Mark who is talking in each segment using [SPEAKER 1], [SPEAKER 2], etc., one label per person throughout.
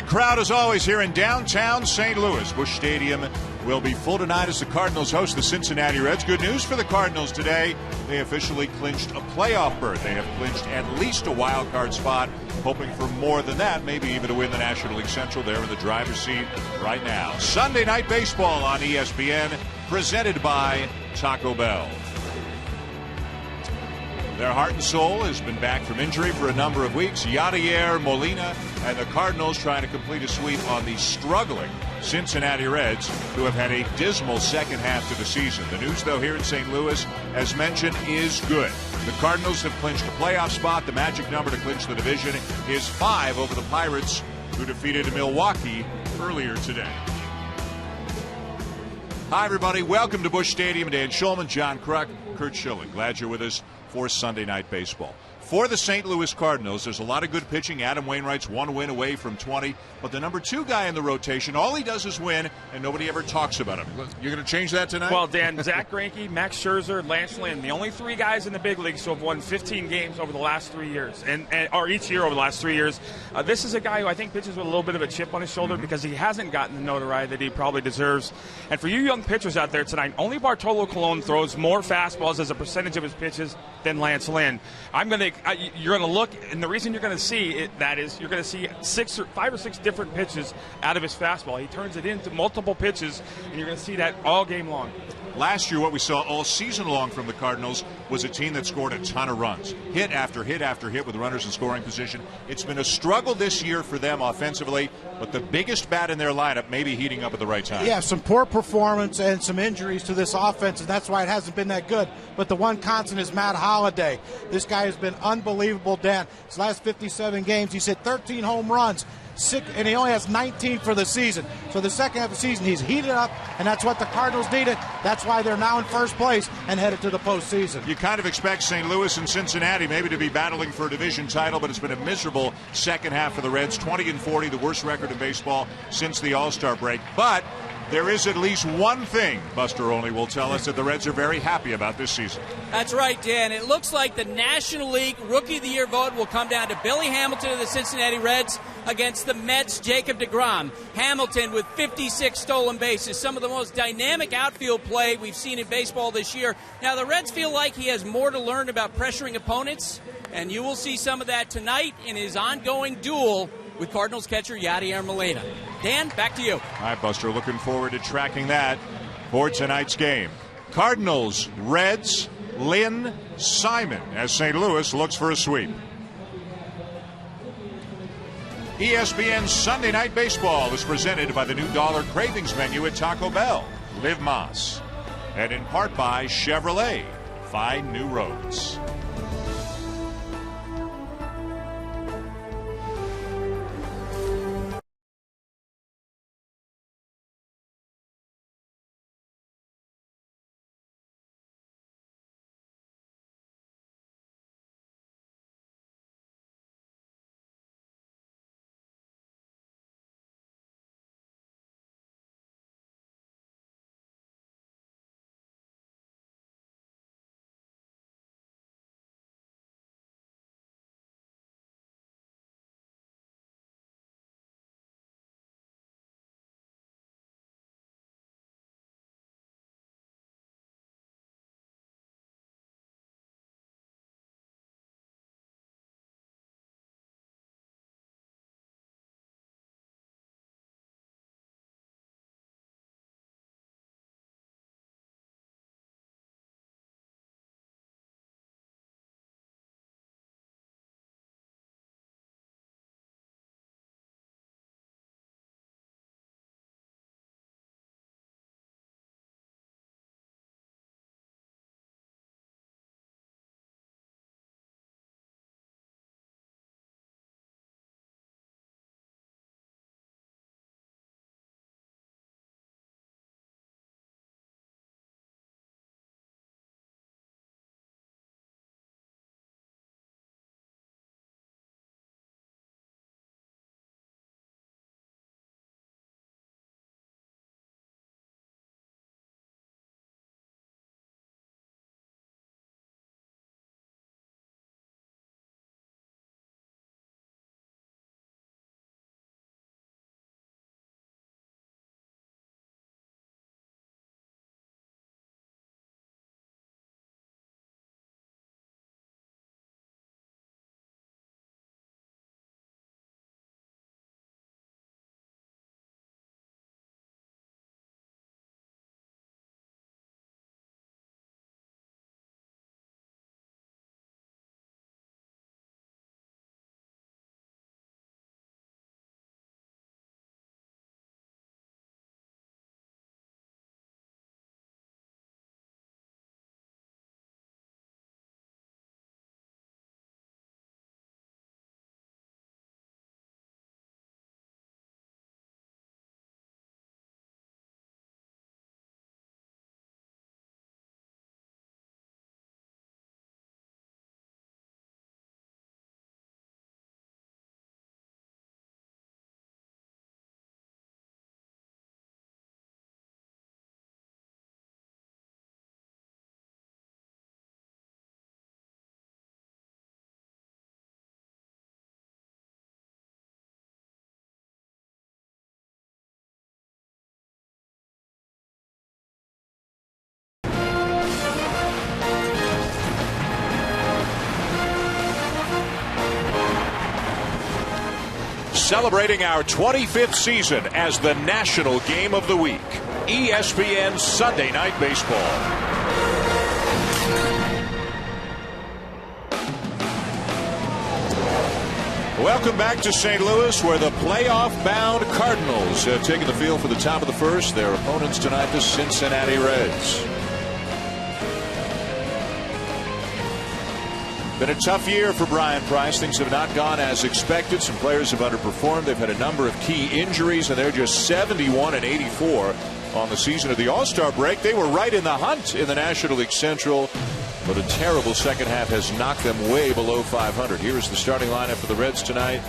[SPEAKER 1] Great crowd as always here in downtown St. Louis. Busch Stadium will be full tonight as the Cardinals host the Cincinnati Reds. Good news for the Cardinals today. They officially clinched a playoff berth. They have clinched at least a wild card spot, hoping for more than that, maybe even to win the National League Central. They're in the driver's seat right now. Sunday Night Baseball on ESPN, presented by Taco Bell. Their heart and soul has been back from injury for a number of weeks. Yadier Molina and the Cardinals trying to complete a sweep on the struggling Cincinnati Reds, who have had a dismal second half to the season. The news, though, here in St. Louis, as mentioned, is good. The Cardinals have clinched a playoff spot. The magic number to clinch the division is 5 over the Pirates, who defeated Milwaukee earlier today. Hi, everybody. Welcome to Busch Stadium. Dan Schulman, John Kruk, Kurt Schilling. Glad you're with us for Sunday Night Baseball. For the St. Louis Cardinals, there's a lot of good pitching. Adam Wainwright's 1 win away from 20, but the number 2 guy in the rotation, all he does is win, and nobody ever talks about him. You're going to change that tonight?
[SPEAKER 2] Well, Dan, Zach Greinke, Max Scherzer, Lance Lynn, the only 3 guys in the big leagues who have won 15 games over the last 3 years, or each year over the last 3 years. This is a guy who I think pitches with a little bit of a chip on his shoulder because he hasn't gotten the notoriety that he probably deserves. And for you young pitchers out there tonight, only Bartolo Colon throws more fastballs as a percentage of his pitches than Lance Lynn. You're going to look, and the reason you're going to see it, that is, you're going to see 5 or 6 different pitches out of his fastball. He turns it into multiple pitches, and you're going to see that all game long.
[SPEAKER 1] Last year, what we saw all season long from the Cardinals was a team that scored a ton of runs. Hit after hit after hit with runners in scoring position. It's been a struggle this year for them offensively, but the biggest bat in their lineup may be heating up at the right time.
[SPEAKER 3] Yeah, some poor performance and some injuries to this offense, and that's why it hasn't been that good. But the one constant is Matt Holliday. This guy has been unbelievable, Dan. His last 57 games, he's hit 13 home runs. And he only has 19 for the season. So the second half of the season, he's heated up, and that's what the Cardinals needed. That's why they're now in first place and headed to the postseason.
[SPEAKER 1] You kind of expect St. Louis and Cincinnati maybe to be battling for a division title, but it's been a miserable second half for the Reds. 20-40, the worst record in baseball since the All-Star break. But there is at least one thing, Buster Olney will tell us, that the Reds are very happy about this season.
[SPEAKER 4] That's right, Dan. It looks like the National League Rookie of the Year vote will come down to Billy Hamilton of the Cincinnati Reds against the Mets' Jacob deGrom. Hamilton with 56 stolen bases, some of the most dynamic outfield play we've seen in baseball this year. Now, the Reds feel like he has more to learn about pressuring opponents, and you will see some of that tonight in his ongoing duel with Cardinals catcher Yadier Molina. Dan, back to you.
[SPEAKER 1] All right, Buster, looking forward to tracking that for tonight's game. Cardinals, Reds, Lynn, Simon, as St. Louis looks for a sweep. ESPN Sunday Night Baseball is presented by the new Dollar Cravings menu at Taco Bell. Live Mas. And in part by Chevrolet. Find new roads. celebrating our 25th season as the national game of the week. ESPN Sunday Night Baseball. Welcome back to St. Louis, where the playoff-bound Cardinals have taken the field for the top of the first. Their opponents tonight, the Cincinnati Reds. Been a tough year for Brian Price. Things have not gone as expected. Some players have underperformed. They've had a number of key injuries, and they're just 71-84 on the season. Of the All-Star break, they were right in the hunt in the National League Central, but a terrible second half has knocked them way below 500. Here's the starting lineup for the Reds tonight,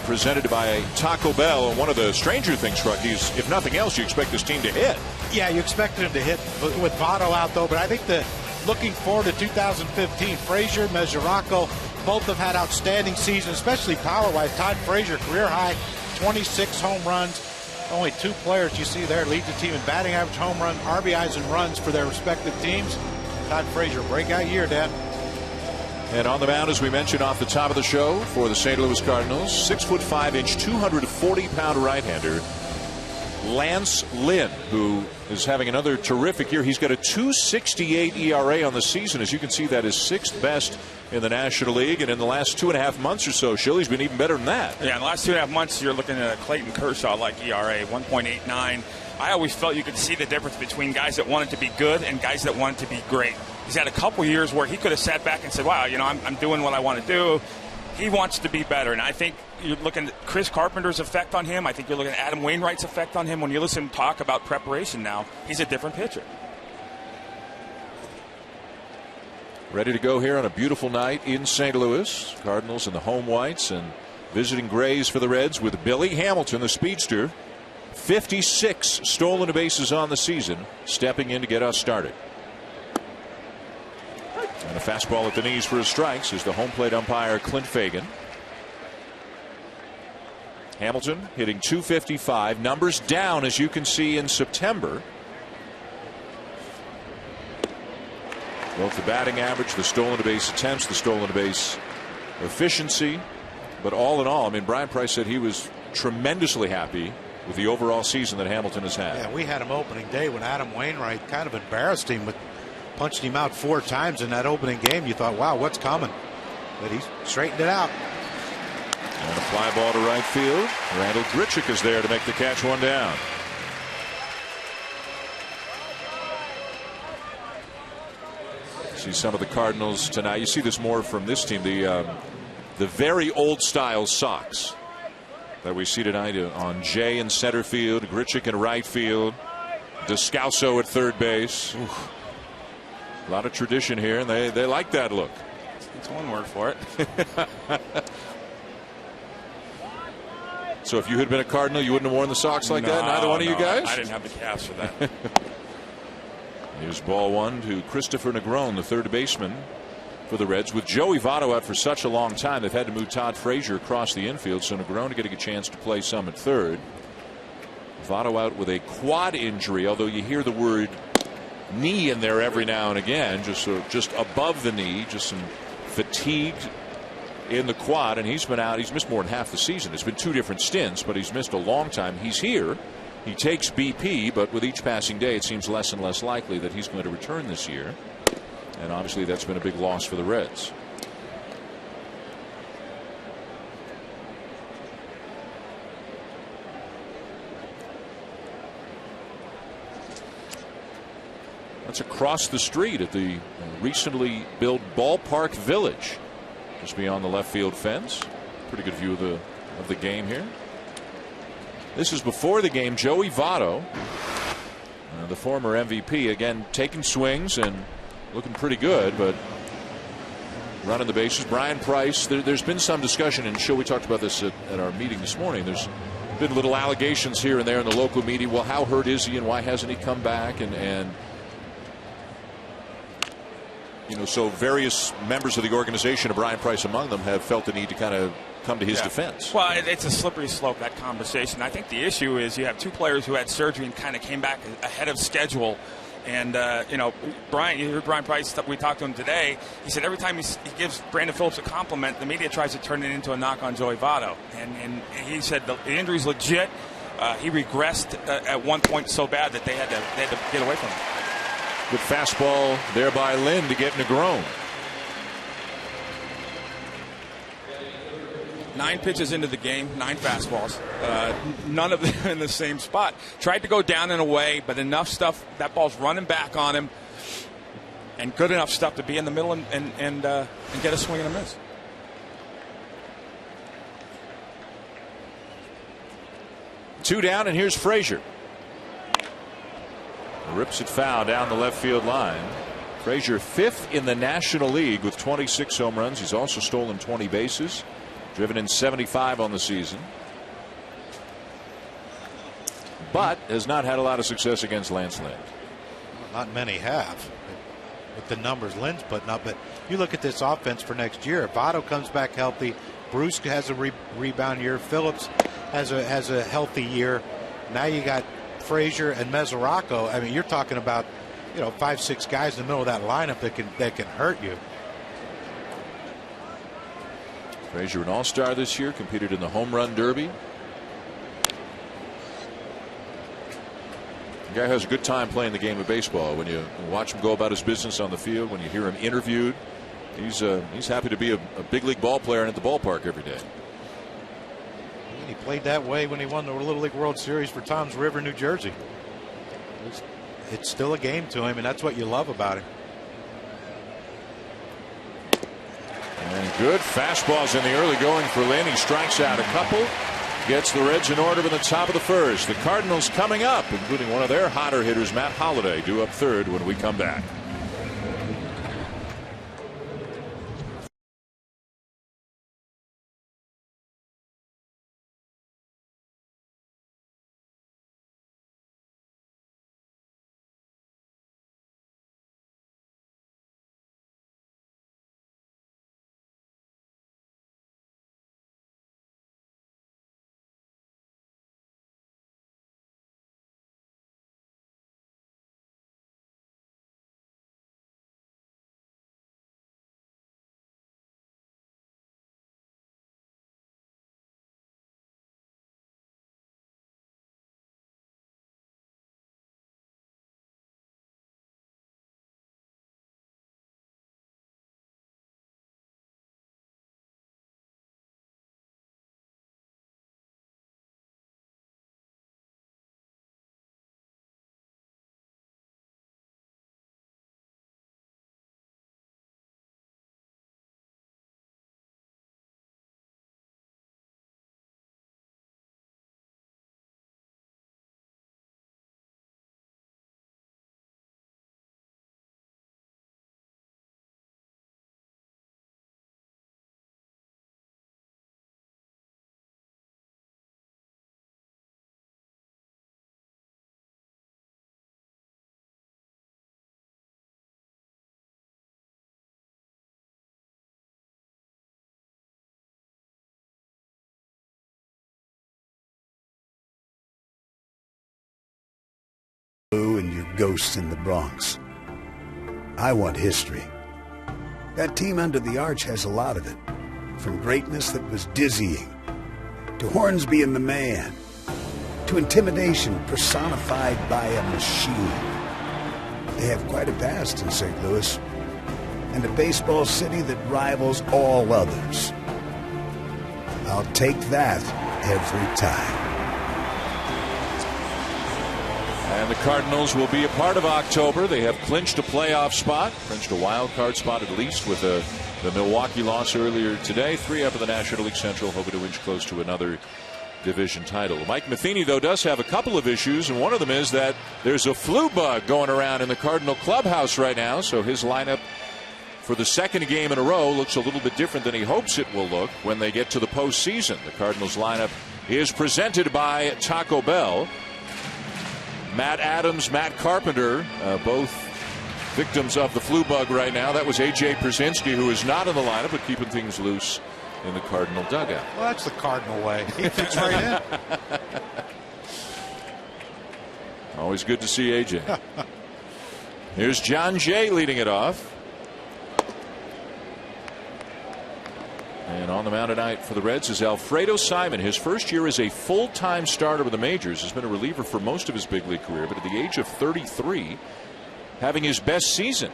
[SPEAKER 1] presented by Taco Bell. And one of the stranger things, Rockies, if nothing else, you expect this team to hit. Yeah, you expected him to hit with Votto out, though, but I think that looking forward to 2015, Frazier, Mesoraco, both have had outstanding seasons, especially power-wise. Todd Frazier, career-high 26 home runs. Only two players you see there lead the team in batting average, home run, RBIs, and runs for their respective teams. Todd Frazier, breakout year, Dan. And on the mound, as we mentioned off the top of the show, for the St. Louis Cardinals, 6'5", 240-pound right-hander, Lance Lynn, who is having another terrific year. He's got a 2.68 ERA on the season. As you can see, that is sixth best in the National League. And in the last 2.5 months or so, Shilly's been even better than that. Yeah, in the last 2.5 months, you're looking at a Clayton Kershaw-like ERA, 1.89. I always felt you could see the difference between guys that wanted to be good and guys that wanted to be great. He's had a couple years where he could have sat back and said, wow, I'm doing what I want to do. He wants to be better, and I think you're looking at Chris Carpenter's effect on him. I think you're looking at Adam Wainwright's effect on him. When you listen to him talk about preparation now, he's a different pitcher. Ready to go here on a beautiful night in St. Louis. Cardinals in the home whites and visiting grays for the Reds with Billy Hamilton, the speedster. 56 stolen bases on the season, stepping in to get us started. And a fastball at the knees for his strikes is the home plate umpire Clint Fagan. Hamilton hitting .255, numbers down as you can see in September. Both the batting average, the stolen base attempts, the stolen base efficiency, but all in all, I mean, Brian Price said he was tremendously happy with the overall season that Hamilton has had. Yeah, we had him opening day when Adam Wainwright kind of embarrassed him with punched him out 4 times in that opening game. You thought, wow, what's coming? But he's straightened it out. And a fly ball to right field. Randall Grichuk is there to make the catch, 1 down. See some of the Cardinals tonight. You see this more from this team. The very old style socks that we see tonight on Jay in center field, Grichuk in right field, Descalso at third base. Oof. A lot of tradition here, and they like that look. It's one word for it. So if you had been a Cardinal, you wouldn't have worn the socks like that? Neither one of you guys? I didn't have the calves for that. Here's ball 1 to Christopher Negron, the third baseman for the Reds. With Joey Votto out for such a long time, they've had to move Todd Frazier across the infield, so Negron getting a chance to play some at third. Votto out with a quad injury, although you hear the word knee in there every now and again, just above the knee, just some fatigue in the quad, and he's been out. He's missed more than half the season. It's been 2 different stints, but he's missed a long time. He's here. He takes BP, but with each passing day, it seems less and less likely that he's going to return this year. And obviously, that's been a big loss for the Reds. That's across the street at the recently built Ballpark Village, just beyond the left field fence. Pretty good view of the game here. This is before the game. Joey Votto, the former MVP, again taking swings and looking pretty good, but running the bases. Brian Price, there's been some discussion, and we talked about this at our meeting this morning. There's been little allegations here and there in the local media. Well, how hurt is he, and why hasn't he come back? And so various members of the organization, of Brian Price among them, have felt the need to kind of come to his defense. Well, it's a slippery slope, that conversation. I think the issue is you have 2 players who had surgery and kind of came back ahead of schedule,
[SPEAKER 2] And, Brian, you heard Brian Price, we talked to him today. He said every time he gives Brandon Phillips a compliment, the media tries to turn it into a knock on Joey Votto. And he said the injury's legit. He regressed at one point so bad that they had to get away from him.
[SPEAKER 1] Good fastball there by Lynn to get Negron.
[SPEAKER 2] 9 pitches into the game, 9 fastballs, none of them in the same spot. Tried to go down and away, but enough stuff, that ball's running back on him, and good enough stuff to be in the middle and get a swing and a miss.
[SPEAKER 1] Two down, and here's Frazier. Rips it foul down the left field line. Frazier 5th in the National League with 26 home runs. He's also stolen 20 bases. Driven in 75 on the season, but has not had a lot of success against Lance Lynn.
[SPEAKER 3] Not many have with the numbers Lynn's putting up. But you look at this offense for next year. If Votto comes back healthy, Bruce has a rebound year. Phillips has a healthy year. Now you got Frazier and Mesoraco. I mean, you're talking about 5-6 guys in the middle of that lineup that can hurt you.
[SPEAKER 1] Frazier, an all-star this year, competed in the home run derby. The guy has a good time playing the game of baseball. When you watch him go about his business on the field, when you hear him interviewed, he's happy to be a big league ball player and at the ballpark every day.
[SPEAKER 3] He played that way when he won the Little League World Series for Toms River, New Jersey. It's still a game to him, and that's what you love about him.
[SPEAKER 1] And good fastballs in the early going for Lynn. He strikes out a couple. Gets the Reds in order in the top of the first. The Cardinals coming up, including one of their hotter hitters, Matt Holliday, due up third when we come back.
[SPEAKER 5] And your ghosts in the Bronx. I want history. That team under the arch has a lot of it. From greatness that was dizzying, to Hornsby and the Man, to intimidation personified by a machine. They have quite a past in St. Louis, and a baseball city that rivals all others. I'll take that every time.
[SPEAKER 1] And the Cardinals will be a part of October. They have clinched a playoff spot, clinched a wild card spot at least with the Milwaukee loss earlier today. 3 up in the National League Central, hoping to inch close to another division title. Mike Matheny, though, does have a couple of issues, and one of them is that there's a flu bug going around in the Cardinal clubhouse right now, so his lineup for the second game in a row looks a little bit different than he hopes it will look when they get to the postseason. The Cardinals lineup is presented by Taco Bell. Matt Adams, Matt Carpenter, both victims of the flu bug right now. That was A.J. Przinsky, who is not in the lineup, but keeping things loose in the Cardinal dugout.
[SPEAKER 3] Well, that's the Cardinal way. He fits right in.
[SPEAKER 1] Always good to see A.J. Here's John Jay leading it off. And on the mound tonight for the Reds is Alfredo Simon. His first year as a full-time starter with the majors. Has been a reliever for most of his big league career, but at the age of 33, having his best season.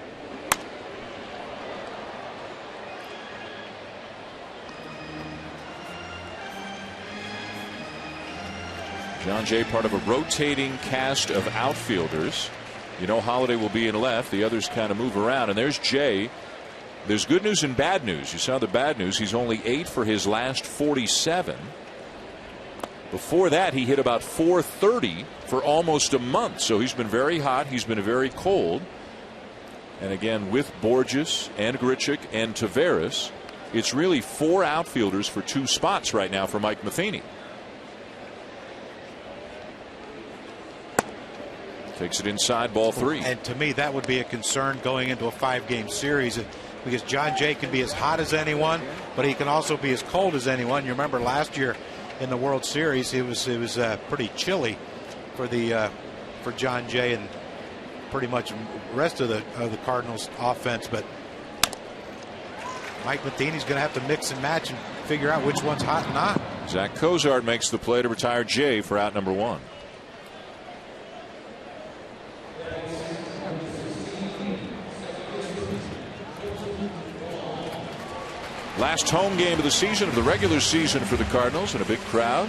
[SPEAKER 1] John Jay, part of a rotating cast of outfielders. You know Holiday will be in left. The others kind of move around. And there's Jay. There's good news and bad news. You saw the bad news. He's only 8 for his last 47. Before that, he hit about 430 for almost a month. So he's been very hot. He's been very cold. And again, with Borges and Grichuk and Taveras, it's really 4 outfielders for 2 spots right now for Mike Matheny. Takes it inside, ball 3.
[SPEAKER 3] And to me, that would be a concern going into a 5-game series, because John Jay can be as hot as anyone, but he can also be as cold as anyone. You remember last year in the World Series, it was pretty chilly for John Jay and pretty much the rest of the Cardinals offense. But Mike Matheny's going to have to mix and match and figure out which one's hot and not.
[SPEAKER 1] Zach Cozart makes the play to retire Jay for out number 1. Last home game of the season, of the regular season for the Cardinals, and a big crowd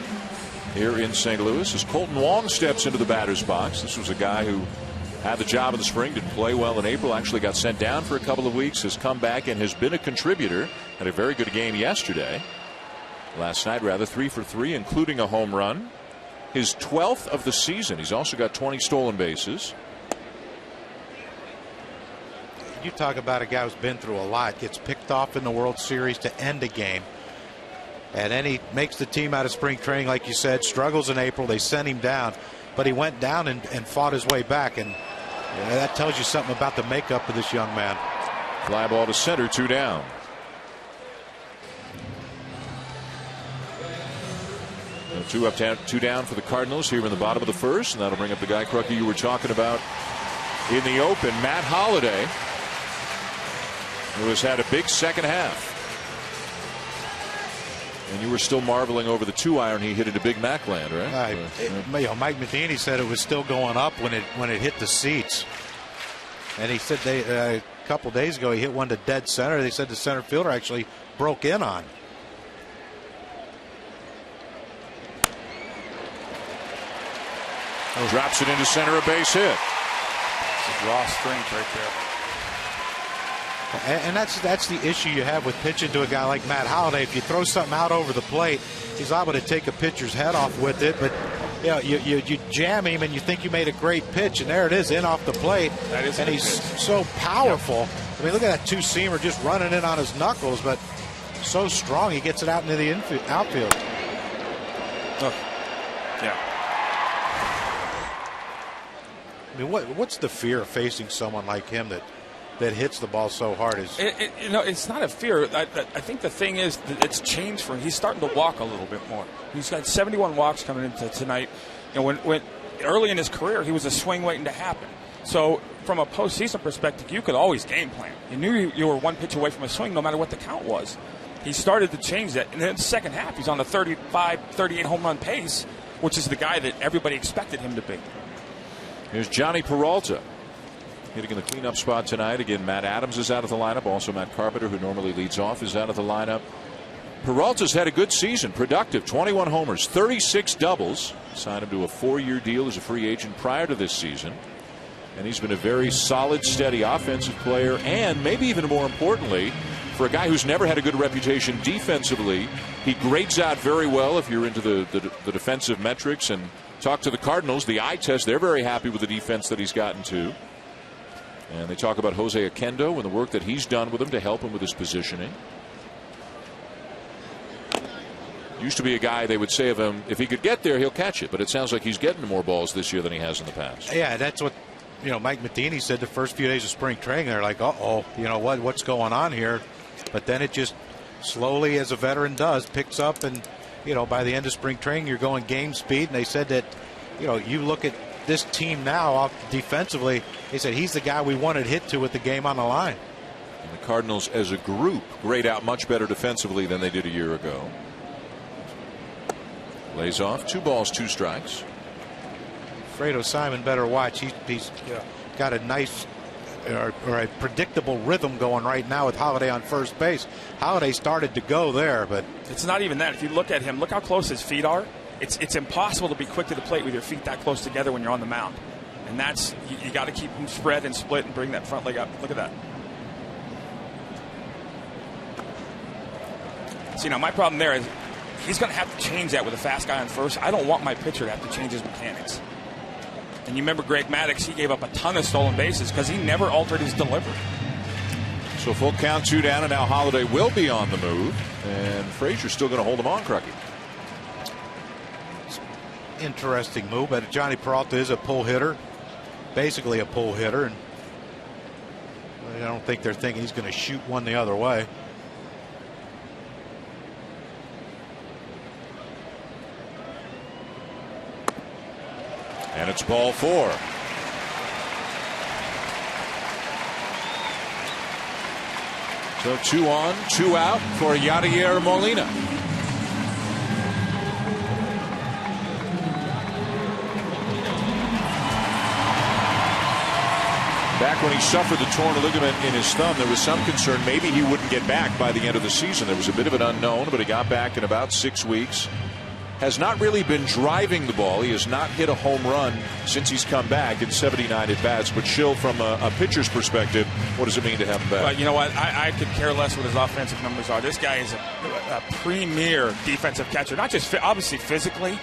[SPEAKER 1] here in St. Louis as Colton Wong steps into the batter's box. This was a guy who had the job in the spring, didn't play well in April, actually got sent down for a couple of weeks, has come back and has been a contributor. Had a very good game yesterday. Last night, rather, 3 for 3, including a home run. His 12th of the season. He's also got 20 stolen bases.
[SPEAKER 3] You talk about a guy who's been through a lot, gets picked off in the World Series to end a game, and then he makes the team out of spring training, like you said, struggles in April. They sent him down, but he went down and fought his way back, and that tells you something about the makeup of this young man.
[SPEAKER 1] Fly ball to center, 2 down. Two up, 2 down for the Cardinals here in the bottom of the first, and that'll bring up the guy, Crucky, you were talking about in the open, Matt Holliday, who has had a big second half. And you were still marveling over the 2-iron he hit into Big Mac land, right?
[SPEAKER 3] Mike Matheny said it was still going up when it hit the seats. And he said a couple days ago he hit one to dead center. They said the center fielder actually broke in on.
[SPEAKER 1] Drops it into center, a base hit.
[SPEAKER 2] Raw strength right there.
[SPEAKER 3] And that's the issue you have with pitching to a guy like Matt Holliday. If you throw something out over the plate, he's liable to take a pitcher's head off with it. But you jam him and you think you made a great pitch, and there it is, in off the plate. And he's so powerful. Yep. I mean, look at that 2-seamer just running in on his knuckles, but so strong he gets it out into the outfield.
[SPEAKER 2] Look. Yeah.
[SPEAKER 3] I mean, what's the fear of facing someone like him that hits the ball so hard?
[SPEAKER 2] It's not a fear. I think the thing is that it's changed for him. He's starting to walk a little bit more. He's got 71 walks coming into tonight. When early in his career, he was a swing waiting to happen. So from a postseason perspective, you could always game plan. You knew you were one pitch away from a swing, no matter what the count was. He started to change that. And then in the second half, he's on the 35, 38 home run pace, which is the guy that everybody expected him to be.
[SPEAKER 1] Here's Johnny Peralta hitting in the cleanup spot tonight. Again, Matt Adams is out of the lineup. Also, Matt Carpenter, who normally leads off, is out of the lineup. Peralta's had a good season, productive, 21 homers, 36 doubles. Signed him to a 4-year deal as a free agent prior to this season. And he's been a very solid, steady offensive player, and maybe even more importantly, for a guy who's never had a good reputation defensively, he grades out very well if you're into the defensive metrics. And talk to the Cardinals, the eye test, they're very happy with the defense that he's gotten to. And they talk about Jose Oquendo and the work that he's done with him to help him with his positioning. Used to be a guy they would say of him, if he could get there, he'll catch it. But it sounds like he's getting more balls this year than he has in the past.
[SPEAKER 3] Yeah, that's what Mike Matheny said the first few days of spring training. They're like, what's going on here? But then it just slowly, as a veteran does, picks up, and by the end of spring training, you're going game speed. And they said that you look at this team now defensively. He said he's the guy we wanted hit to with the game on the line.
[SPEAKER 1] And the Cardinals as a group grade out much better defensively than they did a year ago. Lays off, 2 balls, 2 strikes.
[SPEAKER 3] Fredo Simon better watch. He's got a nice or a predictable rhythm going right now with Holiday on first base. Holiday started to go there, but
[SPEAKER 2] it's not even that. If you look at him, look how close his feet are. It's impossible to be quick to the plate with your feet that close together when you're on the mound. And that's, you got to keep them spread and split and bring that front leg up. Look at that. See, now my problem there is he's going to have to change that with a fast guy on first. I don't want my pitcher to have to change his mechanics. And you remember Greg Maddux, he gave up a ton of stolen bases because he never altered his delivery.
[SPEAKER 1] So full count, 2 down, and now Holiday will be on the move. And Frazier's still going to hold him on, Crucky.
[SPEAKER 3] Interesting move, but Johnny Peralta is a pull hitter. Basically a pull hitter. And I don't think they're thinking he's going to shoot one the other way.
[SPEAKER 1] And it's ball 4. So 2 on, 2 out for Yadier Molina. Back when he suffered the torn ligament in his thumb, there was some concern maybe he wouldn't get back by the end of the season. There was a bit of an unknown, but he got back in about 6 weeks. Has not really been driving the ball. He has not hit a home run since he's come back in 79 at bats. But Schill, from a pitcher's perspective, what does it mean to have him back?
[SPEAKER 2] Well, you know what? I could care less what his offensive numbers are. This guy is a premier defensive catcher. Not just obviously physically,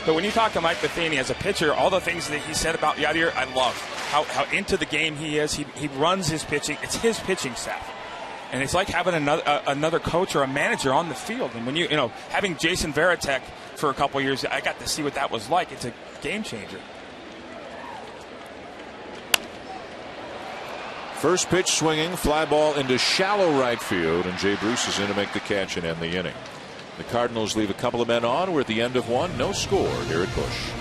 [SPEAKER 2] but when you talk to Mike Matheny as a pitcher, all the things that he said about Yadier, I love. How into the game he is. He runs his pitching. It's his pitching staff. And it's like having another coach or a manager on the field. And when you know, having Jason Varitek for a couple years, I got to see what that was like. It's a game changer.
[SPEAKER 1] First pitch swinging, fly ball into shallow right field, and Jay Bruce is in to make the catch and end the inning. The Cardinals leave a couple of men on. We're at the end of 1. No score here at Busch.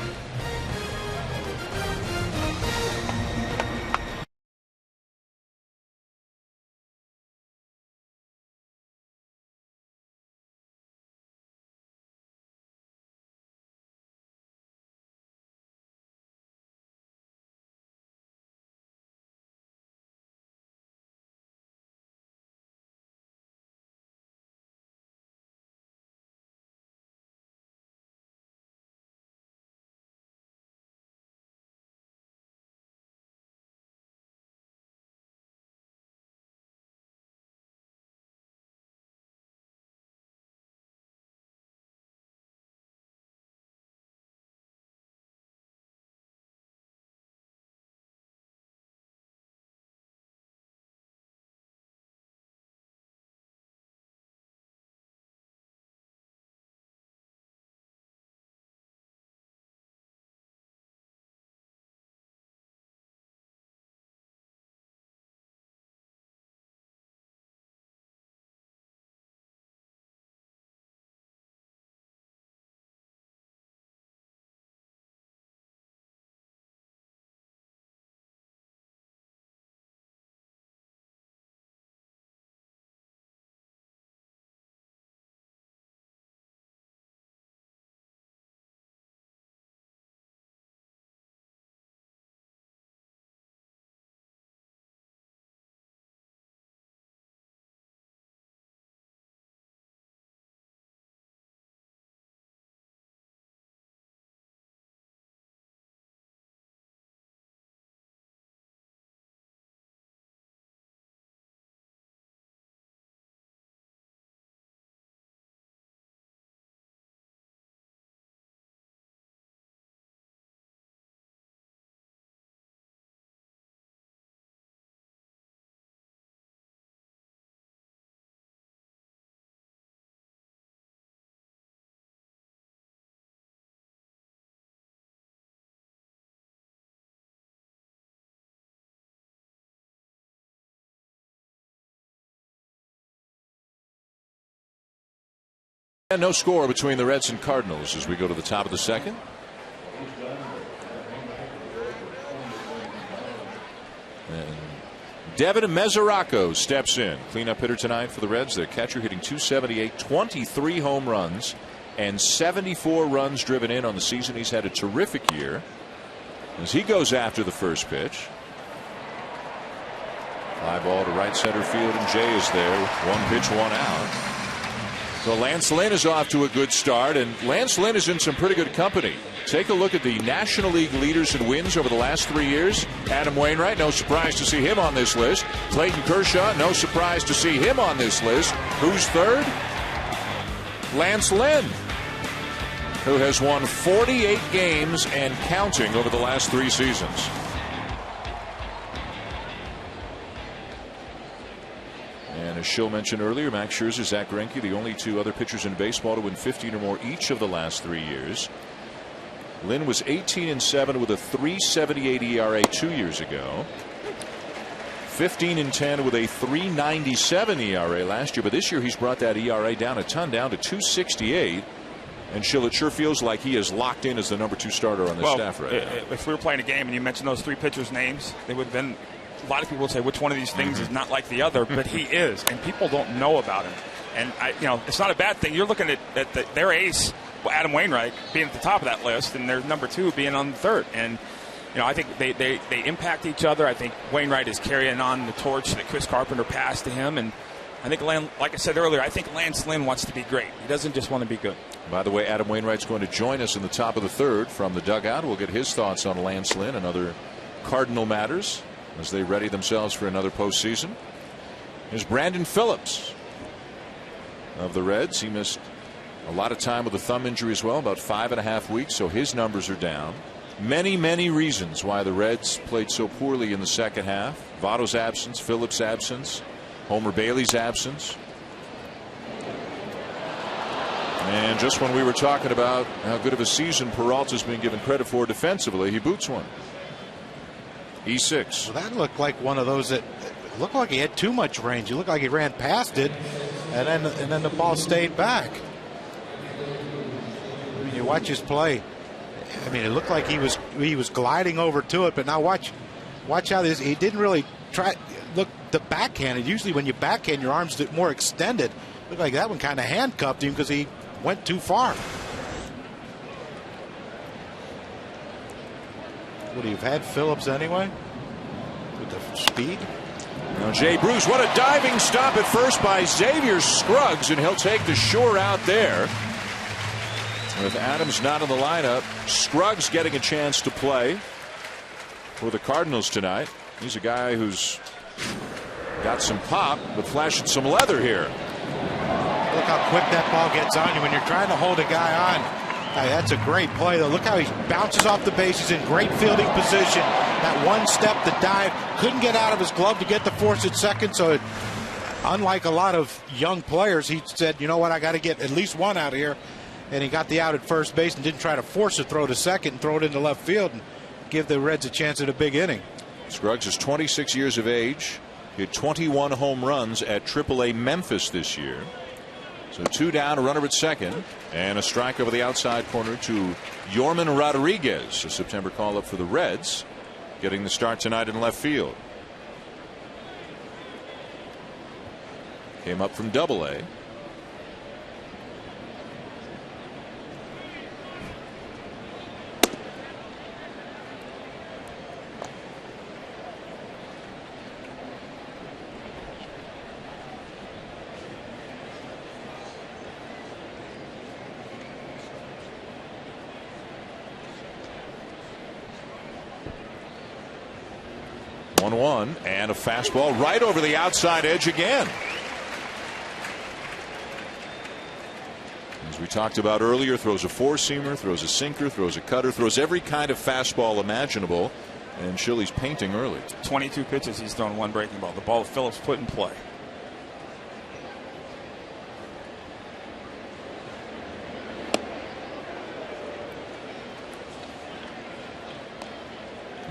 [SPEAKER 1] And no score between the Reds and Cardinals as we go to the top of the second. And Devin Mesoraco steps in. Cleanup hitter tonight for the Reds. Their catcher hitting .278, 23 home runs, and 74 runs driven in on the season. He's had a terrific year. As he goes after the first pitch. Fly ball to right center field, and Jay is there. 1 pitch, 1 out. So Lance Lynn is off to a good start, and Lance Lynn is in some pretty good company. Take a look at the National League leaders in wins over the last 3 years. Adam Wainwright, no surprise to see him on this list. Clayton Kershaw, no surprise to see him on this list. Who's third? Lance Lynn, who has won 48 games and counting over the last 3 seasons. And as Schill mentioned earlier, Max Scherzer, Zach Greinke, the only 2 other pitchers in baseball to win 15 or more each of the last 3 years. Lynn was 18-7 with a .378 ERA 2 years ago. 15-10 with a .397 ERA last year, but this year he's brought that ERA down a ton, down to .268. And Schill, it sure feels like he is locked in as the number 2 starter on the staff right now.
[SPEAKER 2] If we were playing a game and you mentioned those 3 pitchers' names, they would have been. A lot of people would say which one of these things is not like the other, but he is, and people don't know about him. And it's not a bad thing. You're looking at their ace, Adam Wainwright, being at the top of that list, and their number 2 being on the third. And I think they impact each other. I think Wainwright is carrying on the torch that Chris Carpenter passed to him, and I think, like I said earlier, I think Lance Lynn wants to be great. He doesn't just want to be good.
[SPEAKER 1] By the way, Adam Wainwright's going to join us in the top of the third from the dugout. We'll get his thoughts on Lance Lynn and other Cardinal matters as they ready themselves for another postseason. Here's Brandon Phillips of the Reds. He missed a lot of time with a thumb injury as well, about 5.5 weeks, so his numbers are down. Many reasons why the Reds played so poorly in the second half. Votto's absence, Phillips' absence, Homer Bailey's absence. And just when we were talking about how good of a season Peralta's been given credit for defensively, he boots one. E6.
[SPEAKER 3] Well, that looked like one of those that looked like he had too much range. He looked like he ran past it, and then the ball stayed back. I mean, you watch his play. I mean, it looked like he was gliding over to it, but now watch how this. He didn't really try. Look, the backhand. Usually, when you backhand, your arms get more extended. Looked like that one kind of handcuffed him because he went too far. Would he have had Phillips anyway? With the speed?
[SPEAKER 1] Now Jay Bruce, what a diving stop at first by Xavier Scruggs, and he'll take the shore out there. With Adams not in the lineup, Scruggs getting a chance to play for the Cardinals tonight. He's a guy who's got some pop, but flashing some leather here.
[SPEAKER 3] Look how quick that ball gets on you when you're trying to hold a guy on. That's a great play, though. Look how he bounces off the base. He's in great fielding position. That one step, the dive, couldn't get out of his glove to get the force at second. So, unlike a lot of young players, he said, you know what, I got to get at least one out of here. And he got the out at first base and didn't try to force a throw to second and throw it into left field and give the Reds a chance at a big inning.
[SPEAKER 1] Scruggs is 26 years of age. He had 21 home runs at AAA Memphis this year. So 2 down, a runner at second, and a strike over the outside corner to Yorman Rodriguez, a September call-up for the Reds, getting the start tonight in left field. Came up from Double-A. One and a fastball right over the outside edge again. As we talked about earlier, throws a four-seamer, throws a sinker, throws a cutter, throws every kind of fastball imaginable, and Chili's painting early.
[SPEAKER 2] 22 pitches, he's thrown 1 breaking ball. The ball Phillips put in play.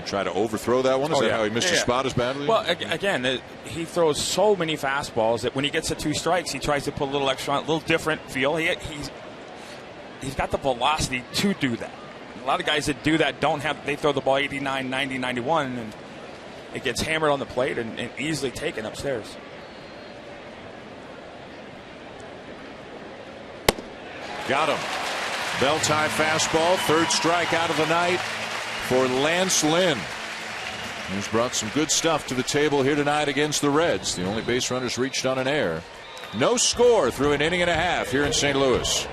[SPEAKER 1] Try to overthrow that one? Is that how he missed his spot as badly?
[SPEAKER 2] Well, again, he throws so many fastballs that when he gets to 2 strikes, he tries to put a little extra on, a little different feel. He's got the velocity to do that. A lot of guys that do that don't have. They throw the ball 89, 90, 91, and it gets hammered on the plate and easily taken upstairs.
[SPEAKER 1] Got him. Bell-tie fastball, third strikeout of the night for Lance Lynn, who's brought some good stuff to the table here tonight against the Reds. The only base runners reached on an error. No score through an inning and a half here in St. Louis.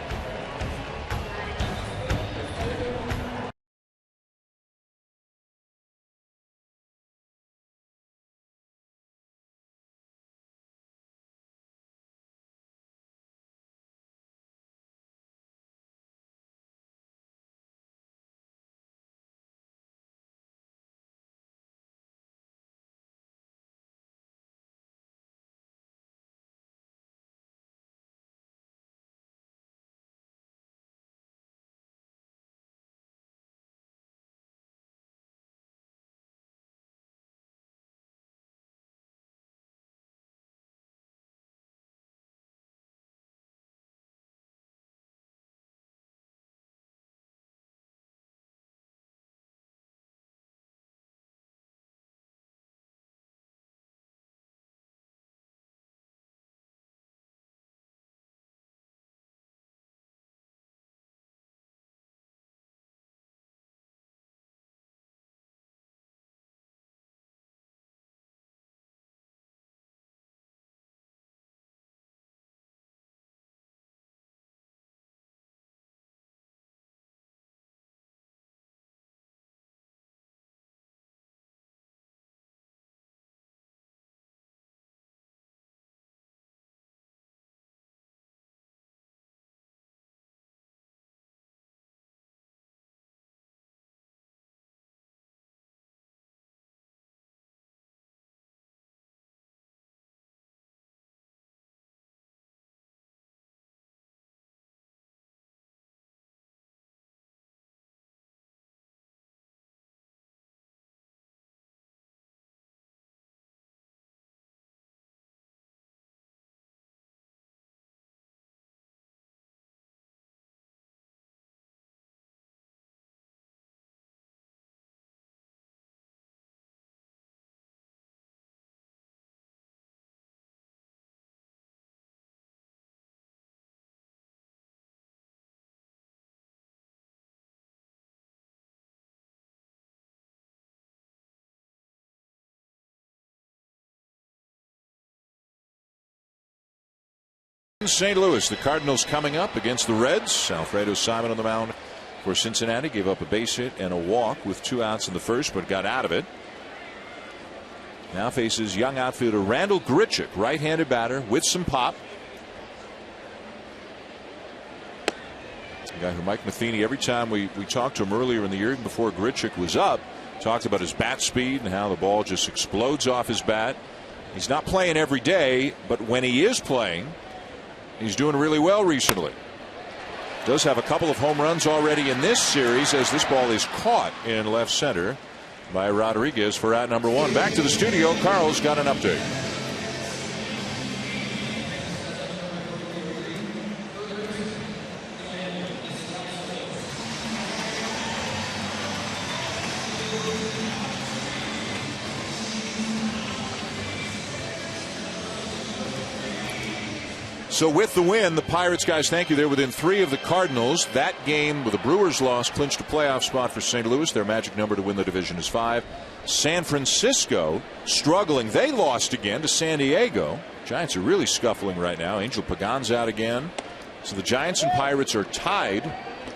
[SPEAKER 1] St. Louis, the Cardinals coming up against the Reds. Alfredo Simon on the mound for Cincinnati. Gave up a base hit and a walk with 2 outs in the first, but got out of it. Now faces young outfielder Randall Grichuk, right-handed batter with some pop. A guy who Mike Matheny, every time we talked to him earlier in the year, before Grichuk was up, talked about his bat speed and how the ball just explodes off his bat. He's not playing every day, but when he is playing, he's doing really well recently. Does have a couple of home runs already in this series, as this ball is caught in left center by Rodriguez for out number 1. Back to the studio. Carl's got an update. So with the win, the Pirates, guys, thank you. They're within 3 of the Cardinals. That game with the Brewers loss clinched a playoff spot for St. Louis. Their magic number to win the division is 5. San Francisco struggling. They lost again to San Diego. Giants are really scuffling right now. Angel Pagan's out again. So the Giants and Pirates are tied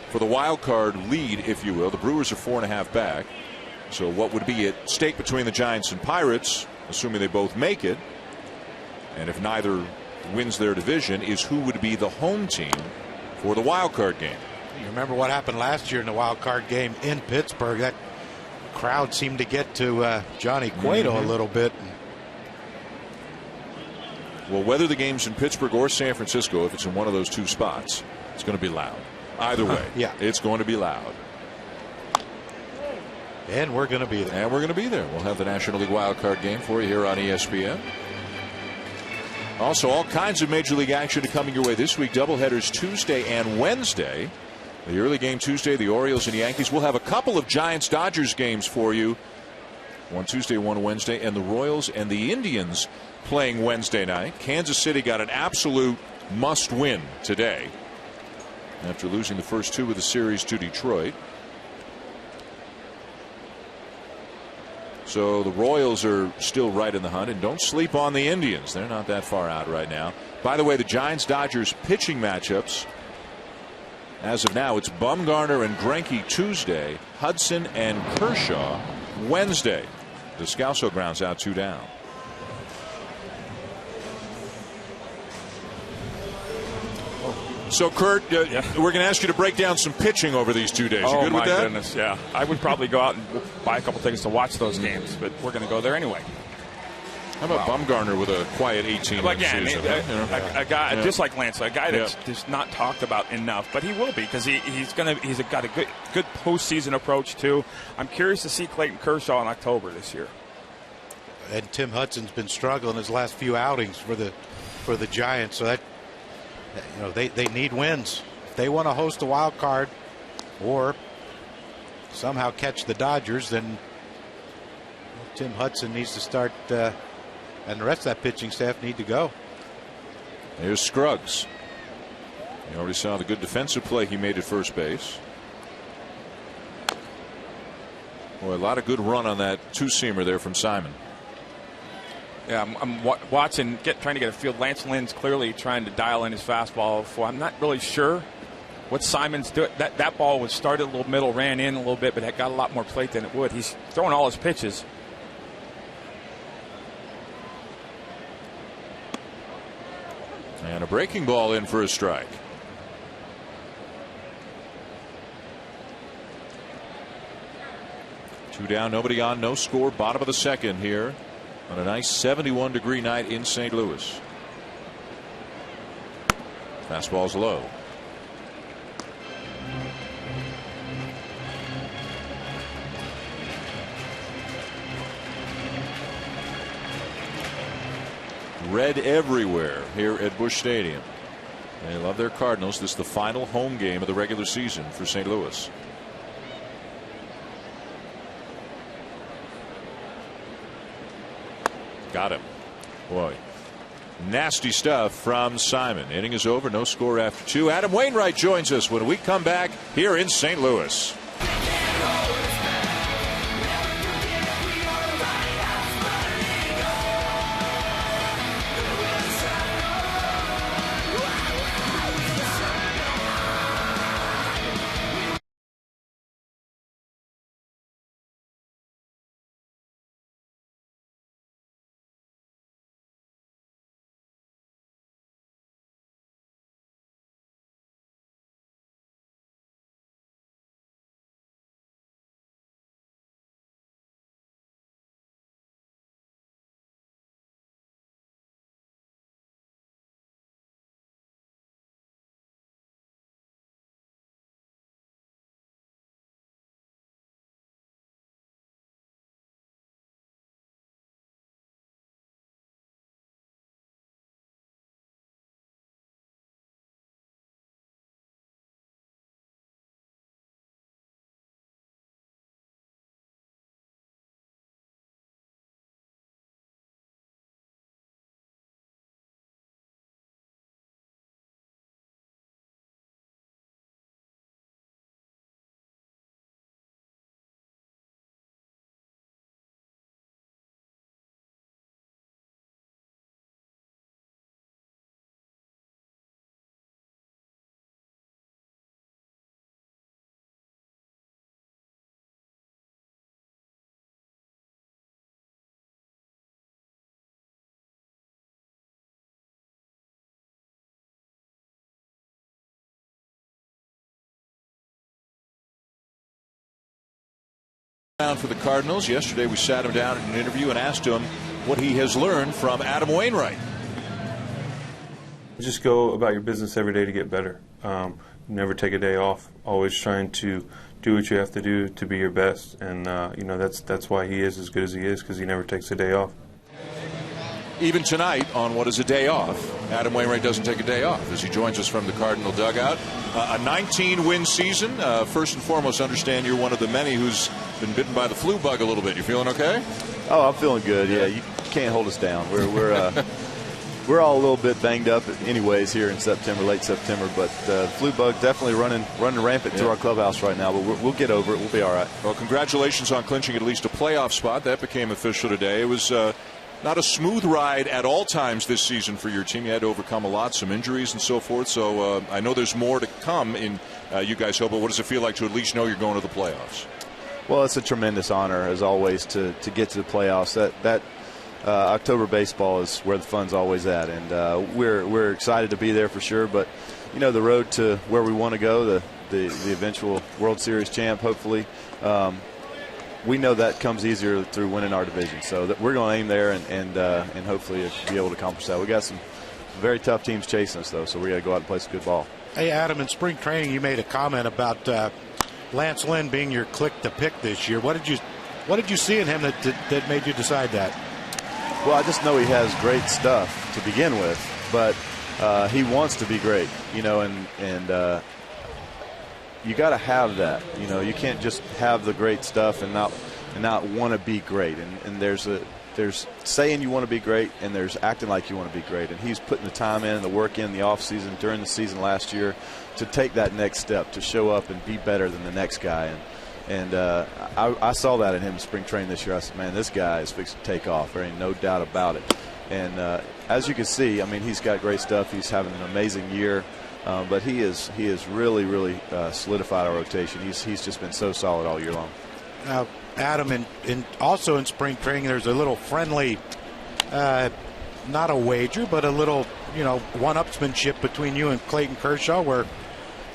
[SPEAKER 1] for the wild card lead, if you will. The Brewers are 4.5 back. So what would be at stake between the Giants and Pirates, assuming they both make it, and if neither wins their division, is who would be the home team for the wild card game.
[SPEAKER 3] You remember what happened last year in the wild card game in Pittsburgh? That crowd seemed to get to Johnny Cueto a little bit.
[SPEAKER 1] Well, whether the game's in Pittsburgh or San Francisco, if it's in one of those 2 spots, it's going to be loud. Either way,
[SPEAKER 3] yeah,
[SPEAKER 1] it's going to be loud.
[SPEAKER 3] And we're going to be there.
[SPEAKER 1] And we're going to be there. We'll have the National League wild card game for you here on ESPN. Also, all kinds of Major League action coming your way this week. Doubleheaders Tuesday and Wednesday. The early game Tuesday, the Orioles and Yankees. We'll have a couple of Giants-Dodgers games for you One Tuesday, one Wednesday, and the Royals and the Indians playing Wednesday night. Kansas City got an absolute must-win today after losing the first two of the series to Detroit. So the Royals are still right in the hunt, and don't sleep on the Indians. They're not that far out right now. By the way, the Giants-Dodgers pitching matchups, as of now, it's Bumgarner and Greinke Tuesday, Hudson and Kershaw Wednesday. Descalso grounds out 2 down. So, Kurt, we're going to ask you to break down some pitching over these 2 days. You good with that?
[SPEAKER 2] Oh, my goodness, yeah. I would probably go out and buy a couple tickets to watch those games, but we're going to go there anyway.
[SPEAKER 1] How about Bumgarner with a quiet 18
[SPEAKER 2] again,
[SPEAKER 1] season?
[SPEAKER 2] A guy just like Lance, a guy that's just not talked about enough, but he will be because he's got a good postseason approach too. I'm curious to see Clayton Kershaw in October this year.
[SPEAKER 3] And Tim Hudson's been struggling his last few outings for the Giants, so that they need wins if they want to host a wild card or somehow catch the Dodgers. Then Tim Hudson needs to start. And the rest of that pitching staff need to go.
[SPEAKER 1] Here's Scruggs. You already saw the good defensive play he made at first base. Boy, a lot of good run on that two-seamer there from Simon.
[SPEAKER 2] Yeah, I'm watching, trying to get a feel. Lance Lynn's clearly trying to dial in his fastball. I'm not really sure what Simon's doing. That ball was started a little middle, ran in a little bit, but it got a lot more plate than it would. He's throwing all his pitches.
[SPEAKER 1] And a breaking ball in for a strike. Two down, nobody on, no score. Bottom of the second here on a nice 71-degree night in St. Louis. Fastball's low. Red everywhere here at Busch Stadium. They love their Cardinals. This is the final home game of the regular season for St. Louis. Got him. Boy, nasty stuff from Simon. Inning is over. No score after 2. Adam Wainwright joins us when we come back here in St. Louis. For the Cardinals. Yesterday we sat him down in an interview and asked him what he has learned from Adam Wainwright.
[SPEAKER 6] Just go about your business every day to get better. Never take a day off. Always trying to do what you have to do to be your best. And that's why he is as good as he is, because he never takes a day off.
[SPEAKER 1] even tonight on what is a day off, Adam Wainwright doesn't take a day off as he joins us from the Cardinal dugout. A 19-win season. First and foremost, understand you're one of the many who's been bitten by the flu bug a little bit. You feeling okay?
[SPEAKER 7] Oh, I'm feeling good. Yeah, you can't hold us down. We're all a little bit banged up anyways here in September, late September, but the flu bug definitely running rampant through our clubhouse right now, but we'll get over it. We'll be all right.
[SPEAKER 1] Well, congratulations on clinching at least a playoff spot. That became official today. It was not a smooth ride at all times this season for your team. You had to overcome a lot, some injuries and so forth, so I know there's more to come in you guys hope, but what does it feel like to at least know you're going to the playoffs?
[SPEAKER 7] Well, it's a tremendous honor, as always, to get to the playoffs. That October baseball is where the fun's always at, and we're excited to be there for sure. But the road to where we want to go, the eventual World Series champ, hopefully, we know that comes easier through winning our division. So we're going to aim there and hopefully be able to accomplish that. We got some very tough teams chasing us, though, so we got to go out and play some good ball.
[SPEAKER 3] Hey, Adam, in spring training, you made a comment about Lance Lynn being your click to pick this year. What did you see in him that made you decide that?
[SPEAKER 7] Well, I just know he has great stuff to begin with, but he wants to be great, and you got to have that. You can't just have the great stuff and not want to be great. And there's saying you want to be great, and there's acting like you want to be great. And he's putting the time in, the work in, the off season, during the season last year, to take that next step, to show up and be better than the next guy. And I saw that in him in spring training this year. I said, man, this guy is fixing to take off. There ain't no doubt about it. And as you can see, I mean, he's got great stuff. He's having an amazing year. But he is really solidified our rotation. He's just been so solid all year long.
[SPEAKER 3] Now, Adam, and also in spring training, there's a little friendly, not a wager, but a little, one-upsmanship between you and Clayton Kershaw, where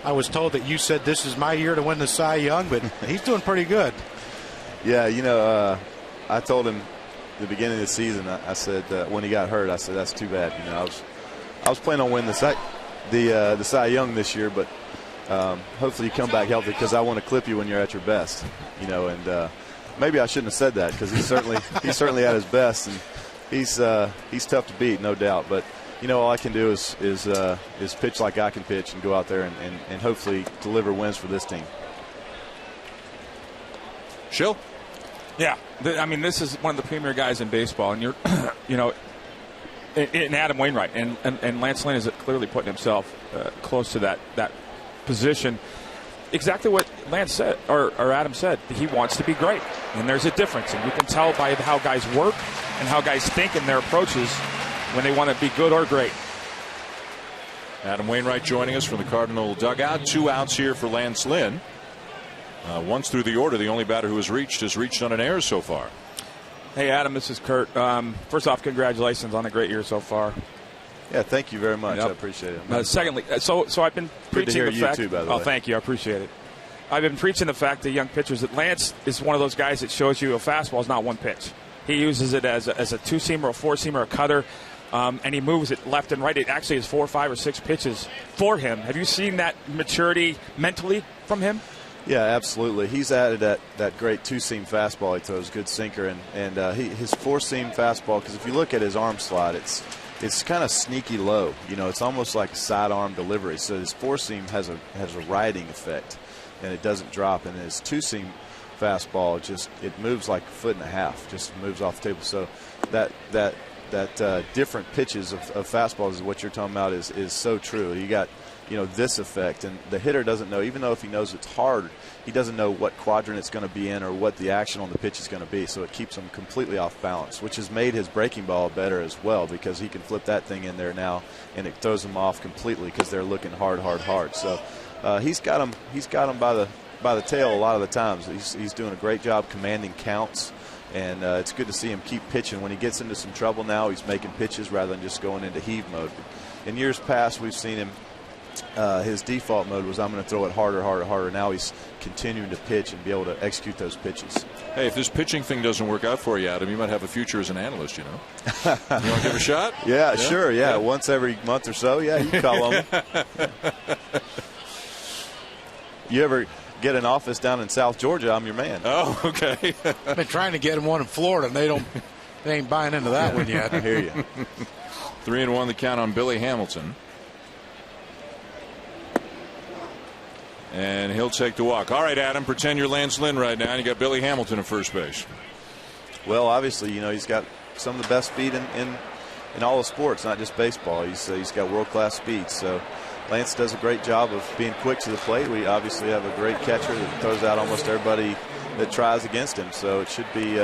[SPEAKER 3] I was told that you said this is my year to win the Cy Young, but he's doing pretty good.
[SPEAKER 7] Yeah, I told him at the beginning of the season, I said when he got hurt, I said that's too bad. I was planning on winning the Cy Young this year, but hopefully you come back healthy, because I want to clip you when you're at your best. And maybe I shouldn't have said that, because he's certainly at his best, and he's tough to beat, no doubt. But all I can do is pitch like I can pitch and go out there and hopefully deliver wins for this team.
[SPEAKER 1] Shill?
[SPEAKER 2] Yeah, this is one of the premier guys in baseball, and you're, in Adam Wainwright, and Lance Lynn is clearly putting himself close to that position. Exactly what Lance said, or Adam said. He wants to be great, and there's a difference, and you can tell by how guys work and how guys think in their approaches when they want to be good or great.
[SPEAKER 1] Adam Wainwright joining us from the Cardinal dugout. 2 outs here for Lance Lynn. Once through the order, the only batter who has reached on an error so far.
[SPEAKER 2] Hey, Adam, this is Kurt. First off, congratulations on a great year so far.
[SPEAKER 7] Yeah, thank you very much.
[SPEAKER 2] Yep.
[SPEAKER 7] I appreciate it.
[SPEAKER 2] Secondly, so I've been preaching the fact.
[SPEAKER 7] Too, by the way.
[SPEAKER 2] Thank you. I appreciate it. I've been preaching the fact to young pitchers that Lance is one of those guys that shows you a fastball is not one pitch. He uses it as a two-seamer, a four-seamer, a cutter, and he moves it left and right. It actually is 4, 5, or 6 pitches for him. Have you seen that maturity mentally from him?
[SPEAKER 7] Yeah, absolutely. He's added that great two-seam fastball he throws, good sinker, and his four-seam fastball, because if you look at his arm slide, it's kind of sneaky low. It's almost like a sidearm delivery. So his four-seam has a riding effect, and it doesn't drop. And his two-seam fastball it moves like 1.5 feet, just moves off the table. So that different pitches of fastballs is what you're talking about is so true. You got this effect, and the hitter doesn't know, even though if he knows it's hard, he doesn't know what quadrant it's going to be in or what the action on the pitch is going to be, so it keeps him completely off balance, which has made his breaking ball better as well, because he can flip that thing in there now and it throws him off completely because they're looking hard. So he's got him by the tail a lot of the times. He's doing a great job commanding counts, and it's good to see him keep pitching. When he gets into some trouble now, he's making pitches rather than just going into heave mode. In years past, we've seen him, his default mode was I'm going to throw it harder. Now he's continuing to pitch and be able to execute those pitches.
[SPEAKER 1] Hey, if this pitching thing doesn't work out for you, Adam, you might have a future as an analyst, You want to give a shot?
[SPEAKER 7] Yeah, sure. Yeah, once every month or so. Yeah, you can call on me. You ever get an office down in South Georgia, I'm your man.
[SPEAKER 1] Oh, okay.
[SPEAKER 3] I've been trying to get him one in Florida, and they They ain't buying into that one yet.
[SPEAKER 7] I hear you.
[SPEAKER 1] 3-1 the count on Billy Hamilton. And he'll take the walk. All right, Adam, pretend you're Lance Lynn right now, and you got Billy Hamilton at first base.
[SPEAKER 7] Well, obviously, he's got some of the best speed in all of sports, not just baseball. He's got world-class speed. So Lance does a great job of being quick to the plate. We obviously have a great catcher that throws out almost everybody that tries against him. So it should be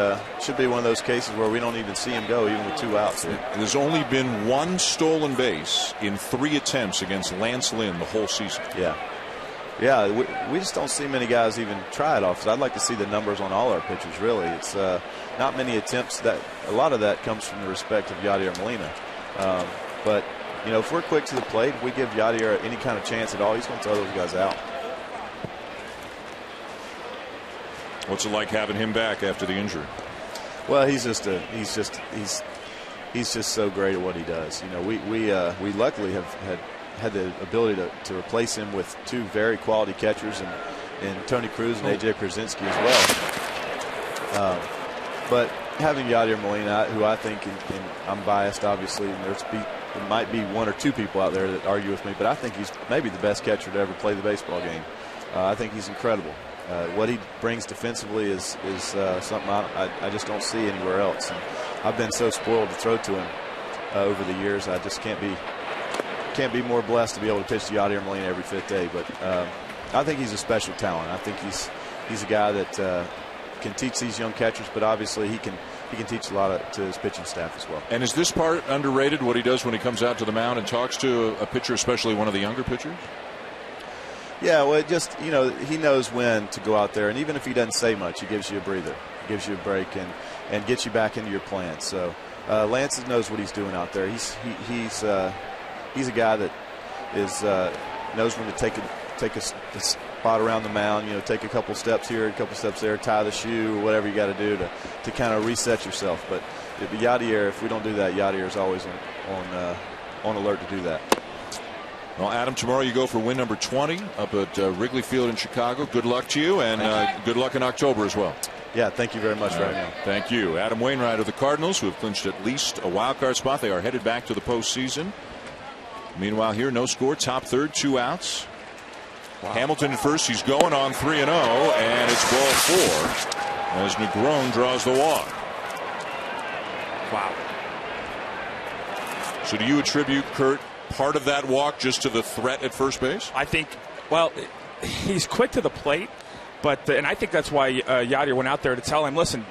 [SPEAKER 7] one of those cases where we don't even see him go, even with 2 outs here.
[SPEAKER 1] There's only been 1 stolen base in 3 attempts against Lance Lynn the whole season.
[SPEAKER 7] Yeah, we just don't see many guys even try it off. So I'd like to see the numbers on all our pitchers, really. It's not many attempts. That a lot of that comes from the respect of Yadier Molina. But, if we're quick to the plate, if we give Yadier any kind of chance at all, he's going to throw those guys out.
[SPEAKER 1] What's it like having him back after the injury?
[SPEAKER 7] Well, he's just so great at what he does. We luckily have had the ability to replace him with 2 very quality catchers and Tony Cruz and AJ Krasinski as well. But having Yadier Molina, who I think, and I'm biased obviously, and there might be 1 or 2 people out there that argue with me, but I think he's maybe the best catcher to ever play the baseball game. I think he's incredible. What he brings defensively is something I just don't see anywhere else. And I've been so spoiled to throw to him over the years. I just can't be more blessed to be able to pitch to Yadier Molina every 5th day. But I think he's a special talent. I think he's a guy that can teach these young catchers, but obviously he can teach a lot to his pitching staff as well.
[SPEAKER 1] And is this part underrated, what he does when he comes out to the mound and talks to a pitcher, especially one of the younger pitchers?
[SPEAKER 7] Yeah, well, he knows when to go out there, and even if he doesn't say much, he gives you a breather, he gives you a break, and gets you back into your plan. So Lance knows what he's doing out there. He's a guy that knows when to take a spot around the mound. Take a couple steps here, a couple steps there, tie the shoe, or whatever you got to do to kind of reset yourself. But Yadier, if we don't do that, Yadier is always on alert to do that.
[SPEAKER 1] Well, Adam, tomorrow you go for win number 20 up at Wrigley Field in Chicago. Good luck to you, and good luck in October as well.
[SPEAKER 7] Yeah, thank you very much right now.
[SPEAKER 1] Thank you. Adam Wainwright of the Cardinals, who have clinched at least a wild card spot. They are headed back to the postseason. Meanwhile, here, no score, top third, 2 outs. Wow. Hamilton at first. He's going on 3-0, and it's ball 4 as Negron draws the walk.
[SPEAKER 2] Wow.
[SPEAKER 1] So do you attribute, Kurt, part of that walk just to the threat at first base?
[SPEAKER 2] I think, well, he's quick to the plate, but and I think that's why Yadier went out there to tell him, listen,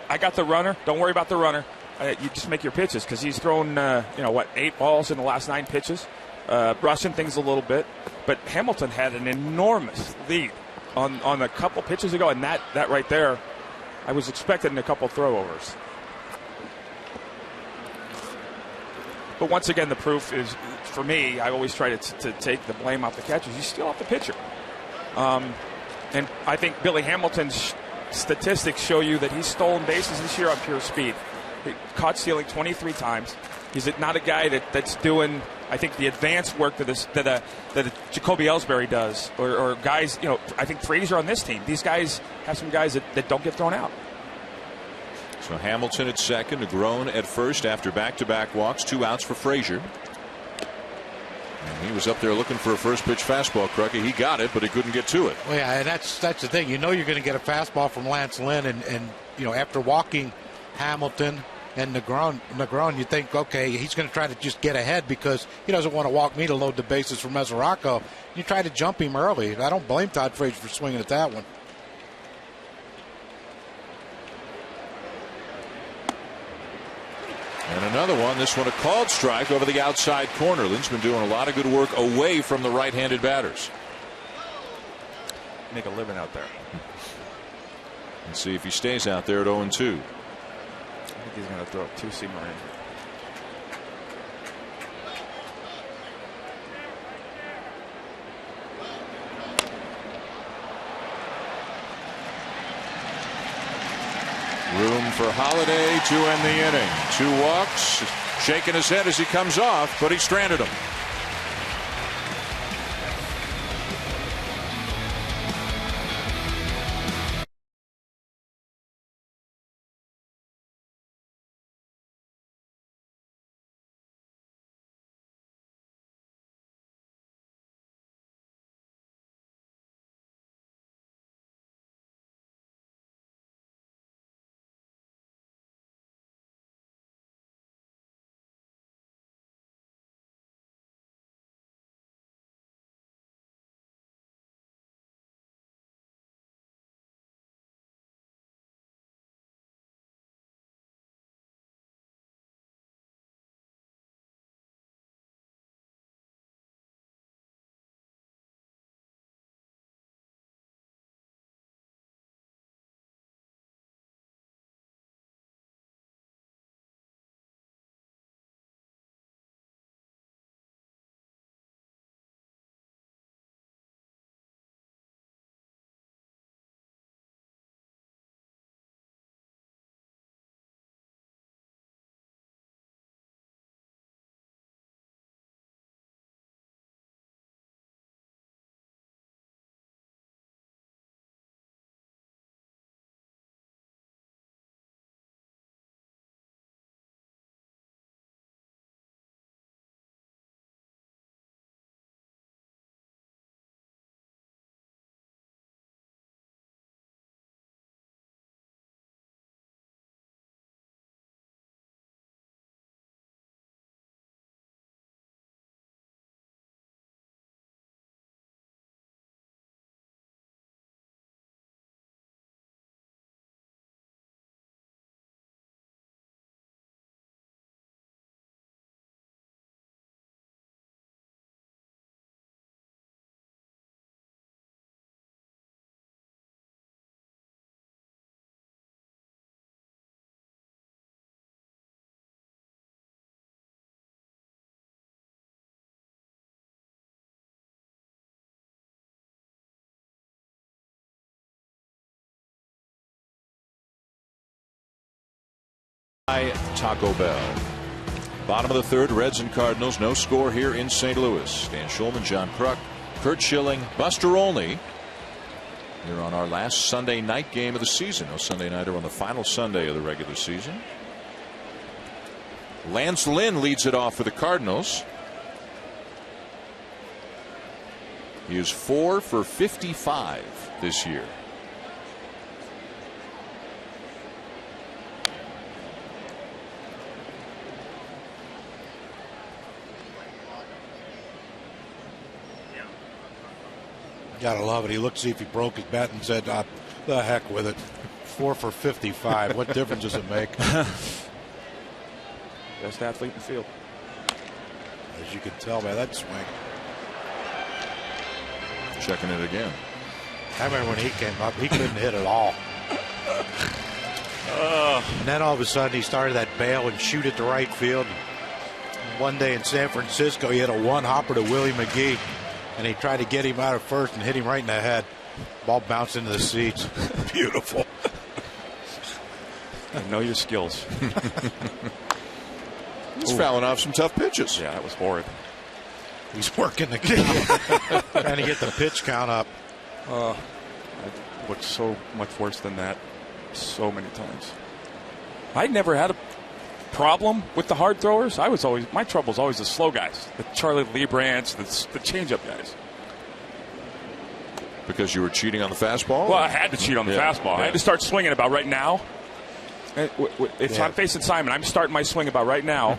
[SPEAKER 2] I got the runner. Don't worry about the runner. You just make your pitches, because he's thrown, 8 balls in the last 9 pitches, rushing things a little bit. But Hamilton had an enormous lead on a couple pitches ago, and that right there, I was expecting a couple throwovers. But once again, the proof is, for me, I always try to take the blame off the catchers. You steal off the pitcher. And I think Billy Hamilton's statistics show you that he's stolen bases this year on pure speed. He caught stealing 23 times. He's not a guy that's doing, I think, the advanced work that Jacoby Ellsbury does, or guys, I think Frazier on this team. These guys have some guys that don't get thrown out.
[SPEAKER 1] So Hamilton at second, Negron at first after back-to-back walks, 2 outs for Frazier. And he was up there looking for a first pitch fastball, Crucky. He got it, but he couldn't get to it.
[SPEAKER 3] Well, yeah, and that's the thing. You're going to get a fastball from Lance Lynn, and after walking Hamilton and Negron, you think, okay, he's going to try to just get ahead because he doesn't want to walk me to load the bases for Mesoraco. You try to jump him early. I don't blame Todd Frazier for swinging at that one.
[SPEAKER 1] And another one, this one a called strike over the outside corner. Lynn's been doing a lot of good work away from the right-handed batters.
[SPEAKER 2] Make a living out there.
[SPEAKER 1] Let's see if he stays out there at 0-2.
[SPEAKER 2] I think he's going to throw a 2-seamer in.
[SPEAKER 1] Room for Holiday to end the inning. 2 walks, shaking his head as he comes off, but he stranded him. Taco Bell. Bottom of the third, Reds and Cardinals. No score here in St. Louis. Dan Schulman, John Kruk, Kurt Schilling, Buster Olney. Here on our last Sunday night game of the season. No Sunday nighter on the final Sunday of the regular season. Lance Lynn leads it off for the Cardinals. He is 4 for 55 this year.
[SPEAKER 3] Gotta love it. He looked to see if he broke his bat and said, the heck with it. 4 for 55. What difference does it make?
[SPEAKER 2] Best athlete in the field.
[SPEAKER 3] As you can tell by that swing.
[SPEAKER 1] Checking it again.
[SPEAKER 3] I remember when he came up, he couldn't hit at all. And then all of a sudden he started that bail and shoot at the right field. One day in San Francisco, he hit a one-hopper to Willie McGee. And he tried to get him out of first and hit him right in the head. Ball bounced into the seats. Beautiful.
[SPEAKER 2] I know your skills.
[SPEAKER 1] He's fouling off some tough pitches.
[SPEAKER 2] Yeah, that was horrid.
[SPEAKER 3] He's working the game. Trying to get the pitch count up.
[SPEAKER 2] It looked so much worse than that so many times. I never had a problem with the hard throwers. My trouble was always the slow guys, the Charlie Leibrands, the changeup guys.
[SPEAKER 1] Because you were cheating on the fastball?
[SPEAKER 2] Well, I had to cheat on the fastball. I had to start swinging about right now. If I'm facing Simon, I'm starting my swing about right now,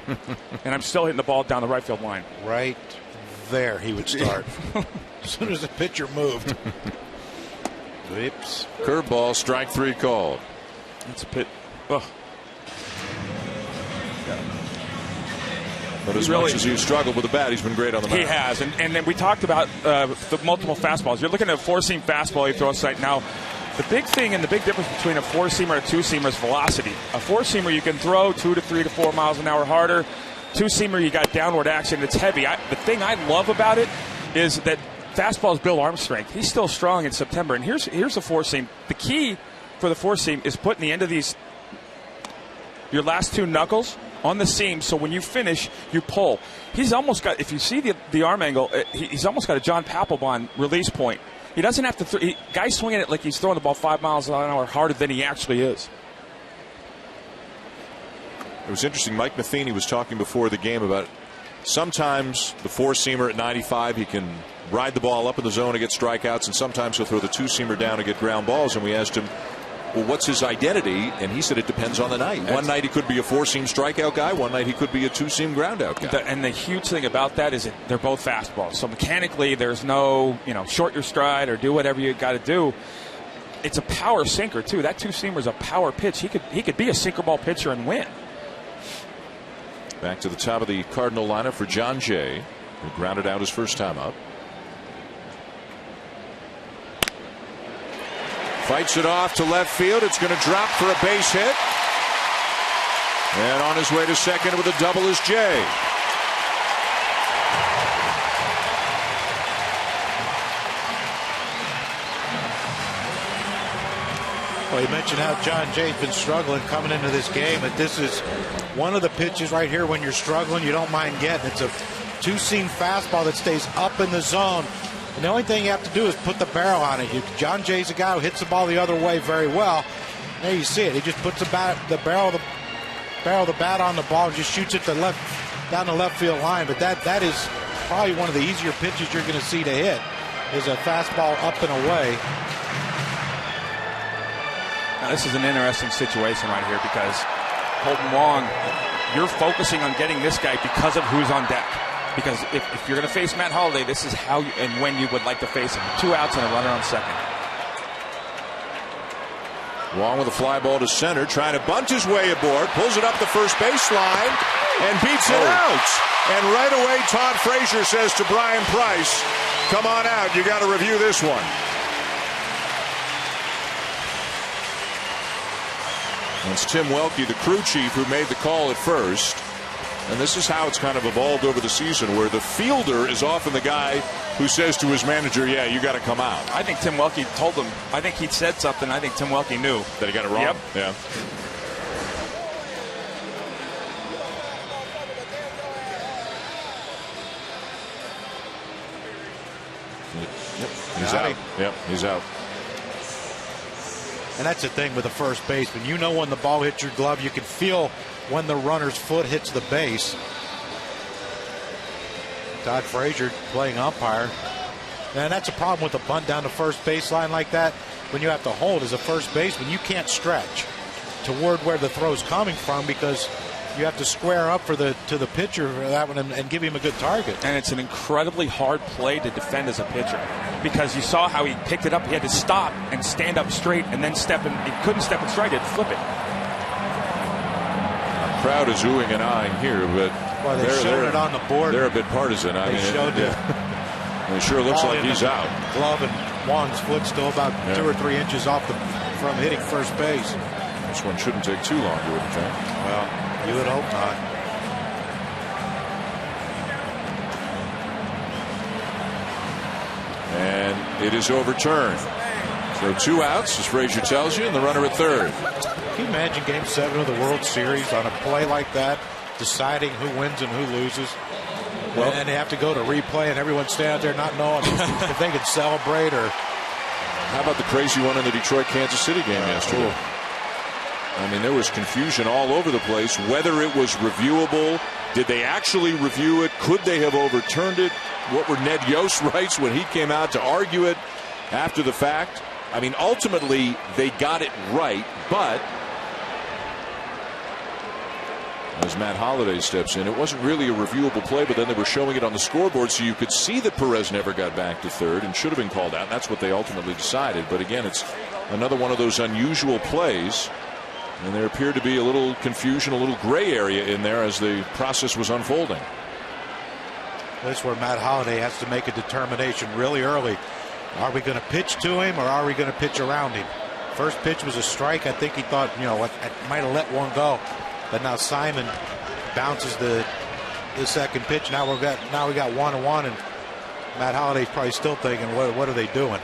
[SPEAKER 2] and I'm still hitting the ball down the right field line.
[SPEAKER 3] Right there he would start. As soon as the pitcher moved. Whoops.
[SPEAKER 1] Curveball, strike 3 called.
[SPEAKER 2] That's a pit. Ugh.
[SPEAKER 1] But as much as he's struggled with the bat, he's been great on the mound.
[SPEAKER 2] He has. And then we talked about the multiple fastballs. You're looking at a 4-seam fastball he throws right now. The big thing and the big difference between a 4-seamer and a 2-seamer is velocity. A 4-seamer you can throw 2 to 3 to 4 miles an hour harder. 2-seamer you got downward action. It's heavy. The thing I love about it is that fastballs build arm strength. He's still strong in September. And here's the 4-seam. The key for the 4-seam is putting the end of these, your last 2 knuckles on the seam, so when you finish, you pull. He's almost got, if you see the arm angle, he's almost got a John Papelbon release point. He doesn't have to, guys swinging it like he's throwing the ball 5 miles an hour harder than he actually is.
[SPEAKER 1] It was interesting. Mike Matheny was talking before the game about sometimes the 4-seamer at 95, he can ride the ball up in the zone and get strikeouts, and sometimes he'll throw the 2-seamer down and get ground balls. And we asked him, well, what's his identity? And he said it depends on the night. One night he could be a 4-seam strikeout guy. One night he could be a 2-seam ground-out guy.
[SPEAKER 2] And the huge thing about that is that they're both fastballs. So mechanically, there's no, short your stride or do whatever you got to do. It's a power sinker too. That 2-seamer is a power pitch. He could be a sinker ball pitcher and win.
[SPEAKER 1] Back to the top of the Cardinal lineup for John Jay, who grounded out his first time up. Fights it off to left field. It's going to drop for a base hit. And on his way to second with a double is Jay.
[SPEAKER 3] Well, you mentioned how John Jay's been struggling coming into this game, but this is one of the pitches right here when you're struggling you don't mind getting. It's a 2-seam fastball that stays up in the zone. And the only thing you have to do is put the barrel on it. John Jay's a guy who hits the ball the other way very well. There you see it. He just puts the barrel of the bat on the ball and just shoots it down the left field line. But that is probably one of the easier pitches you're going to see to hit, is a fastball up and away.
[SPEAKER 2] Now, this is an interesting situation right here because Holden Wong, you're focusing on getting this guy because of who's on deck. Because if you're going to face Matt Holliday, this is how and when you would like to face him. 2 outs and a runner on second.
[SPEAKER 1] Wong with a fly ball to center, trying to bunt his way aboard, pulls it up the first baseline and beats it out. And right away, Todd Frazier says to Brian Price, come on out, you got to review this one. It's Tim Welke, the crew chief, who made the call at first. And this is how it's kind of evolved over the season, where the fielder is often the guy who says to his manager, yeah, you got to come out.
[SPEAKER 2] I think Tim Welke told him. I think he said something. I think Tim Welke knew
[SPEAKER 1] that he got it wrong.
[SPEAKER 2] Yep.
[SPEAKER 1] Yeah. He's out. Yep, he's out.
[SPEAKER 3] And that's the thing with the first baseman. You know when the ball hits your glove, you can feel when the runner's foot hits the base. Todd Frazier playing umpire. And that's a problem with a bunt down the first baseline like that. When you have to hold as a first baseman, you can't stretch toward where the throw's coming from because you have to square up to the pitcher for that one and give him a good target.
[SPEAKER 2] And it's an incredibly hard play to defend as a pitcher because you saw how he picked it up. He had to stop and stand up straight and then step in. He couldn't step in straight. He had to flip it.
[SPEAKER 1] The crowd is oohing and eyeing here, but
[SPEAKER 3] they're showing it on the board.
[SPEAKER 1] They're a bit partisan.
[SPEAKER 3] They showed it.
[SPEAKER 1] It sure looks like he's out.
[SPEAKER 3] Glove and Wong's foot still about 2 or 3 inches off from hitting first base.
[SPEAKER 1] This one shouldn't take too long, you wouldn't think.
[SPEAKER 3] Well, you would hope not.
[SPEAKER 1] And it is overturned. So 2 outs, as Frazier tells you, and the runner at third.
[SPEAKER 3] Can you imagine Game 7 of the World Series on a play like that, deciding who wins and who loses? Well, and they have to go to replay, and everyone stand out there not knowing if they could celebrate or.
[SPEAKER 1] How about the crazy one in the Detroit-Kansas City game yesterday? I mean, there was confusion all over the place. Whether it was reviewable, did they actually review it? Could they have overturned it? What were Ned Yost's rights when he came out to argue it after the fact? I mean, ultimately, they got it right, but as Matt Holliday steps in, it wasn't really a reviewable play, but then they were showing it on the scoreboard so you could see that Perez never got back to third and should have been called out. And that's what they ultimately decided. But again, it's another one of those unusual plays, and there appeared to be a little confusion, a little gray area in there as the process was unfolding.
[SPEAKER 3] That's where Matt Holliday has to make a determination really early. Are we going to pitch to him or are we going to pitch around him? First pitch was a strike. I think he thought, I might have let one go. But now Simon bounces the second pitch. Now we got 1-1, and Matt Holliday's probably still thinking, what are they doing?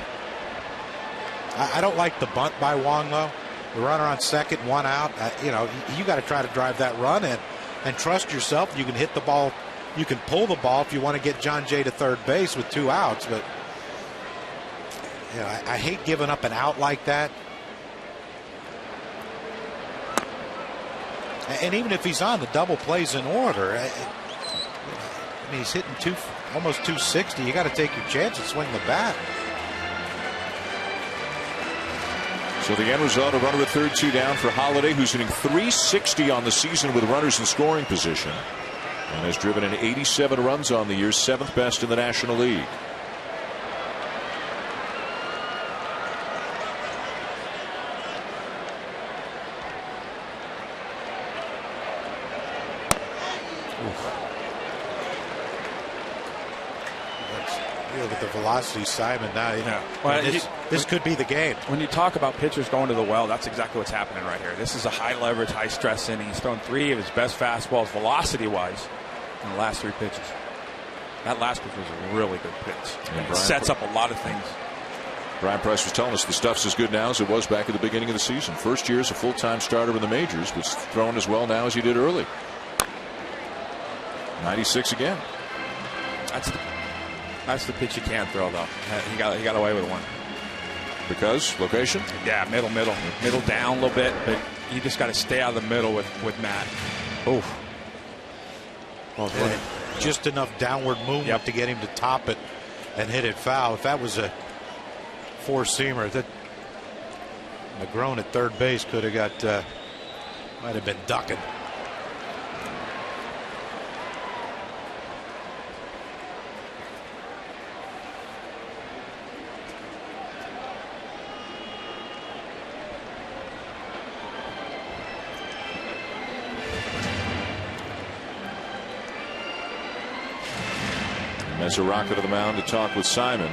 [SPEAKER 3] I don't like the bunt by Wong though. The runner on second, 1 out. You got to try to drive that run in and trust yourself. You can hit the ball. You can pull the ball if you want to get John Jay to third base with 2 outs. But I hate giving up an out like that. And even if he's on, the double plays in order. I mean, he's hitting almost 260. You got to take your chance and swing the bat.
[SPEAKER 1] So the end result, a runner at third, 2 down for Holliday, who's hitting .360 on the season with runners in scoring position, and has driven in 87 runs on the year, 7th best in the National League.
[SPEAKER 3] Look at the velocity, Simon. Now, well, this could be the game.
[SPEAKER 2] When you talk about pitchers going to the well, that's exactly what's happening right here. This is a high leverage, high stress inning. He's thrown 3 of his best fastballs, velocity wise, in the last 3 pitches. That last pitch was a really good pitch. It sets up a lot of things.
[SPEAKER 1] Brian Price was telling us the stuff's as good now as it was back at the beginning of the season. First year as a full-time starter in the majors, was throwing as well now as he did early. 96 again.
[SPEAKER 2] That's the pitch you can't throw, though. He got away with one.
[SPEAKER 1] Because location?
[SPEAKER 2] Yeah, middle down a little bit, but you just got to stay out of the middle with Matt. Oh,
[SPEAKER 3] well, just enough downward movement to get him to top it and hit it foul. If that was a 4-seamer, that Negron at third base could have got might have been ducking.
[SPEAKER 1] As a rocket to the mound to talk with Simon.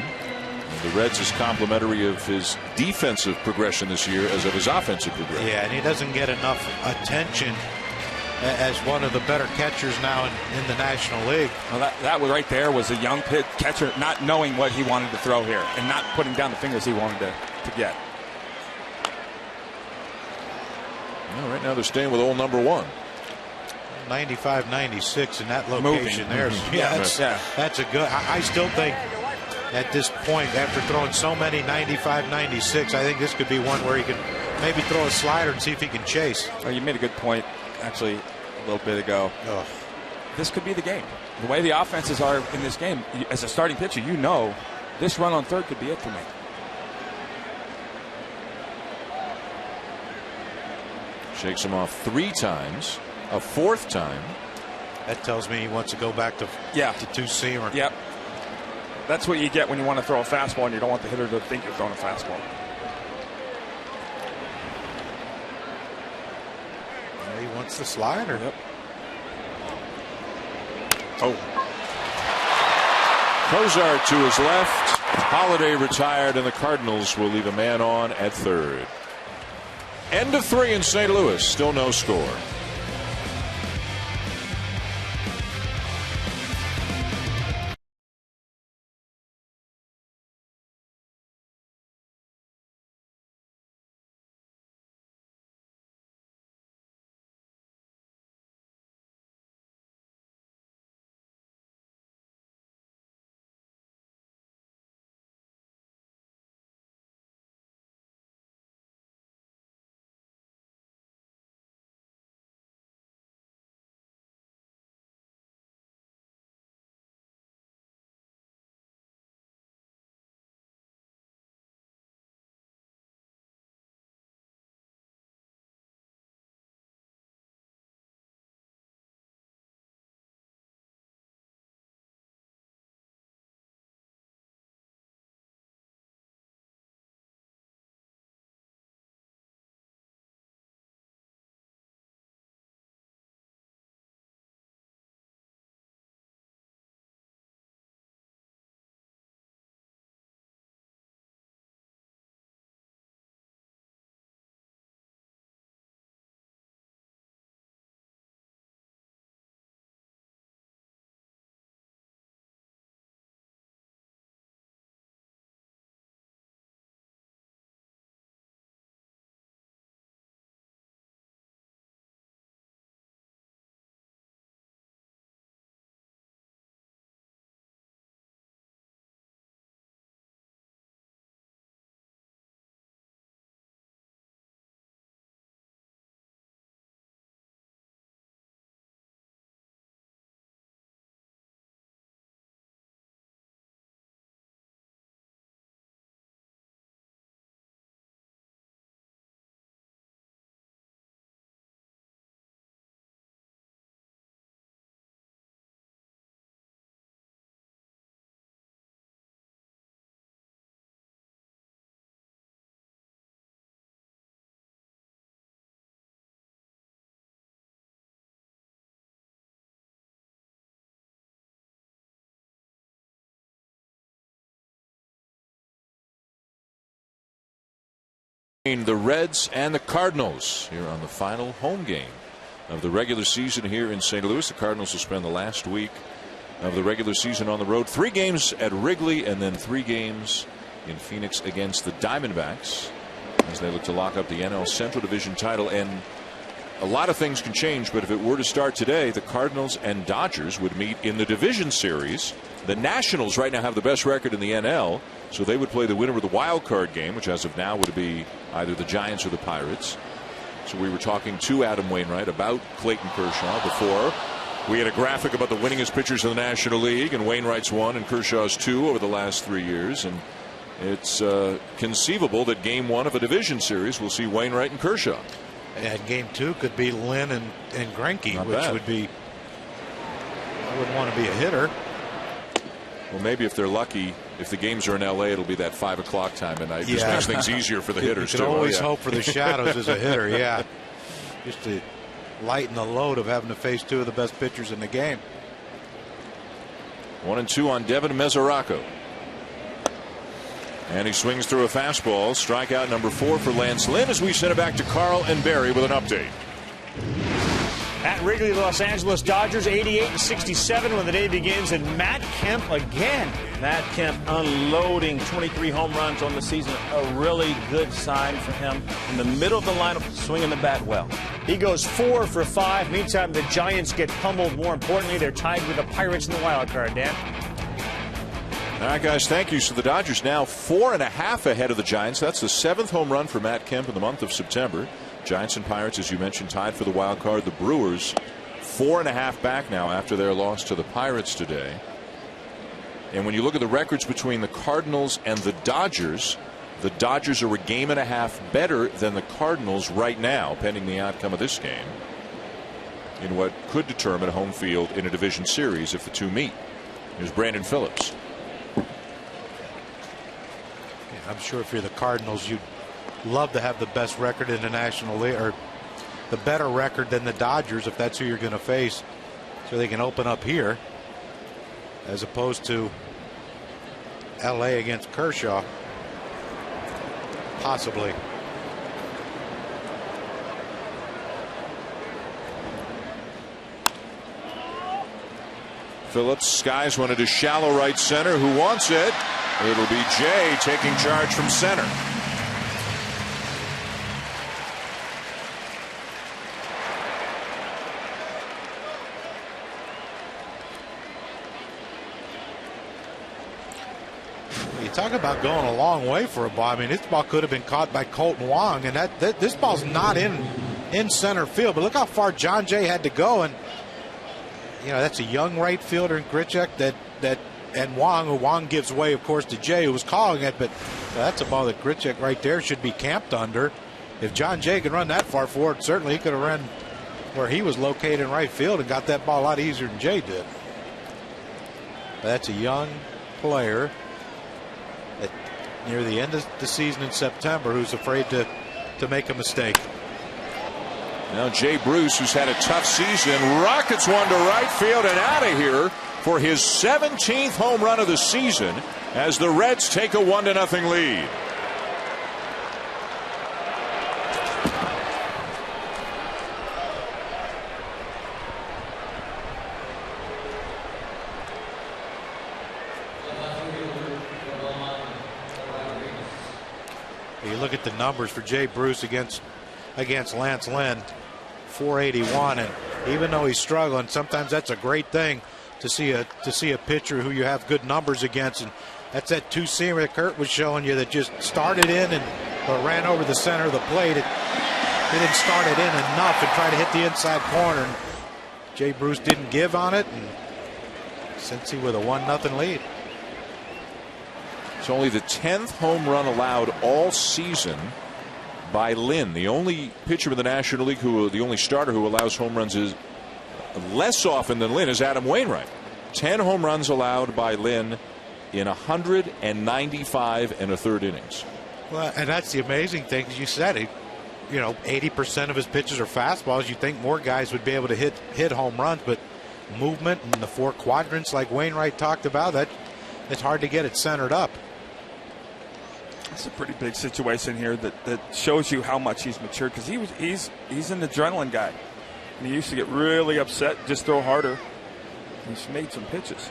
[SPEAKER 1] The Reds is complimentary of his defensive progression this year as of his offensive progression.
[SPEAKER 3] Yeah, and he doesn't get enough attention as one of the better catchers now in the National League.
[SPEAKER 2] Well, that was right there was a young catcher not knowing what he wanted to throw here and not putting down the fingers he wanted to get.
[SPEAKER 1] Well, right now they're staying with old number 1.
[SPEAKER 3] 95-96 in that location. There's that's a good. I still think at this point, after throwing so many 95, 96, I think this could be one where he can maybe throw a slider and see if he can chase.
[SPEAKER 2] Oh, you made a good point, actually, a little bit ago.
[SPEAKER 3] Oh.
[SPEAKER 2] This could be the game. The way the offenses are in this game, as a starting pitcher, you know this run on third could be it for me.
[SPEAKER 1] Shakes him off 3 times, a 4th time.
[SPEAKER 3] That tells me he wants to go back to two-seamer.
[SPEAKER 2] Yep. That's what you get when you want to throw a fastball and you don't want the hitter to think you're throwing a fastball.
[SPEAKER 3] Well, he wants the slider.
[SPEAKER 2] Yep.
[SPEAKER 1] Oh. Cozart to his left. Holiday retired, and the Cardinals will leave a man on at third. End of 3 in St. Louis. Still no score. The Reds and the Cardinals here on the final home game of the regular season here in St. Louis. The Cardinals will spend the last week of the regular season on the road. 3 games at Wrigley and then 3 games in Phoenix against the Diamondbacks as they look to lock up the NL Central Division title. And a lot of things can change, but if it were to start today, the Cardinals and Dodgers would meet in the division series. The Nationals right now have the best record in the NL, so they would play the winner of the wild card game, which as of now would be either the Giants or the Pirates. So we were talking to Adam Wainwright about Clayton Kershaw before. We had a graphic about the winningest pitchers in the National League, and Wainwright's 1 and Kershaw's 2 over the last 3 years. And it's conceivable that game 1 of a division series will see Wainwright and Kershaw.
[SPEAKER 3] And game 2 could be Lynn and Greinke,
[SPEAKER 1] Not
[SPEAKER 3] which
[SPEAKER 1] bad.
[SPEAKER 3] would be, I wouldn't want to be a hitter.
[SPEAKER 1] Well, maybe if they're lucky, if the games are in L.A., it'll be that 5 o'clock time at night. Just makes things easier for the hitters,
[SPEAKER 3] you
[SPEAKER 1] too.
[SPEAKER 3] can always hope for the shadows as a hitter, yeah. Just to lighten the load of having to face 2 of the best pitchers in the game.
[SPEAKER 1] 1-2 on Devin Mesoraco. And he swings through a fastball. Strikeout number 4 for Lance Lynn as we send it back to Carl and Barry with an update.
[SPEAKER 8] At Wrigley, the Los Angeles Dodgers 88-67 when the day begins, and Matt Kemp again. Matt Kemp unloading 23 home runs on the season. A really good sign for him. In the middle of the lineup, swinging the bat well. He goes 4 for 5. Meantime, the Giants get pummeled. More importantly, they're tied with the Pirates in the wild card, Dan.
[SPEAKER 1] All right, guys, thank you. So the Dodgers now 4.5 ahead of the Giants. That's the 7th home run for Matt Kemp in the month of September. Giants and Pirates, as you mentioned, tied for the wild card. The Brewers 4.5 back now after their loss to the Pirates today. And when you look at the records between the Cardinals and the Dodgers are a 1.5 games better than the Cardinals right now, pending the outcome of this game, in what could determine home field in a division series if the two meet. Here's Brandon Phillips.
[SPEAKER 3] I'm sure if you're the Cardinals, you'd love to have the best record in the National League, or the better record than the Dodgers if that's who you're going to face, so they can open up here as opposed to LA against Kershaw. Possibly.
[SPEAKER 1] Phillips skies one to shallow right center. Who wants it? It'll be Jay taking charge from center.
[SPEAKER 3] You talk about going a long way for a ball. I mean, this ball could have been caught by Colton Wong, and this ball's not in center field. But look how far John Jay had to go, and that's a young right fielder in Grichuk and Wong gives way, of course, to Jay, who was calling it. But that's a ball that Grichuk right there should be camped under. If John Jay could run that far forward, certainly he could have run where he was located in right field and got that ball a lot easier than Jay did. But that's a young player near the end of the season in September who's afraid to make a mistake.
[SPEAKER 1] Now Jay Bruce, who's had a tough season, rockets one to right field and out of here for his 17th home run of the season as the Reds take a 1-0 lead.
[SPEAKER 3] You look at the numbers for Jay Bruce against Lance Lynn, 481, and even though he's struggling, sometimes that's a great thing to see a pitcher who you have good numbers against. And that's that two-seamer that Kurt was showing you that just started in but ran over the center of the plate. It didn't start it in enough and try to hit the inside corner. And Jay Bruce didn't give on it, and Cincy with a 1-0 lead.
[SPEAKER 1] It's only the 10th home run allowed all season by Lynn. The only pitcher in the National League the only starter who allows home runs is less often than Lynn is Adam Wainwright. 10 home runs allowed by Lynn in 195 1/3 innings.
[SPEAKER 3] Well, and that's the amazing thing, as you said. 80% of his pitches are fastballs. You think more guys would be able to hit home runs, but movement in the 4 quadrants, like Wainwright talked about, it's hard to get it centered up.
[SPEAKER 2] It's a pretty big situation here that shows you how much he's matured, because he's an adrenaline guy. And he used to get really upset, just throw harder. He's made some pitches.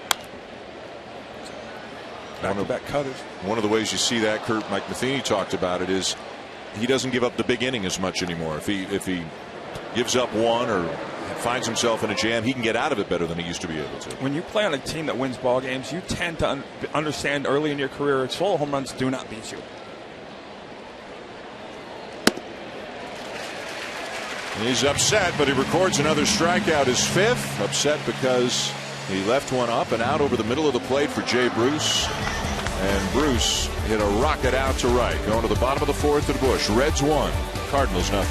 [SPEAKER 2] Back-to-back cutters.
[SPEAKER 1] One of the ways you see that, Mike Matheny talked about it, is he doesn't give up the big inning as much anymore. If he gives up one or finds himself in a jam, he can get out of it better than he used to be able to.
[SPEAKER 2] When you play on a team that wins ball games, you tend to understand early in your career, solo home runs do not beat you.
[SPEAKER 1] He's upset, but he records another strikeout, his 5th. Upset because he left one up and out over the middle of the plate for Jay Bruce. And Bruce hit a rocket out to right, going to the bottom of the 4th to the bush. Reds 1, Cardinals 0.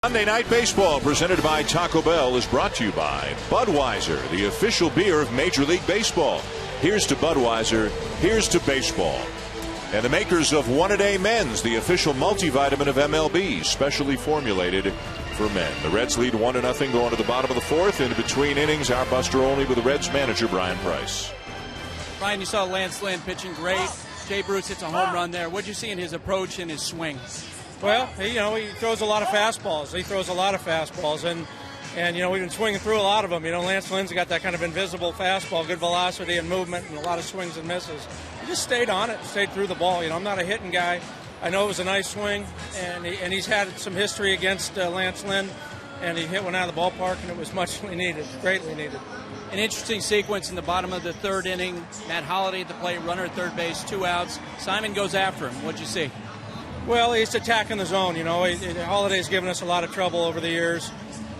[SPEAKER 1] Monday Night Baseball, presented by Taco Bell, is brought to you by Budweiser, the official beer of Major League Baseball. Here's to Budweiser, here's to baseball. And the makers of One-A-Day Men's, the official multivitamin of MLB, specially formulated for men. The Reds lead 1-0 going to the bottom of the fourth. In between innings, our Buster Olney with the Reds manager, Brian Price.
[SPEAKER 4] Brian, you saw Lance Lynn pitching great. Jay Bruce hits a home run there. What did you see in his approach and his swing?
[SPEAKER 9] Well, he throws a lot of fastballs. And we've been swinging through a lot of them. Lance Lynn's got that kind of invisible fastball, good velocity and movement, and a lot of swings and misses. He just stayed on it, stayed through the ball. I'm not a hitting guy. I know it was a nice swing, and he's had some history against Lance Lynn, and he hit one out of the ballpark, and it was muchly needed, greatly needed.
[SPEAKER 4] An interesting sequence in the bottom of the third inning. Matt Holliday at the plate, runner at third base, 2 outs. Simon goes after him. What'd you see?
[SPEAKER 9] Well, he's attacking the zone. Holiday's given us a lot of trouble over the years,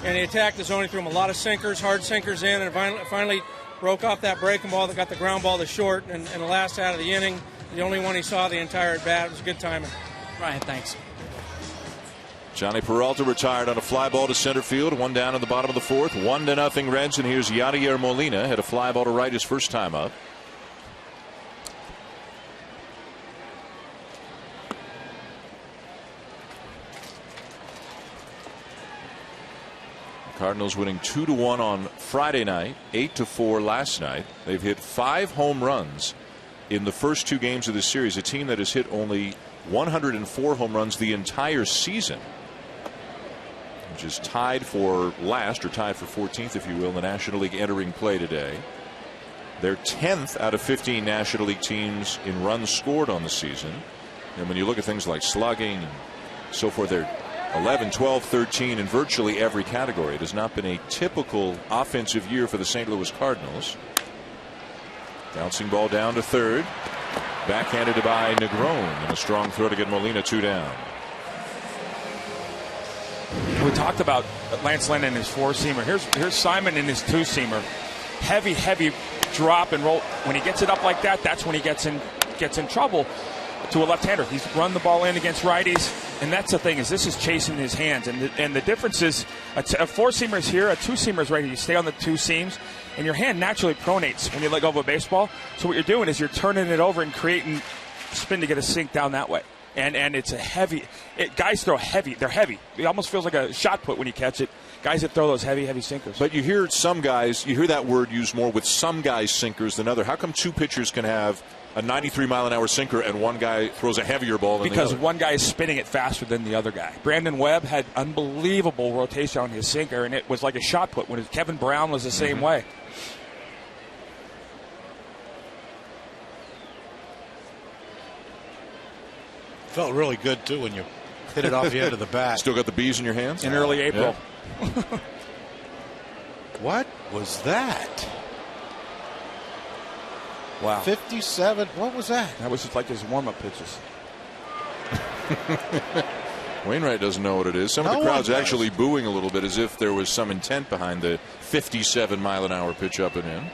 [SPEAKER 9] and he attacked the zone. He threw him a lot of sinkers, hard sinkers in, and finally broke off that breaking ball that got the ground ball to short, and the last out of the inning, the only one he saw the entire at bat. It was good timing.
[SPEAKER 4] Ryan, thanks.
[SPEAKER 1] Johnny Peralta retired on a fly ball to center field. 1 down in the bottom of the fourth. 1-0 Reds, and here's Yadier Molina. Had a fly ball to right his first time up. Cardinals winning 2-1 on Friday night, 8-4 last night. They've hit 5 home runs in the first 2 games of this series. A team that has hit only 104 home runs the entire season, which is tied for last, or tied for 14th, if you will, in the National League entering play today. They're 10th out of 15 National League teams in runs scored on the season. And when you look at things like slugging and so forth, they're 11, 12, 13 in virtually every category. It has not been a typical offensive year for the St. Louis Cardinals. Bouncing ball down to third. Backhanded by Negron, and a strong throw to get Molina 2 down.
[SPEAKER 2] We talked about Lance Lynn and his 4-seamer. Here's Simon in his 2-seamer. Heavy drop and roll. When he gets it up like that, that's when he gets in trouble to a left-hander. He's run the ball in against righties, and that's the thing, is this is chasing his hands, and the difference is a 4-seamer is here, a 2-seamer is right here. You stay on the 2 seams, and your hand naturally pronates when you let go of a baseball. So what you're doing is you're turning it over and creating spin to get a sink down that way. And it's a heavy. Guys throw heavy. They're heavy. It almost feels like a shot put when you catch it. Guys that throw those heavy sinkers.
[SPEAKER 1] But you hear some guys, you hear that word used more with some guys' sinkers than other. How come 2 pitchers can have a 93-mile-an-hour sinker and one guy throws a heavier ball than the other?
[SPEAKER 2] Because one guy is spinning it faster than the other guy. Brandon Webb had unbelievable rotation on his sinker, and it was like a shot put. When Kevin Brown was the same way.
[SPEAKER 3] Felt really good, too, when you hit it off the end of the bat.
[SPEAKER 1] Still got the bees in your hands?
[SPEAKER 2] In early April.
[SPEAKER 1] Yeah.
[SPEAKER 3] What was that?
[SPEAKER 2] Wow.
[SPEAKER 3] 57. What was that?
[SPEAKER 2] That was just like his warm-up pitches.
[SPEAKER 1] Wainwright doesn't know what it is. Some of the crowd's actually booing a little bit as if there was some intent behind the 57-mile-an-hour pitch up and in.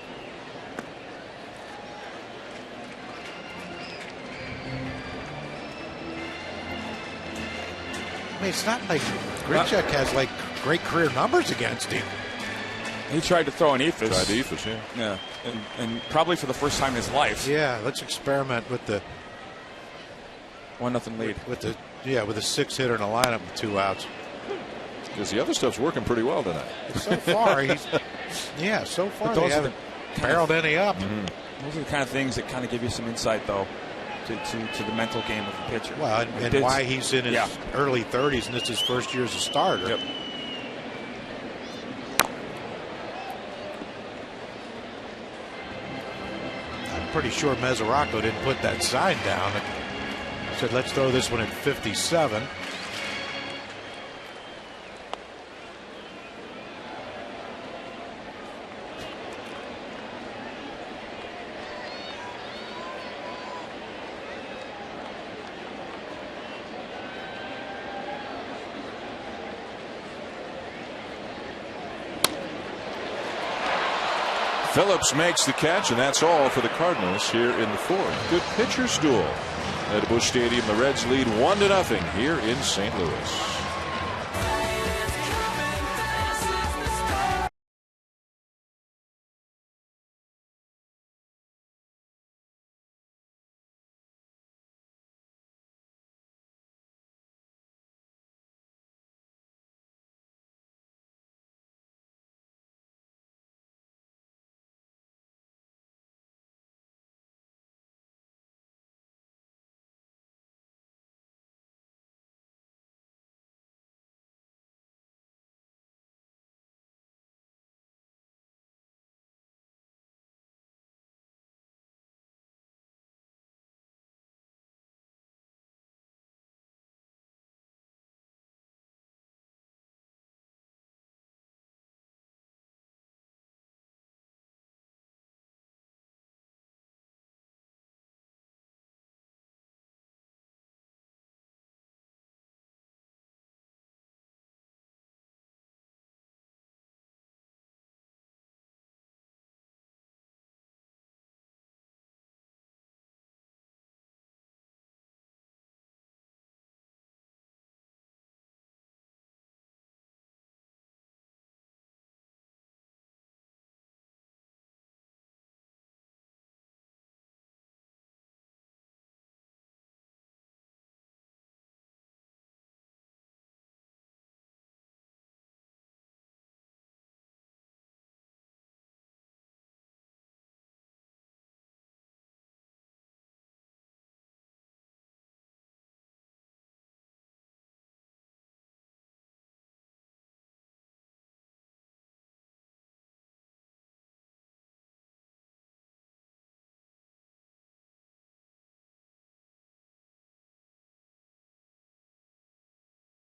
[SPEAKER 3] I mean, it's not like Grichuk has like great career numbers against him.
[SPEAKER 2] He tried to throw an ephus.
[SPEAKER 1] Tried the ephus, yeah.
[SPEAKER 2] Yeah, and probably for the first time in his life.
[SPEAKER 3] Yeah, let's experiment with the
[SPEAKER 2] 1-0 lead.
[SPEAKER 3] With the 6-hitter in a lineup with 2 outs.
[SPEAKER 1] Because the other stuff's working pretty well tonight.
[SPEAKER 3] So far, they haven't barreled any up.
[SPEAKER 2] Mm-hmm. Those are the kind of things that kind of give you some insight, though, to the mental game of the pitcher.
[SPEAKER 3] Well, and why he's in his early 30s, and this is his first year as a starter.
[SPEAKER 2] Yep.
[SPEAKER 3] I'm pretty sure Mesoraco didn't put that sign down. He said, let's throw this one at 57.
[SPEAKER 1] Phillips makes the catch, and that's all for the Cardinals here in the fourth. Good pitcher's duel at Busch Stadium. The Reds lead 1-0 here in St. Louis.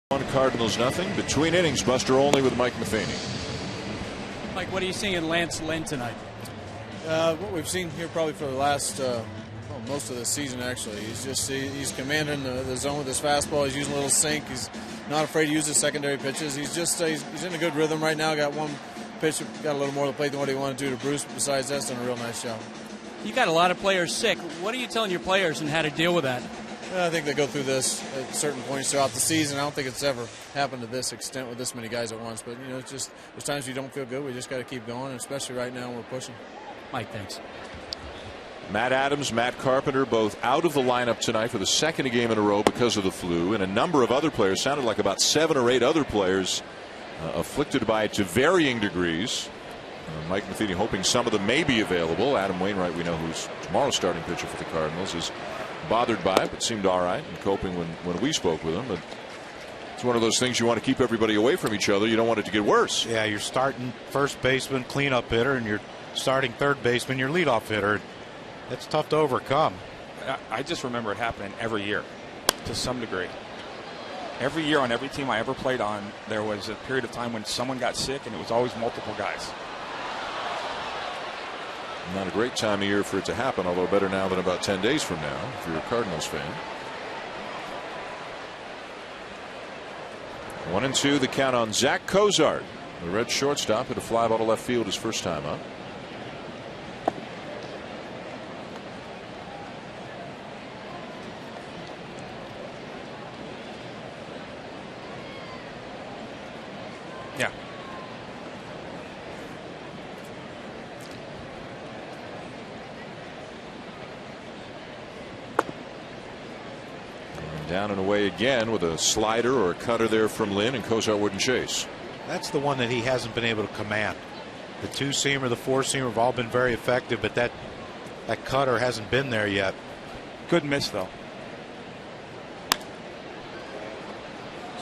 [SPEAKER 1] Cardinals nothing. Between innings, Buster Olney with Mike Matheny.
[SPEAKER 4] Mike, what are you seeing in Lance Lynn tonight?
[SPEAKER 10] What we've seen here probably for the last most of the season, actually. He's commanding the zone with his fastball. He's using a little sink. He's not afraid to use his secondary pitches. He's in a good rhythm right now. Got one pitch, got a little more to play than what he wanted to do to Bruce. Besides, that's done a real nice job.
[SPEAKER 4] You got a lot of players sick. What are you telling your players and how to deal with that?
[SPEAKER 10] I think they go through this at certain points throughout the season. I don't think it's ever happened to this extent with this many guys at once. But, it's just there's times you don't feel good. We just got to keep going, and especially right now we're pushing.
[SPEAKER 4] Mike, thanks.
[SPEAKER 1] Matt Adams, Matt Carpenter, both out of the lineup tonight for the second game in a row because of the flu. And a number of other players, sounded like about 7 or 8 other players, afflicted by it to varying degrees. Mike Matheny hoping some of them may be available. Adam Wainwright, we know, who's tomorrow's starting pitcher for the Cardinals, is bothered by it, but seemed all right and coping when we spoke with him. But it's one of those things you want to keep everybody away from each other. You don't want it to get worse.
[SPEAKER 3] Yeah, you're starting first baseman, cleanup hitter, and you're starting third baseman, your leadoff hitter. It's tough to overcome.
[SPEAKER 2] I just remember it happening every year to some degree. Every year on every team I ever played on, there was a period of time when someone got sick, and it was always multiple guys.
[SPEAKER 1] Not a great time of year for it to happen, although better now than about 10 days from now if you're a Cardinals fan. 1-2 the count on Zach Cozart. The Red shortstop hit a fly ball to left field his first time up.
[SPEAKER 2] Yeah.
[SPEAKER 1] Down and away again with a slider or a cutter there from Lynn, and Cozart wouldn't chase.
[SPEAKER 3] That's the one that he hasn't been able to command. The 2-seamer, the 4-seamer have all been very effective, but that cutter hasn't been there yet.
[SPEAKER 2] Good miss, though.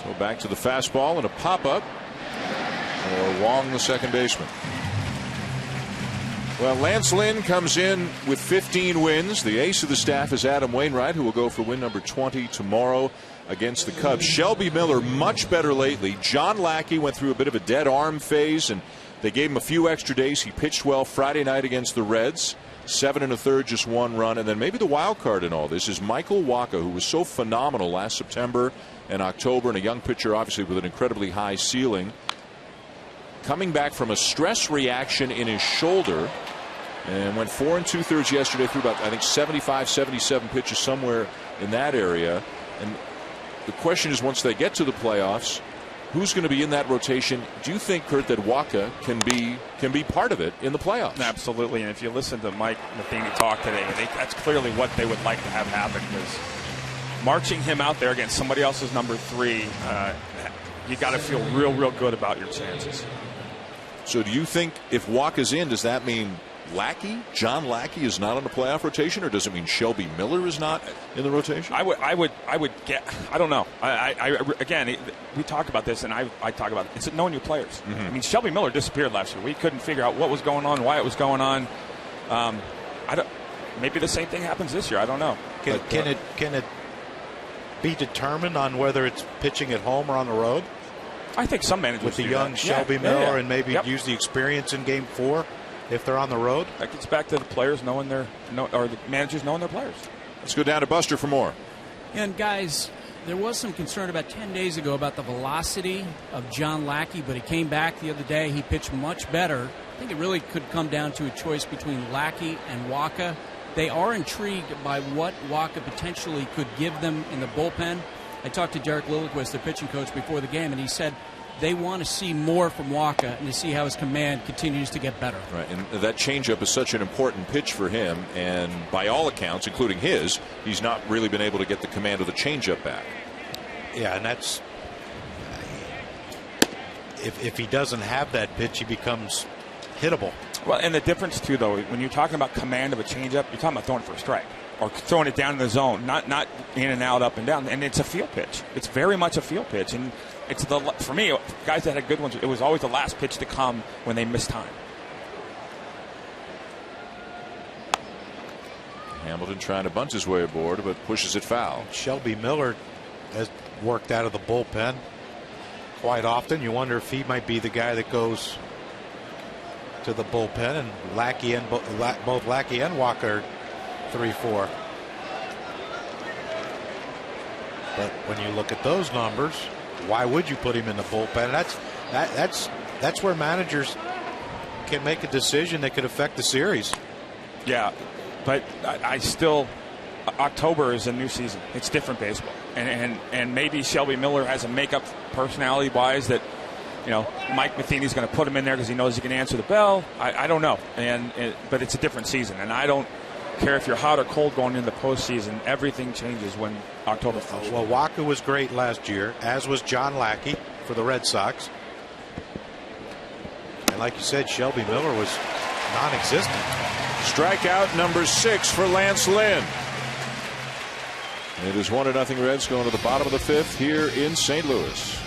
[SPEAKER 1] So back to the fastball and a pop-up for Wong, the second baseman. Well, Lance Lynn comes in with 15 wins. The ace of the staff is Adam Wainwright, who will go for win number 20 tomorrow against the Cubs. Shelby Miller, much better lately. John Lackey went through a bit of a dead arm phase, and they gave him a few extra days. He pitched well Friday night against the Reds. 7 1/3, just 1 run. And then maybe the wild card in all this is Michael Wacha, who was so phenomenal last September and October, and a young pitcher, obviously, with an incredibly high ceiling. Coming back from a stress reaction in his shoulder, and went 4 2/3 yesterday, through about, I think, 75, 77 pitches, somewhere in that area. And the question is, once they get to the playoffs, who's going to be in that rotation? Do you think, Kurt, that Wacha can be part of it in the playoffs?
[SPEAKER 2] Absolutely. And if you listen to Mike Matheny talk today, that's clearly what they would like to have happen, because marching him out there against somebody else's number 3, you got to feel real good about your chances.
[SPEAKER 1] So do you think if Wacha's in, does that mean John Lackey is not on the playoff rotation, or does it mean Shelby Miller is not in the rotation?
[SPEAKER 2] I would get. I don't know. Again, we talk about this, and I talk about it. It's knowing your players.
[SPEAKER 1] Mm-hmm.
[SPEAKER 2] I mean, Shelby Miller disappeared last year. We couldn't figure out what was going on, why it was going on. Maybe the same thing happens this year. I don't know.
[SPEAKER 3] Can it be determined on whether it's pitching at home or on the road?
[SPEAKER 2] I think some managers
[SPEAKER 3] with the
[SPEAKER 2] do
[SPEAKER 3] young
[SPEAKER 2] that.
[SPEAKER 3] Shelby Miller, and maybe
[SPEAKER 2] Yep.
[SPEAKER 3] use the experience in Game 4 if they're on the road.
[SPEAKER 2] That gets back to the players knowing or the managers knowing their players.
[SPEAKER 1] Let's go down to Buster for more.
[SPEAKER 4] And guys, there was some concern about 10 days ago about the velocity of John Lackey, but he came back the other day. He pitched much better. I think it really could come down to a choice between Lackey and Wacha. They are intrigued by what Wacha potentially could give them in the bullpen. I talked to Derek Lilliquist, the pitching coach, before the game, and he said they want to see more from Wacha and to see how his command continues to get better.
[SPEAKER 1] Right, and that changeup is such an important pitch for him, and by all accounts, including his, he's not really been able to get the command of the changeup back.
[SPEAKER 3] Yeah, and that's if he doesn't have that pitch, he becomes hittable.
[SPEAKER 2] Well, and the difference too, though, when you're talking about command of a changeup, you're talking about throwing it for a strike or throwing it down in the zone, not in and out, up and down. And it's a field pitch. It's very much a field pitch, and it's for me, guys that had good ones, it was always the last pitch to come when they missed time.
[SPEAKER 1] Hamilton trying to bunt his way aboard, but pushes it foul.
[SPEAKER 3] Shelby Miller has worked out of the bullpen. quite often. You wonder if he might be the guy that goes to the bullpen, and both Lackey and Walker 3-4. But when you look at those numbers, why would you put him in the bullpen? That's where managers can make a decision that could affect the series.
[SPEAKER 2] Yeah, but I still, October is a new season. It's different baseball, and maybe Shelby Miller has a makeup personality wise that, you know, Mike Matheny's going to put him in there because he knows he can answer the bell. I don't know, but it's a different season, and I don't care if you're hot or cold going into the postseason. Everything changes when October 1st.
[SPEAKER 3] Well, Walker was great last year, as was John Lackey for the Red Sox. And like you said, Shelby Miller was non-existent.
[SPEAKER 1] Strikeout number 6 for Lance Lynn. It is 1-0 Reds going to the bottom of the 5th here in St. Louis.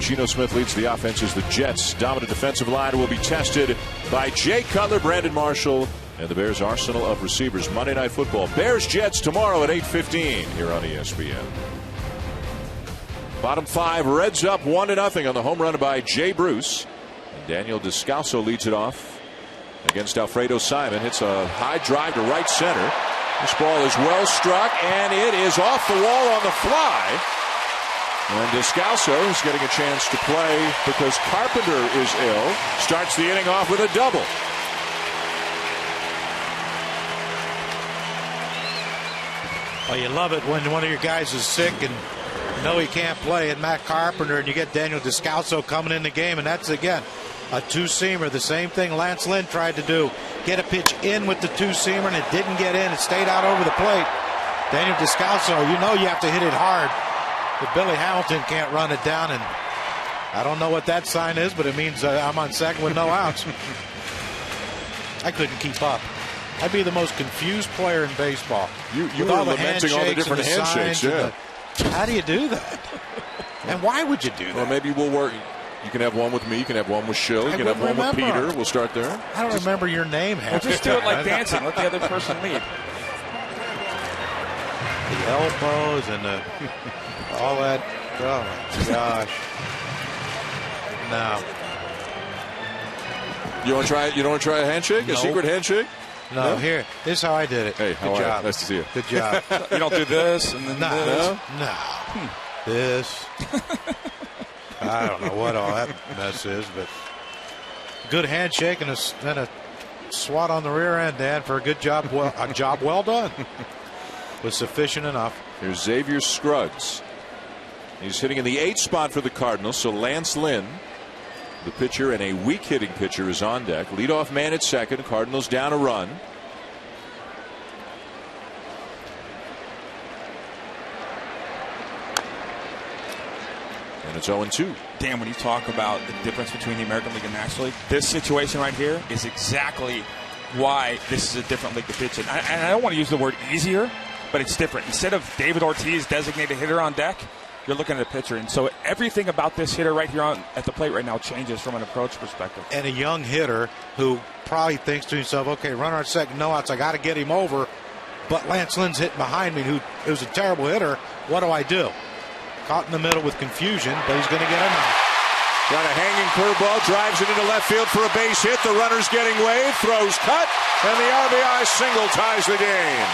[SPEAKER 1] Geno Smith leads the offense as the Jets' dominant defensive line will be tested by Jay Cutler, Brandon Marshall, and the Bears' arsenal of receivers. Monday Night Football. Bears-Jets tomorrow at 8:15 here on ESPN. Bottom 5, Reds up 1-0 on the home run by Jay Bruce. And Daniel Descalso leads it off against Alfredo Simon. Hits a high drive to right center. This ball is well struck, and it is off the wall on the fly. And Descalso is getting a chance to play because Carpenter is ill. Starts the inning off with a double.
[SPEAKER 3] Well, you love it when one of your guys is sick and you know he can't play, and Matt Carpenter, and you get Daniel Descalso coming in the game, and that's, again, a two-seamer. The same thing Lance Lynn tried to do. Get a pitch in with the two-seamer, and it didn't get in. It stayed out over the plate. Daniel Descalso, you know you have to hit it hard. But Billy Hamilton can't run it down, and I don't know what that sign is, but it means I'm on second with no outs. I couldn't keep up. I'd be the most confused player in baseball.
[SPEAKER 1] You were lamenting all the different handshakes, yeah.
[SPEAKER 3] How do you do that? And why would you do that?
[SPEAKER 1] Well, maybe we'll work. You can have one with me. You can have one with Schill. You can have one with Peter. We'll start there.
[SPEAKER 3] I don't remember your name.
[SPEAKER 2] Well, just do it like dancing. Let the other person lead.
[SPEAKER 3] The elbows and all that. Oh my gosh! No.
[SPEAKER 1] You want to try? You don't want to try a handshake?
[SPEAKER 3] Nope.
[SPEAKER 1] A secret handshake?
[SPEAKER 3] No, here. This is how I did it.
[SPEAKER 11] Hey,
[SPEAKER 3] good job.
[SPEAKER 11] Nice to see you.
[SPEAKER 3] Good job.
[SPEAKER 11] You don't do this and then this?
[SPEAKER 3] No. This. I don't know what all that mess is, but good handshake and a swat on the rear end, Dan, for a good job. Well, a job well done. Was sufficient enough.
[SPEAKER 1] Here's Xavier Scruggs. He's hitting in the 8th spot for the Cardinals. So Lance Lynn, the pitcher and a weak hitting pitcher, is on deck. Leadoff man at second. Cardinals down a run. And it's 0-2.
[SPEAKER 2] Dan, when you talk about the difference between the American League and National League, this situation right here is exactly why this is a different league to pitch in. And I don't want to use the word easier, but it's different. Instead of David Ortiz, designated hitter on deck, you're looking at a pitcher. And so everything about this hitter right here at the plate right now changes from an approach perspective.
[SPEAKER 3] And a young hitter who probably thinks to himself, okay, runner on second, no outs, I got to get him over. But Lance Lynn's hitting behind me, who is a terrible hitter. What do I do? Caught in the middle with confusion, but he's going to get him out.
[SPEAKER 1] Got a hanging curveball, drives it into left field for a base hit. The runner's getting waved, throws cut, and the RBI single ties the game.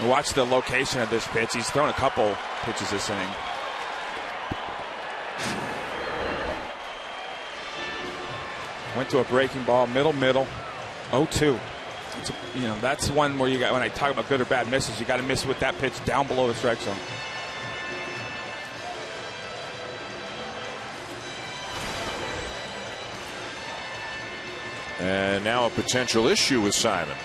[SPEAKER 2] Watch the location of this pitch. He's thrown a couple pitches this inning. Went to a breaking ball, middle, 0-2. That's one where you got, when I talk about good or bad misses, you got to miss with that pitch down below the strike zone.
[SPEAKER 1] And now a potential issue with Simon.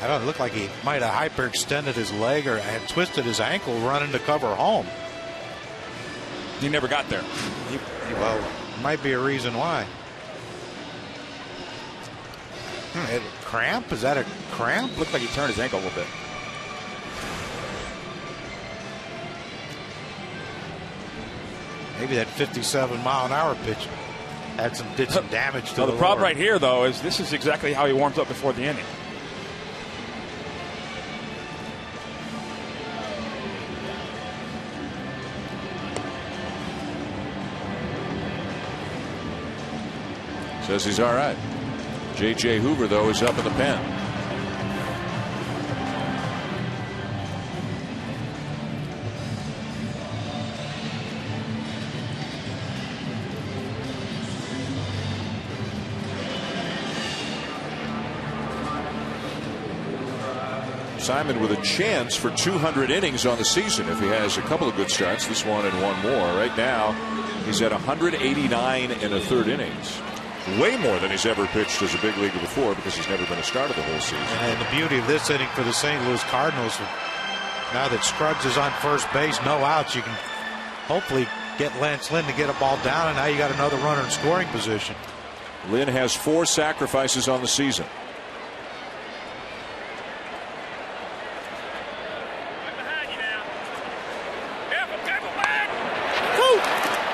[SPEAKER 3] I don't look like he might have hyperextended his leg or had twisted his ankle running to cover home.
[SPEAKER 2] He never got there.
[SPEAKER 3] Well, might be a reason why. A cramp? Is that a cramp?
[SPEAKER 2] Looked like he turned his ankle a little bit.
[SPEAKER 3] Maybe that 57-mile-an-hour pitch did some damage to
[SPEAKER 2] the problem right here, though, is this is exactly how he warms up before the inning.
[SPEAKER 1] Says he's all right. J.J. Hoover, though, is up in the pen. Simon with a chance for 200 innings on the season if he has a couple of good starts, this one and one more. Right now, he's at 189 and a third innings. Way more than he's ever pitched as a big leaguer before because he's never been a starter the whole season.
[SPEAKER 3] And the beauty of this inning for the St. Louis Cardinals, now that Scruggs is on first base, no outs, you can hopefully get Lance Lynn to get a ball down, and now you got another runner in scoring position.
[SPEAKER 1] Lynn has 4 sacrifices on the season.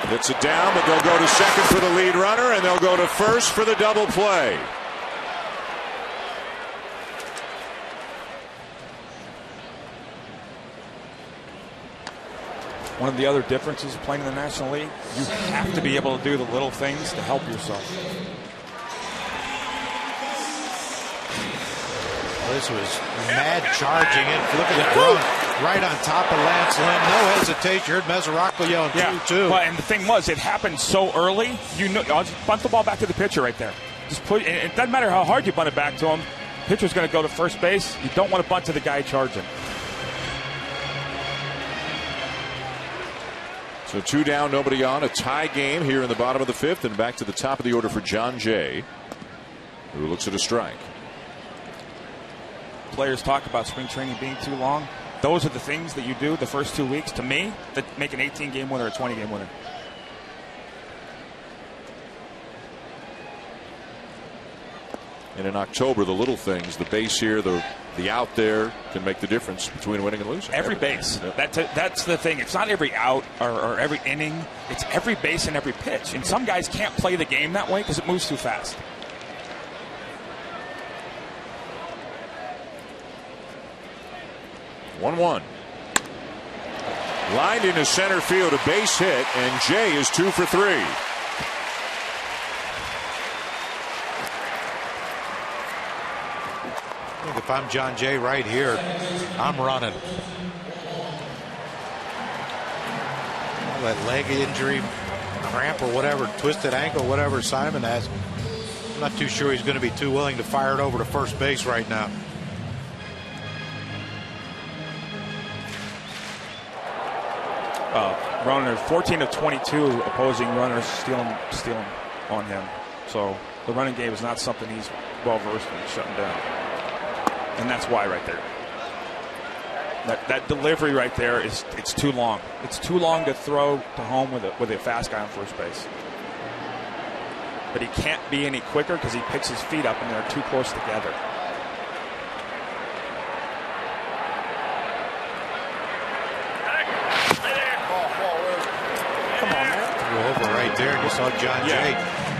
[SPEAKER 1] Hits it down, but they'll go to second for the lead runner, and they'll go to first for the double play.
[SPEAKER 2] One of the other differences of playing in the National League, you have to be able to do the little things to help yourself.
[SPEAKER 3] This was mad charging in. Look at that run. Right on top of Lance Lynn. No hesitation. You heard Mesoraco yelling 2-2.
[SPEAKER 2] Well, and the thing was, it happened so early. I'll just bunt the ball back to the pitcher right there. Just put. And it doesn't matter how hard you bunt it back to him. Pitcher's going to go to first base. You don't want to bunt to the guy charging.
[SPEAKER 1] So 2 down, nobody on. A tie game here in the bottom of the 5th, and back to the top of the order for John Jay, who looks at a strike.
[SPEAKER 2] Players talk about spring training being too long. Those are the things that you do the first 2 weeks, to me, that make an 18-game winner a 20-game winner.
[SPEAKER 1] And in October, the little things, the base here, the out there, can make the difference between winning and losing.
[SPEAKER 2] Every base. Yep. That's the thing. It's not every out or every inning. It's every base and every pitch. And some guys can't play the game that way because it moves too fast.
[SPEAKER 1] 1-1. Lined into center field, a base hit, and Jay is 2 for 3.
[SPEAKER 3] I think if I'm John Jay right here, I'm running. That leg injury, cramp or whatever, twisted ankle, whatever Simon has, I'm not too sure he's going to be too willing to fire it over to first base right now.
[SPEAKER 2] Runners 14 of 22 opposing runners stealing on him. So the running game is not something he's well versed in shutting down, and that's why right there. That delivery right there it's too long. It's too long to throw to home with a fast guy on first base. But he can't be any quicker because he picks his feet up and they're too close together.
[SPEAKER 3] Come on, man. Go over right there and you saw John Jay.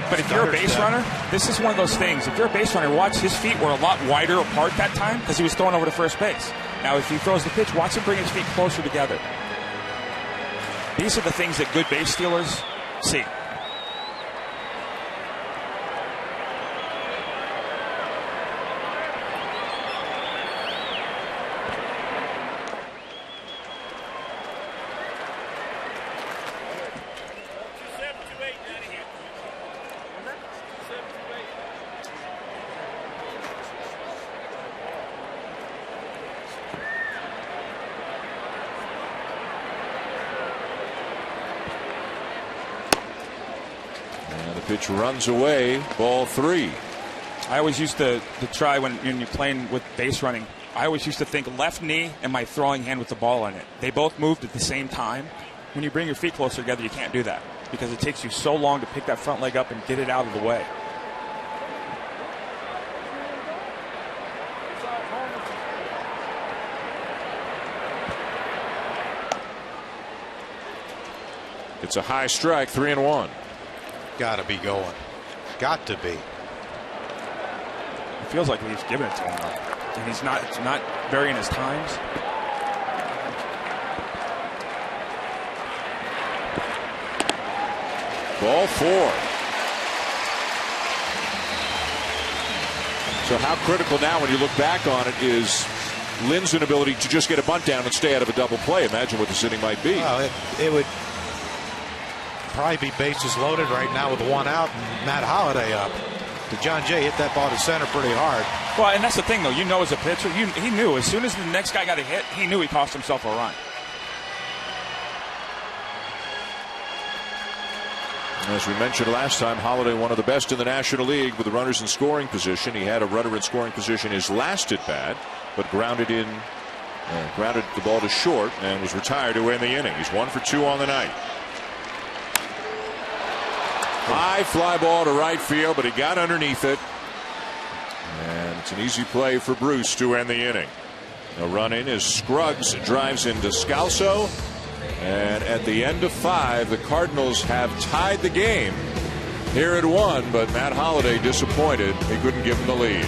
[SPEAKER 2] But if you're a base runner, this is one of those things. If you're a base runner, watch his feet were a lot wider apart that time because he was throwing over to first base. Now, if he throws the pitch, watch him bring his feet closer together. These are the things that good base stealers see.
[SPEAKER 1] Pitch runs away, ball 3.
[SPEAKER 2] I always used to try when you're playing with base running. I always used to think left knee and my throwing hand with the ball in it. They both moved at the same time. When you bring your feet closer together, you can't do that because it takes you so long to pick that front leg up and get it out of the way.
[SPEAKER 1] It's a high strike, 3-1.
[SPEAKER 3] Got to be going. Got to be.
[SPEAKER 2] It feels like he's giving it to him, though. And it's not varying his times.
[SPEAKER 1] Ball 4. So how critical now when you look back on it is Lynn's inability to just get a bunt down and stay out of a double play. Imagine what this inning might be.
[SPEAKER 3] Well, it would probably be bases loaded right now with 1 out and Matt Holliday up. But John Jay hit that ball to center pretty hard.
[SPEAKER 2] Well, and that's the thing, though. You know, as a pitcher, he knew as soon as the next guy got a hit, he knew he cost himself a run.
[SPEAKER 1] As we mentioned last time, Holliday, one of the best in the National League with the runners in scoring position. He had a runner in scoring position his last at bat, but grounded the ball to short and was retired to end the inning. He's 1 for 2 on the night. High fly ball to right field, but he got underneath it. And it's an easy play for Bruce to end the inning. A run in as Scruggs drives into Scalzo. And at the end of 5, the Cardinals have tied the game here at 1, but Matt Holliday disappointed. He couldn't give him the lead.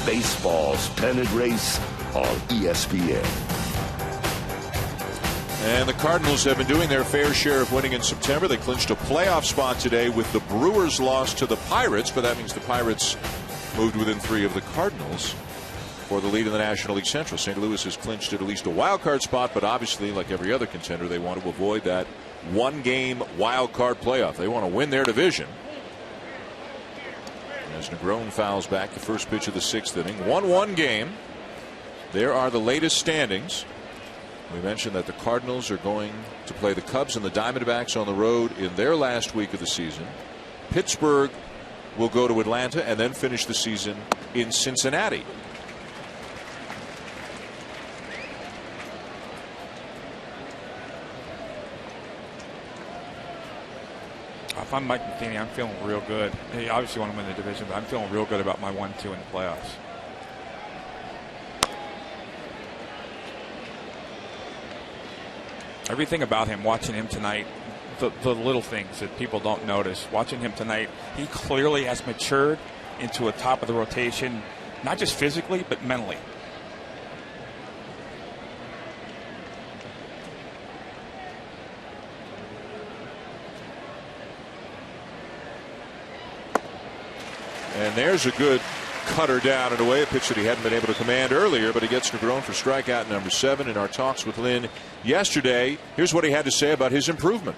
[SPEAKER 12] Baseball's pennant race on ESPN.
[SPEAKER 1] And the Cardinals have been doing their fair share of winning in September. They clinched a playoff spot today with the Brewers' loss to the Pirates, but that means the Pirates moved within 3 of the Cardinals for the lead in the National League Central. St. Louis has clinched at least a wild card spot, but obviously, like every other contender, they want to avoid that one-game wild card playoff. They want to win their division. As Negron fouls back the first pitch of the 6th inning. 1-1 game. There are the latest standings. We mentioned that the Cardinals are going to play the Cubs and the Diamondbacks on the road in their last week of the season. Pittsburgh will go to Atlanta and then finish the season in Cincinnati.
[SPEAKER 2] If I'm Mike Matheny, I'm feeling real good. He obviously want to win the division, but I'm feeling real good about my 1-2 in the playoffs. Everything about him, watching him tonight, the little things that people don't notice, watching him tonight, he clearly has matured into a top of the rotation, not just physically, but mentally.
[SPEAKER 1] And there's a good cutter down and away, a pitch that he hadn't been able to command earlier, but he gets Negron for strikeout number 7. In our talks with Lynn yesterday, here's what he had to say about his improvement.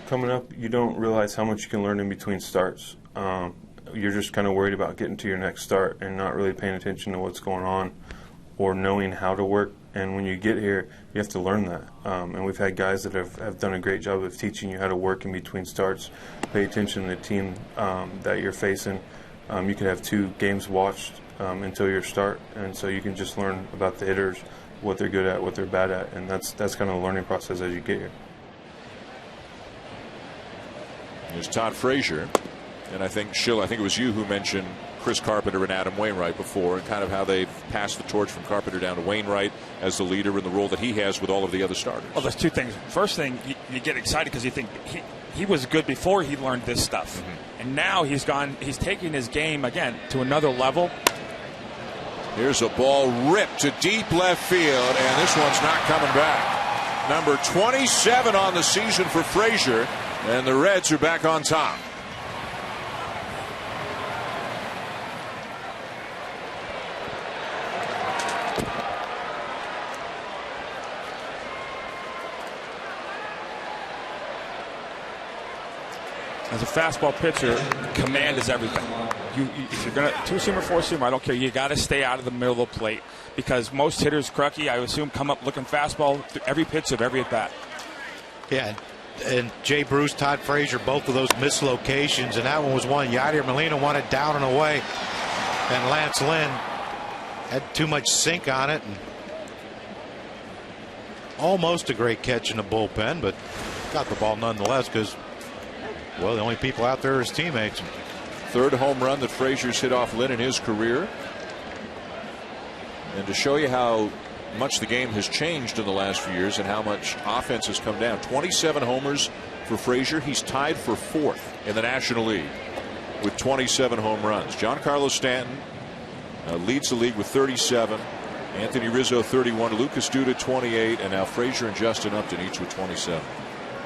[SPEAKER 6] Coming up, you don't realize how much you can learn in between starts. You're just kind of worried about getting to your next start and not really paying attention to what's going on or knowing how to work. And when you get here, you have to learn that. And we've had guys that have done a great job of teaching you how to work in between starts, pay attention to the team that you're facing. You can have 2 games watched until your start, and so you can just learn about the hitters, what they're good at, what they're bad at, and that's kind of a learning process as you get here.
[SPEAKER 1] There's Todd Frazier, and I think it was you who mentioned Chris Carpenter and Adam Wainwright before, and kind of how they've passed the torch from Carpenter down to Wainwright as the leader in the role that he has with all of the other starters.
[SPEAKER 2] Well, there's 2 things. First thing, you get excited because you think he was good before he learned this stuff. Mm-hmm. And now he's taking his game again to another level.
[SPEAKER 1] Here's a ball ripped to deep left field, and this one's not coming back. Number 27 on the season for Frazier, and the Reds are back on top.
[SPEAKER 2] As a fastball pitcher, command is everything. If you're going to 2-seamer, 4-seamer, I don't care. You got to stay out of the middle of the plate because most hitters, Crucky, I assume, come up looking fastball every pitch of every at bat.
[SPEAKER 3] Yeah, and Jay Bruce, Todd Frazier, both of those mislocations, and that one was one. Yadier Molina wanted down and away, and Lance Lynn had too much sink on it, and almost a great catch in the bullpen, but got the ball nonetheless because, well, the only people out there are his teammates.
[SPEAKER 1] 3rd home run that Frazier's hit off Lynn in his career. And to show you how much the game has changed in the last few years and how much offense has come down. 27 homers for Frazier. He's tied for 4th in the National League with 27 home runs. Giancarlo Stanton leads the league with 37. Anthony Rizzo 31. Lucas Duda 28. And now Frazier and Justin Upton each with 27.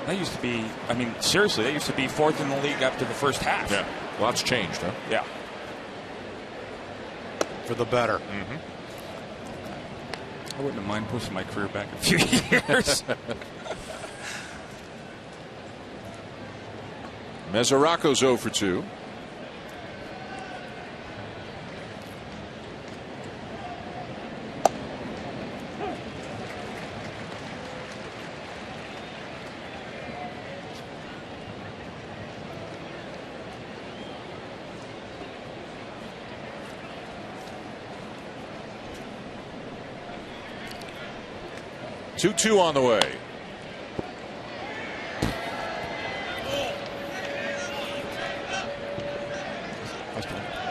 [SPEAKER 2] That used to be, I mean, seriously, that used to be 4th in the league after the first half.
[SPEAKER 1] Yeah, lots changed, huh?
[SPEAKER 2] Yeah.
[SPEAKER 3] For the better.
[SPEAKER 2] Mm-hmm. I wouldn't have mind pushing my career back a few years.
[SPEAKER 1] Mesoraco's 0 for 2. Two on the way.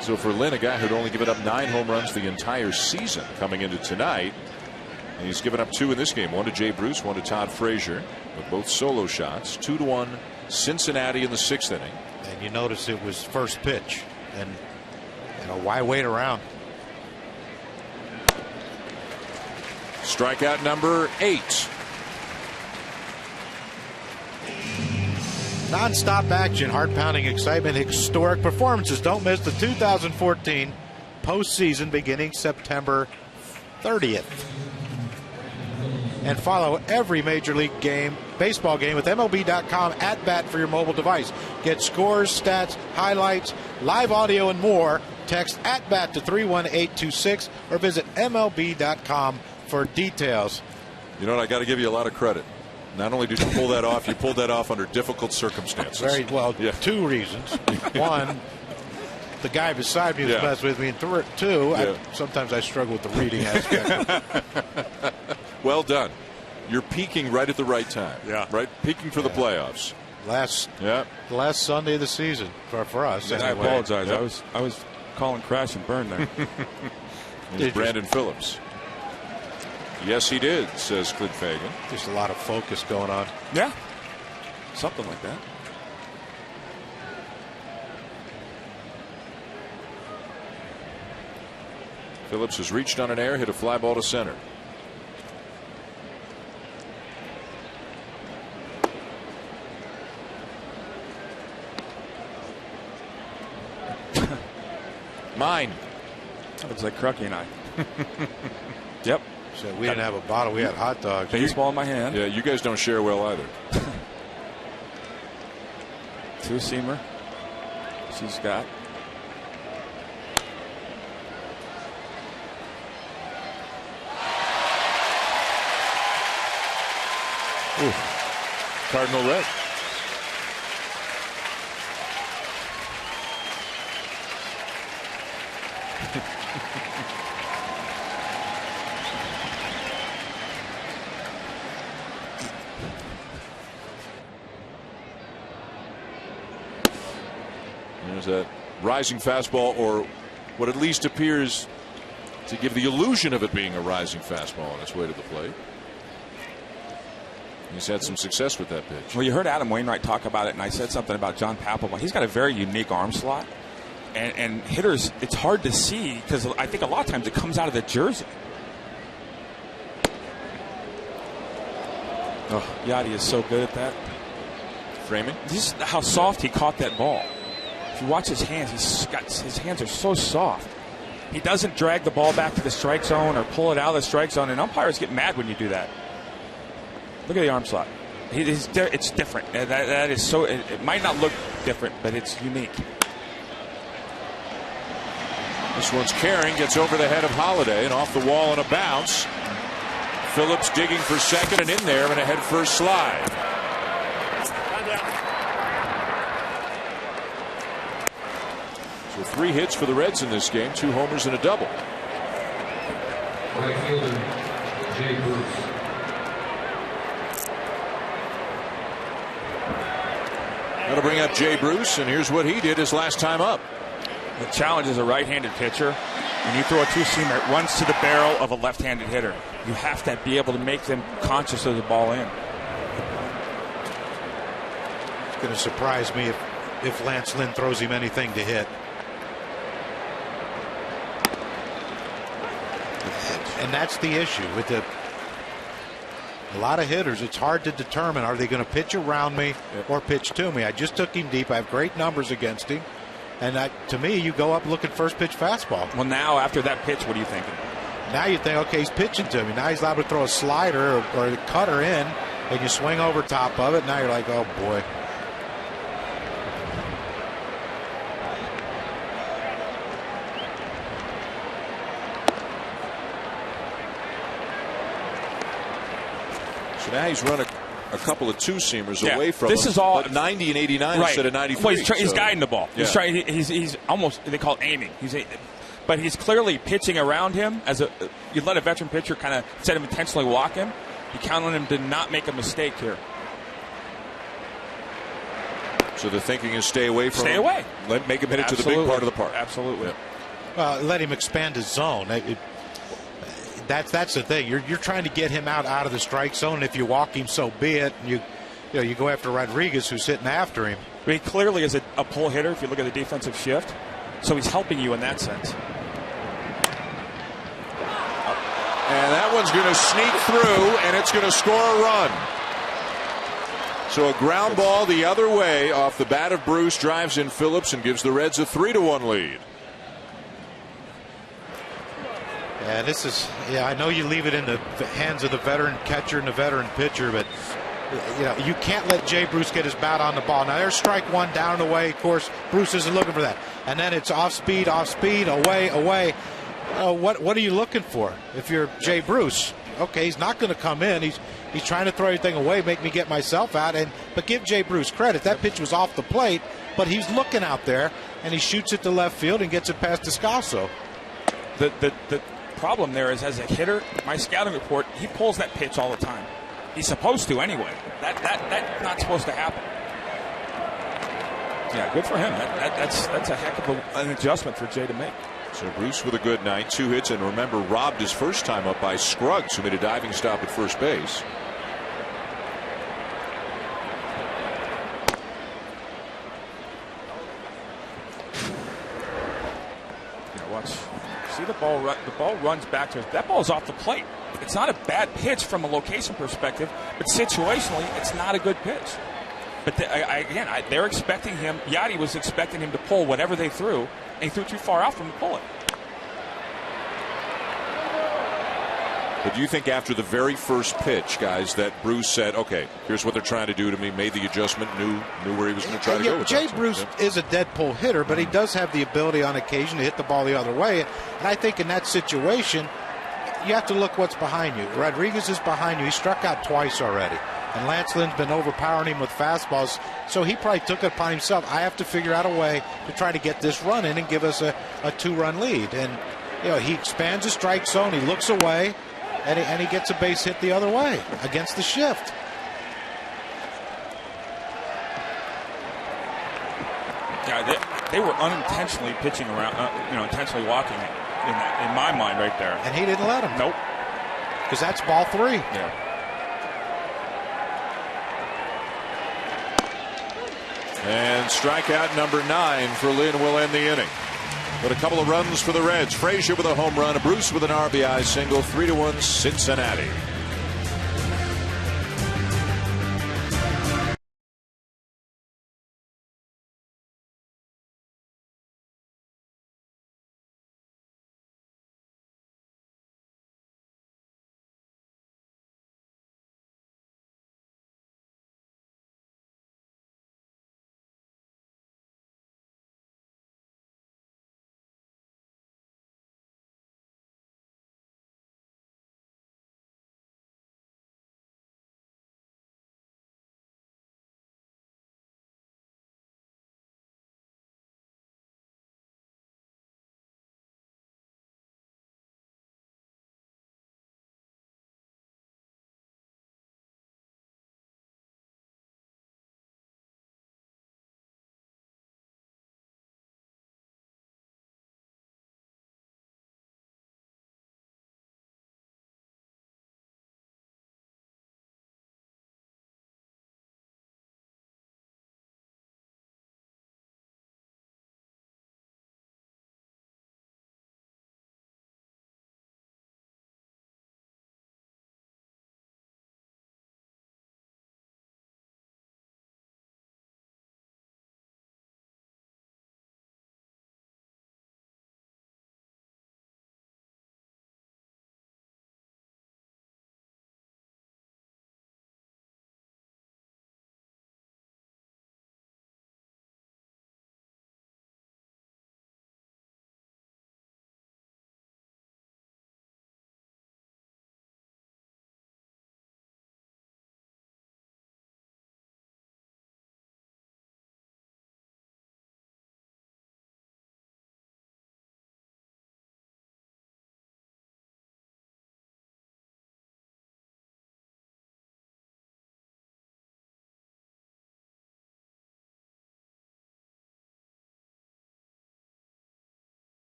[SPEAKER 1] So for Lynn, a guy who'd only given up 9 home runs the entire season coming into tonight, and he's given up 2 in this game. 1 to Jay Bruce, 1 to Todd Frazier, with both solo shots. 2-1 Cincinnati in the 6th inning.
[SPEAKER 3] And you notice it was first pitch, and Why wait around?
[SPEAKER 1] Strikeout number 8.
[SPEAKER 3] Non-stop action, heart-pounding excitement, historic performances. Don't miss the 2014 postseason beginning September 30th. And follow every Major League baseball game with MLB.com at bat for your mobile device. Get scores, stats, highlights, live audio, and more. Text at bat to 31826 or visit MLB.com for details.
[SPEAKER 13] You know what? I got to give you a lot of credit. Not only did you pull that off, you pulled that off under difficult circumstances.
[SPEAKER 3] Very well. Yeah. 2 reasons. One, the guy beside me was messing with me. And 2, sometimes I struggle with the reading aspect.
[SPEAKER 13] Well done. You're peaking right at the right time.
[SPEAKER 1] Yeah.
[SPEAKER 13] Right? Peaking for the playoffs.
[SPEAKER 3] The last Sunday of the season for us.
[SPEAKER 11] Anyway. I apologize. I was calling crash and burn there.
[SPEAKER 13] It's Brandon Phillips. Yes, he did, says Clint Fagan.
[SPEAKER 3] Just a lot of focus going on.
[SPEAKER 11] Yeah. Something like that.
[SPEAKER 13] Phillips has reached on an air, hit a fly ball to center. Mine.
[SPEAKER 11] That looks like Crucky and I. Yep.
[SPEAKER 3] So we didn't have a bottle. We had hot dogs.
[SPEAKER 11] Baseball in my hand.
[SPEAKER 13] Yeah, you guys don't share well either.
[SPEAKER 11] 2-seamer. She's got.
[SPEAKER 13] Ooh. Cardinal red. There's that rising fastball, or what at least appears to give the illusion of it being a rising fastball on its way to the plate. He's had some success with that pitch.
[SPEAKER 11] Well, you heard Adam Wainwright talk about it, and I said something about John Papelbon. He's got a very unique arm slot, and hitters, it's hard to see because I think a lot of times it comes out of the jersey. Oh, Yachty is so good at that.
[SPEAKER 13] Framing?
[SPEAKER 11] Just how soft he caught that ball. If you watch his hands, his hands are so soft. He doesn't drag the ball back to the strike zone or pull it out of the strike zone, and umpires get mad when you do that. Look at the arm slot. It's different. That is so. It might not look different, but it's unique.
[SPEAKER 13] This one's carrying, gets over the head of Holiday and off the wall on a bounce. Phillips digging for second and in there and a head first slide. So 3 hits for the Reds in this game, 2 homers and a double.
[SPEAKER 14] Right fielder, Jay Bruce.
[SPEAKER 13] That'll bring up Jay Bruce, and here's what he did his last time up.
[SPEAKER 11] The challenge is a right-handed pitcher. When you throw a 2-seamer, it runs to the barrel of a left-handed hitter. You have to be able to make them conscious of the ball in.
[SPEAKER 3] It's going to surprise me if Lance Lynn throws him anything to hit. And that's the issue with a lot of hitters. It's hard to determine, are they going to pitch around me or pitch to me? I just took him deep. I have great numbers against him. And to me, you go up looking first pitch fastball.
[SPEAKER 11] Well, now after that pitch, what are you thinking?
[SPEAKER 3] Now you think, okay, he's pitching to me. Now he's liable to throw a slider or a cutter in, and you swing over top of it. Now you're like, oh, boy.
[SPEAKER 13] So now he's run a couple of 2-seamers away from
[SPEAKER 11] this
[SPEAKER 13] him,
[SPEAKER 11] is all
[SPEAKER 13] 90 and 89
[SPEAKER 11] right.
[SPEAKER 13] instead of 93.
[SPEAKER 11] Well, he's guiding the ball.
[SPEAKER 13] Yeah.
[SPEAKER 11] He's almost, they call it aiming. But he's clearly pitching around him. You let a veteran pitcher kind of set him intentionally walk him. You count on him to not make a mistake here.
[SPEAKER 13] So the thinking is stay away from him.
[SPEAKER 11] Stay away.
[SPEAKER 13] Make him hit it to the big part of the park.
[SPEAKER 11] Absolutely.
[SPEAKER 13] Yeah.
[SPEAKER 3] Let him expand his zone. That's the thing. You're trying to get him out of the strike zone. And if you walk him, so be it. You go after Rodriguez, who's sitting after him.
[SPEAKER 11] I mean, clearly is a pull hitter. If you look at the defensive shift, So he's helping you in that sense.
[SPEAKER 13] And that one's going to sneak through, and it's going to score a run. So a ground ball the other way off the bat of Bruce drives in Phillips and gives the Reds a 3-1 lead.
[SPEAKER 3] Yeah, this is. Yeah, I know you leave it in the hands of the veteran catcher and the veteran pitcher, but you can't let Jay Bruce get his bat on the ball. Now there's strike one down and away. Of course, Bruce isn't looking for that, and then it's off speed, away. What are you looking for if you're Jay Bruce? Okay, he's not going to come in. He's trying to throw everything away, make me get myself out. But give Jay Bruce credit. That pitch was off the plate, but he's looking out there and he shoots it to left field and gets it past Descalso.
[SPEAKER 11] The problem there is, as a hitter, my scouting report, he pulls that pitch all the time. He's supposed to anyway. That's not supposed to happen. Yeah, good for him. That's a heck of an adjustment for Jay to make.
[SPEAKER 13] So Bruce with a good night, 2 hits, and remember, robbed his first time up by Scruggs, who made a diving stop at first base.
[SPEAKER 11] Watch. See the ball? The ball runs back to us. That ball's off the plate. It's not a bad pitch from a location perspective, but situationally, it's not a good pitch. But they're expecting him. Yachty was expecting him to pull whatever they threw, and he threw too far out for him to pull it.
[SPEAKER 13] But do you think after the very first pitch, guys, that Bruce said, okay, here's what they're trying to do to me, made the adjustment, knew where he was going to try to go with
[SPEAKER 3] Jay Bruce is a dead pull hitter, but he does have the ability on occasion to hit the ball the other way. And I think in that situation, you have to look what's behind you. Rodriguez is behind you. He struck out twice already. And Lance Lynn's been overpowering him with fastballs, so he probably took it upon himself. I have to figure out a way to try to get this run in and give us a 2-run lead. And he expands the strike zone, he looks away, and he gets a base hit the other way against the shift.
[SPEAKER 11] Yeah, they were unintentionally pitching around, intentionally walking in my mind right there.
[SPEAKER 3] And he didn't let him.
[SPEAKER 11] Nope.
[SPEAKER 3] Because that's ball 3.
[SPEAKER 11] Yeah.
[SPEAKER 13] And strikeout number 9 for Lynn will end the inning. But a couple of runs for the Reds. Frazier with a home run, Bruce with an RBI single, 3-1 Cincinnati.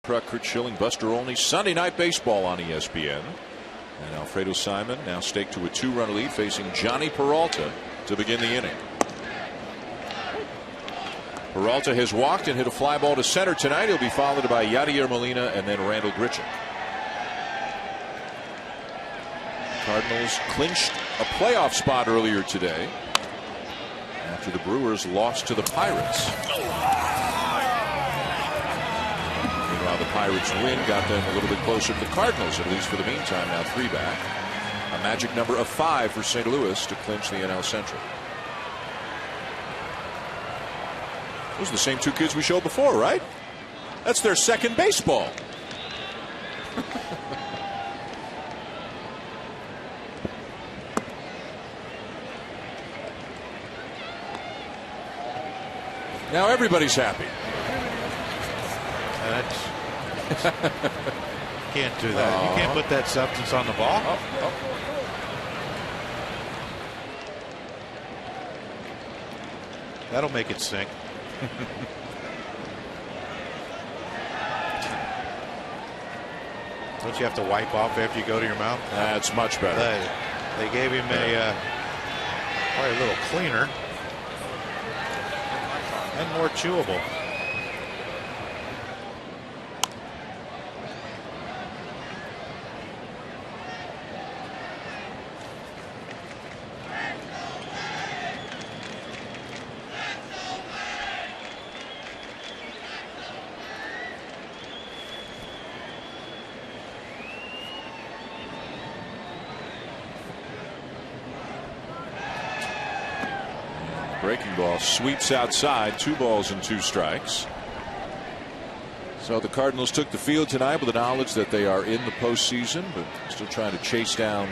[SPEAKER 13] Kurt Schilling, Buster Olney. Sunday Night Baseball on ESPN. And Alfredo Simon now staked to a 2-run lead, facing Johnny Peralta to begin the inning. Peralta has walked and hit a fly ball to center tonight. He'll be followed by Yadier Molina and then Randall Grichuk. Cardinals clinched a playoff spot earlier today after the Brewers lost to the Pirates. Meanwhile, the Pirates' win got them a little bit closer to the Cardinals, at least for the meantime. Now 3 back. A magic number of 5 for St. Louis to clinch the NL Central. Those are the same 2 kids we showed before, right? That's their second baseball. Now everybody's happy.
[SPEAKER 15] Can't do that. You can't put that substance on the ball. That'll make it sink. Don't you have to wipe off after you go to your mouth?
[SPEAKER 13] That's much better.
[SPEAKER 15] They gave him probably a little cleaner and more chewable.
[SPEAKER 13] Breaking ball sweeps outside. 2 balls and 2 strikes. So the Cardinals took the field tonight with the knowledge that they are in the postseason, but still trying to chase down,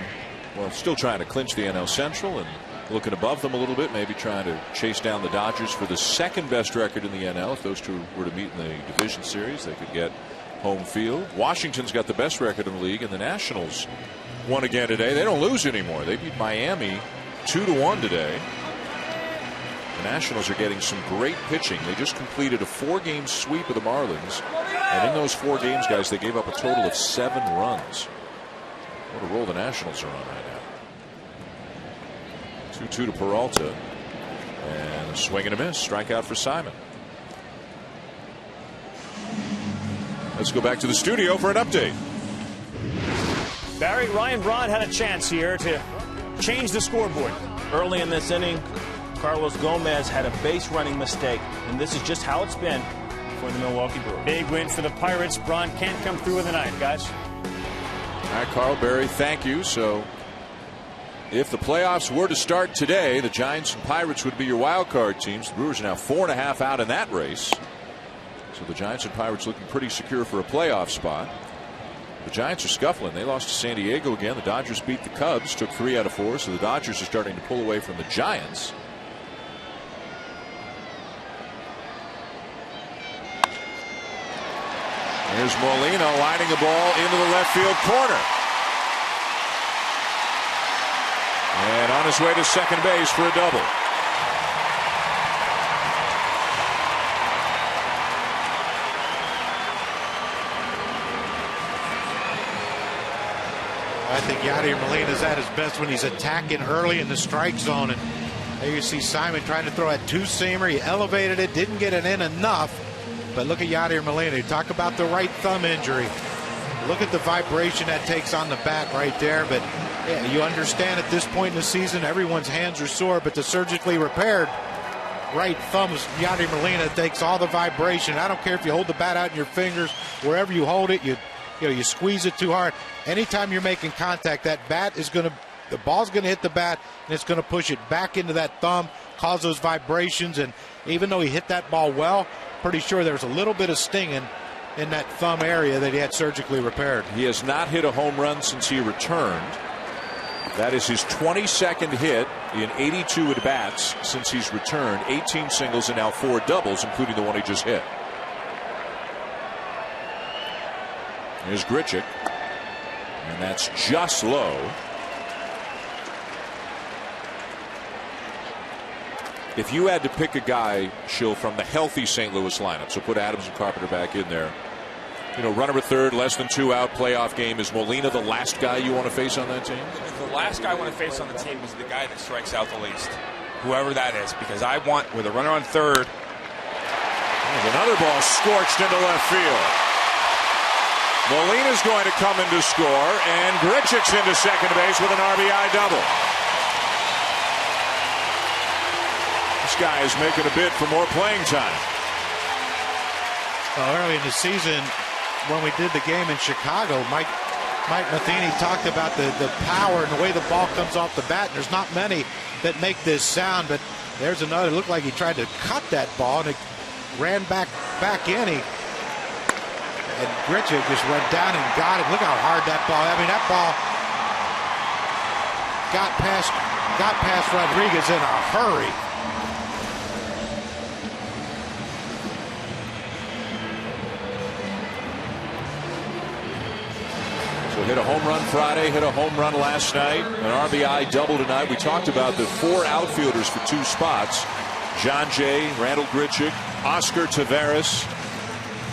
[SPEAKER 13] well, still trying to clinch the NL Central and looking above them a little bit, maybe trying to chase down the Dodgers for the second best record in the NL. If those two were to meet in the division series, they could get home field. Washington's got the best record in the league, and the Nationals won again today. They don't lose anymore. They beat Miami 2-1 today. The Nationals are getting some great pitching. They just completed a 4-game sweep of the Marlins. And in those 4 games, guys, they gave up a total of 7 runs. What a roll the Nationals are on right now. 2-2 to Peralta. And a swing and a miss. Strikeout for Simon. Let's go back to the studio for an update.
[SPEAKER 8] Barry, Ryan Braun had a chance here to change the scoreboard.
[SPEAKER 16] Early in this inning, Carlos Gomez had a base running mistake, and this is just how it's been for the Milwaukee Brewers.
[SPEAKER 8] Big win for the Pirates. Braun can't come through with a knife, guys.
[SPEAKER 13] All right, Carl, Barry, thank you. So if the playoffs were to start today, the Giants and Pirates would be your wild card teams. The Brewers are now 4.5 out in that race. So the Giants and Pirates looking pretty secure for a playoff spot. The Giants are scuffling. They lost to San Diego again. The Dodgers beat the Cubs, took 3 out of 4. So the Dodgers are starting to pull away from the Giants. Here's Molina lining the ball into the left field corner. And on his way to second base for a double.
[SPEAKER 15] I think Yadier Molina's at his best when he's attacking early in the strike zone. And there you see Simon trying to throw a 2-seamer. He elevated it, didn't get it in enough. But look at Yadier Molina. You talk about the right thumb injury. Look at the vibration that takes on the bat right there. But yeah, you understand at this point in the season, everyone's hands are sore. But the surgically repaired right thumb, Yadier Molina, takes all the vibration. I don't care if you hold the bat out in your fingers, wherever you hold it, you squeeze it too hard. Anytime you're making contact, that bat is going to, the ball's going to hit the bat, and it's going to push it back into that thumb, cause those vibrations. And even though he hit that ball well, pretty sure there was a little bit of stinging in that thumb area that he had surgically repaired.
[SPEAKER 13] He has not hit a home run since he returned. That is his 22nd hit in 82 at bats since he's returned. 18 singles and now 4 doubles, including the one he just hit. Here's Grichuk, and that's just low. If you had to pick a guy, Schill, from the healthy St. Louis lineup, so put Adams and Carpenter back in there, runner at third, less than 2 out, playoff game. Is Molina the last guy you want to face on that team?
[SPEAKER 11] The last guy I want to face on the team is the guy that strikes out the least, whoever that is, because I want, with a runner on third.
[SPEAKER 13] There's another ball scorched into left field. Molina's going to come in to score, and Grichuk's into second base with an RBI double. This guy is making a bid for more playing time.
[SPEAKER 15] Well, early in the season, when we did the game in Chicago, Mike Matheny talked about the power and the way the ball comes off the bat. And there's not many that make this sound, but there's another. It looked like he tried to cut that ball, and it ran back in. And Grichuk just went down and got it. Look how hard that ball. I mean, that ball got past Rodriguez in a hurry.
[SPEAKER 13] So hit a home run Friday, hit a home run last night, an RBI double tonight. We talked about the 4 outfielders for 2 spots. John Jay, Randall Grichuk, Oscar Taveras,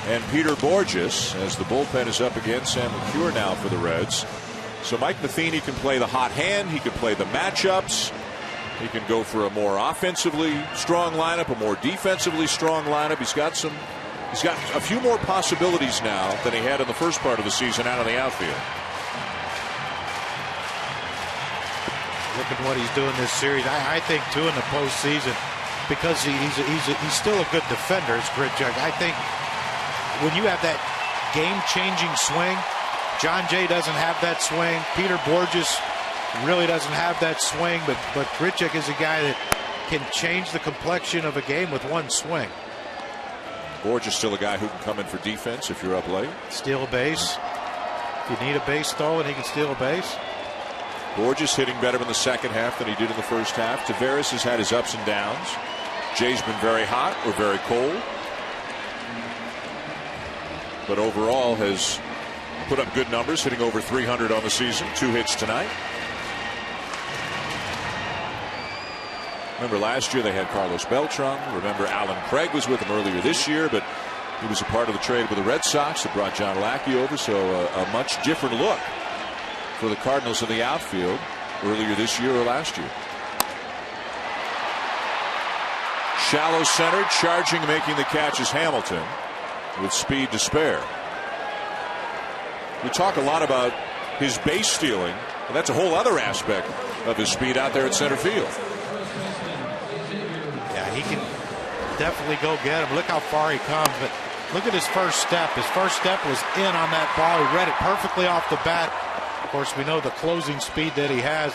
[SPEAKER 13] and Peter Borges, as the bullpen is up again. Sam McCure now for the Reds. So Mike Matheny can play the hot hand. He can play the matchups. He can go for a more offensively strong lineup, a more defensively strong lineup. He's got a few more possibilities now than he had in the first part of the season out of the outfield.
[SPEAKER 15] Look at what he's doing this series. I think, too, in the postseason, because he's still a good defender, as Grichuk. I think when you have that game-changing swing, John Jay doesn't have that swing. Peter Borges really doesn't have that swing, but Grichuk is a guy that can change the complexion of a game with one swing.
[SPEAKER 13] Borges is still a guy who can come in for defense if you're up late.
[SPEAKER 15] Steal a base. If you need a base stolen, he can steal a base.
[SPEAKER 13] Borges hitting better in the second half than he did in the first half. Taveras has had his ups and downs. Jay's been very hot or very cold, but overall has put up good numbers, hitting over 300 on the season. 2 hits tonight. Remember last year they had Carlos Beltran. Remember Alan Craig was with them earlier this year, but he was a part of the trade with the Red Sox that brought John Lackey over. So a much different look for the Cardinals in the outfield earlier this year or last year. Shallow center, charging, making the catch is Hamilton with speed to spare. We talk a lot about his base stealing, and that's a whole other aspect of his speed out there at center field.
[SPEAKER 15] Yeah, he can definitely go get him. Look how far he comes, but look at his first step. His first step was in on that ball. He read it perfectly off the bat. Of course, we know the closing speed that he has.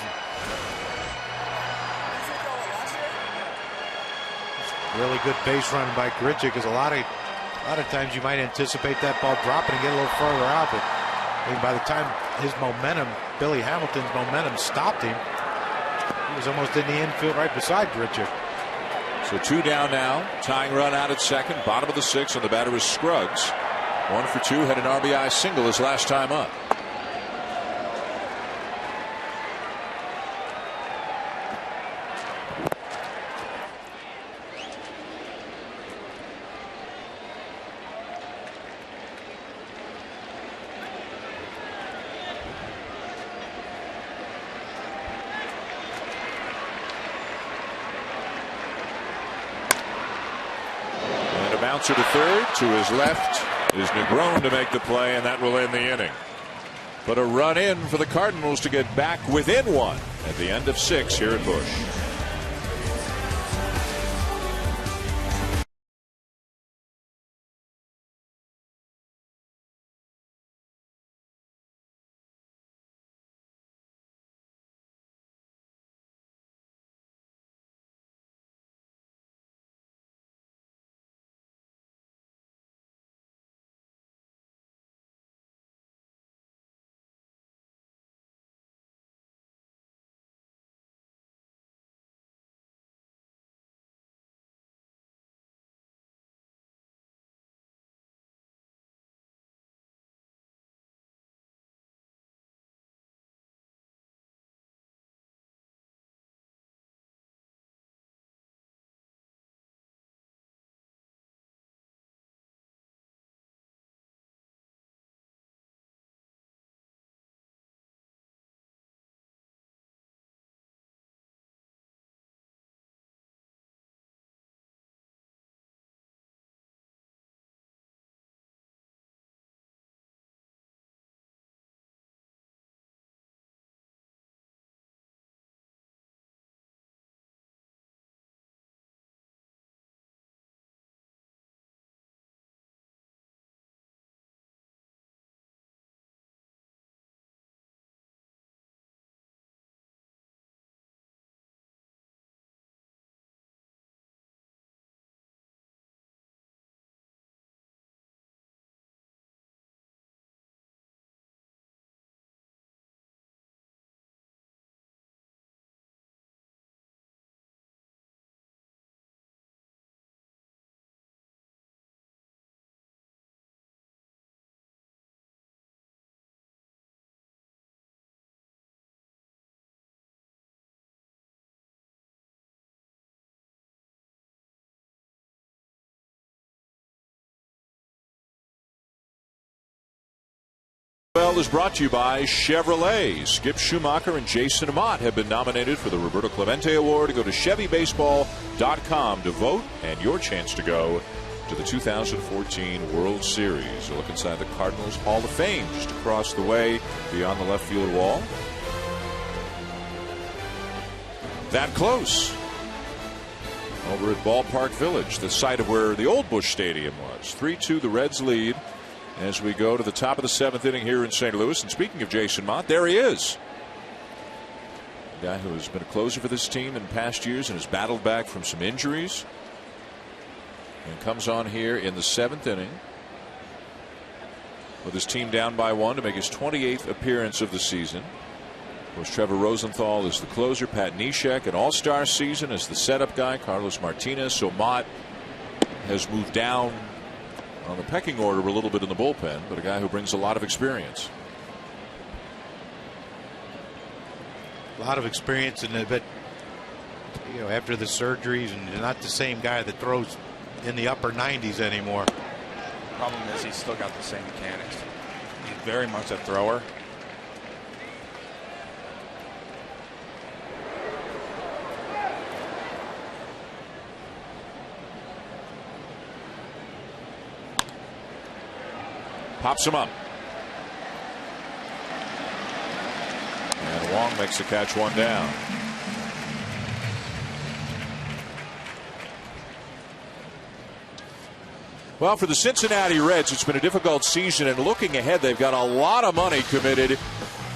[SPEAKER 15] Really good base run by Grichuk, because a lot of times you might anticipate that ball dropping and get a little further out, but I mean, by the time his momentum, Billy Hamilton's momentum, stopped him, he was almost in the infield right beside Grichuk.
[SPEAKER 13] So 2 down now, tying run out at second, bottom of the 6th, and the batter is Scruggs. 1 for 2, had an RBI single his last time up. Bouncer to third. To his left is Negron to make the play, and that will end the inning. But a run in for the Cardinals to get back within 1 at the end of 6 here at Busch. well is brought to you by Chevrolet. Skip Schumacher and Jason Amat have been nominated for the Roberto Clemente Award. Go to ChevyBaseball.com to vote and your chance to go to the 2014 World Series. A look inside the Cardinals Hall of Fame just across the way beyond the left field wall. That close. Over at Ballpark Village, the site of where the old Busch Stadium was. 3-2 the Reds lead as we go to the top of the 7th inning here in St. Louis. And speaking of Jason Mott, there he is. A guy who has been a closer for this team in past years and has battled back from some injuries. And comes on here in the 7th inning with his team down by 1 to make his 28th appearance of the season. Of course, Trevor Rosenthal is the closer. Pat Neshek, an all-star season, as the setup guy. Carlos Martinez. So Mott has moved down on the pecking order a little bit in the bullpen, but a guy who brings a lot of experience.
[SPEAKER 15] A lot of experience in it, but after the surgeries, and not the same guy that throws in the upper 90s anymore.
[SPEAKER 11] Problem is he's still got the same mechanics. He's very much a thrower.
[SPEAKER 13] Pops him up. And Wong makes the catch, 1 down. Well, for the Cincinnati Reds, it's been a difficult season, and looking ahead, they've got a lot of money committed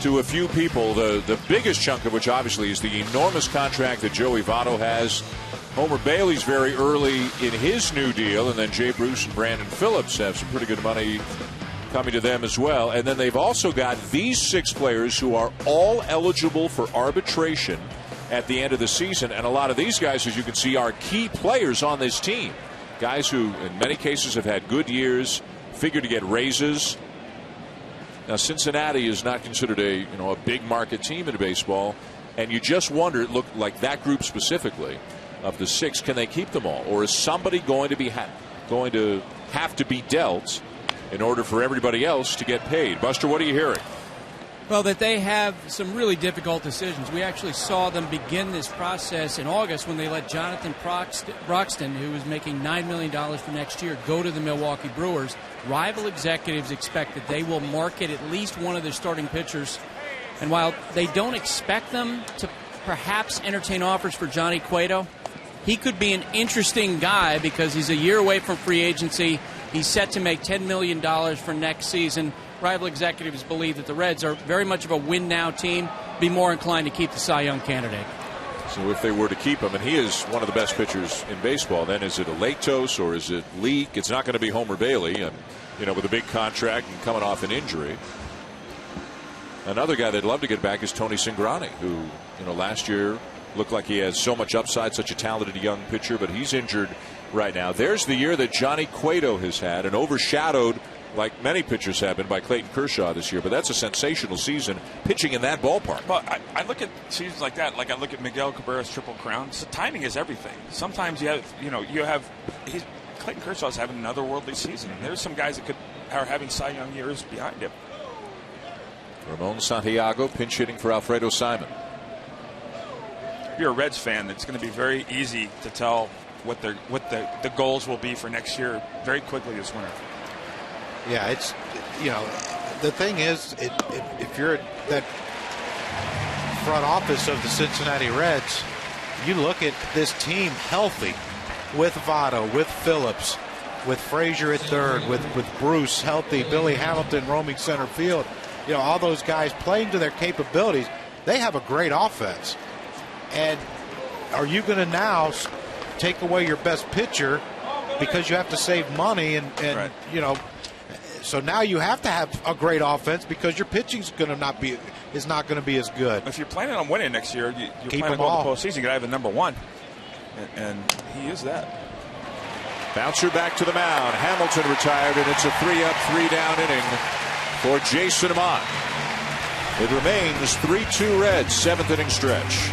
[SPEAKER 13] to a few people. The biggest chunk of which, obviously, is the enormous contract that Joey Votto has. Homer Bailey's very early in his new deal, and then Jay Bruce and Brandon Phillips have some pretty good money coming to them as well. And then they've also got these 6 players who are all eligible for arbitration at the end of the season. And a lot of these guys, as you can see, are key players on this team. Guys who, in many cases, have had good years, figure to get raises. Now, Cincinnati is not considered a big market team in baseball. And you just wonder, it looked like that group specifically, of the 6, can they keep them all? Or is somebody going to have to be dealt in order for everybody else to get paid? Buster, what are you hearing?
[SPEAKER 4] Well, that they have some really difficult decisions. We actually saw them begin this process in August when they let Jonathan Broxton, who was making $9 million for next year, go to the Milwaukee Brewers. Rival executives expect that they will market at least one of their starting pitchers. And while they don't expect them to perhaps entertain offers for Johnny Cueto, he could be an interesting guy because he's a year away from free agency. He's set to make $10 million for next season. Rival executives believe that the Reds are very much of a win-now team, be more inclined to keep the Cy Young candidate.
[SPEAKER 13] So if they were to keep him, and he is one of the best pitchers in baseball, then is it Aletos or is it Leake? It's not going to be Homer Bailey, and with a big contract and coming off an injury. Another guy they'd love to get back is Tony Cingrani, who last year looked like he has so much upside, such a talented young pitcher, but he's injured right now. There's the year that Johnny Cueto has had, and overshadowed, like many pitchers have been, by Clayton Kershaw this year. But that's a sensational season pitching in that ballpark.
[SPEAKER 11] Well, I look at seasons like that, like I look at Miguel Cabrera's Triple Crown. So timing is everything. Sometimes Clayton Kershaw's having another worldly season. There's some guys that are having Cy Young years behind him.
[SPEAKER 13] Ramon Santiago pinch hitting for Alfredo Simon.
[SPEAKER 11] If you're a Reds fan, it's going to be very easy to tell what the goals will be for next year very quickly this winter.
[SPEAKER 15] Yeah, it's the thing is, if you're that front office of the Cincinnati Reds, you look at this team healthy with Votto, with Phillips, with Frazier at third, with Bruce healthy, Billy Hamilton roaming center field. All those guys playing to their capabilities. They have a great offense. And are you going to now take away your best pitcher because you have to save money and right. So now you have to have a great offense because your pitching's going to not be as good.
[SPEAKER 11] If you're planning on winning next year, you're planning on going to the postseason. You got to have a number 1, and he is that.
[SPEAKER 13] Bouncer back to the mound. Hamilton retired, and it's a 3-up, 3-down inning for Jason Amat. It remains 3-2 Reds, 7th inning stretch.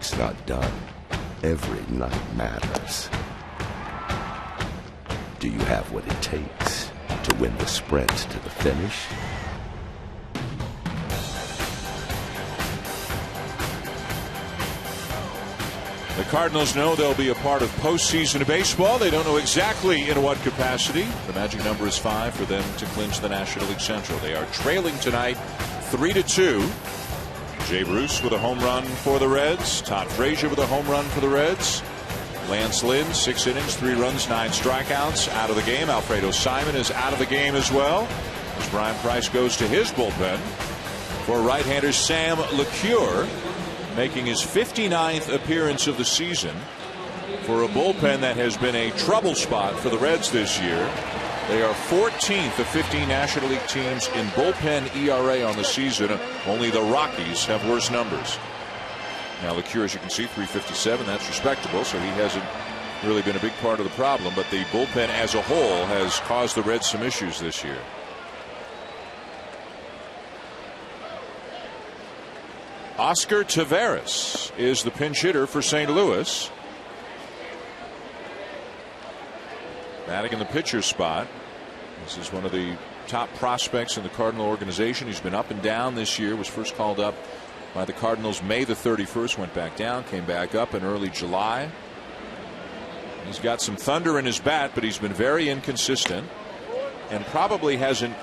[SPEAKER 12] work's not done, every night matters. Do you have what it takes to win the sprint to the finish?
[SPEAKER 1] The Cardinals know they'll be a part of postseason baseball. They don't know exactly in what capacity. The magic number is 5 for them to clinch the National League Central. They are trailing tonight 3-2. Jay Bruce with a home run for the Reds. Todd Frazier with a home run for the Reds. Lance Lynn, 6 innings, 3 runs, 9 strikeouts, out of the game. Alfredo Simon is out of the game as well, as Brian Price goes to his bullpen. For right-hander Sam LeCure, making his 59th appearance of the season for a bullpen that has been a trouble spot for the Reds this year. They are 14th of 15 National League teams in bullpen ERA on the season. Only the Rockies have worse numbers. Now LeCure, as you can see, 357, that's respectable, so he hasn't really been a big part of the problem, but the bullpen as a whole has caused the Reds some issues this year. Oscar Taveras is the pinch hitter for St. Louis. Batting in the pitcher's spot. This is one of the top prospects in the Cardinal organization. He's been up and down this year. Was first called up by the Cardinals May the 31st. Went back down, came back up in early July. He's got some thunder in his bat, but he's been very inconsistent and probably hasn't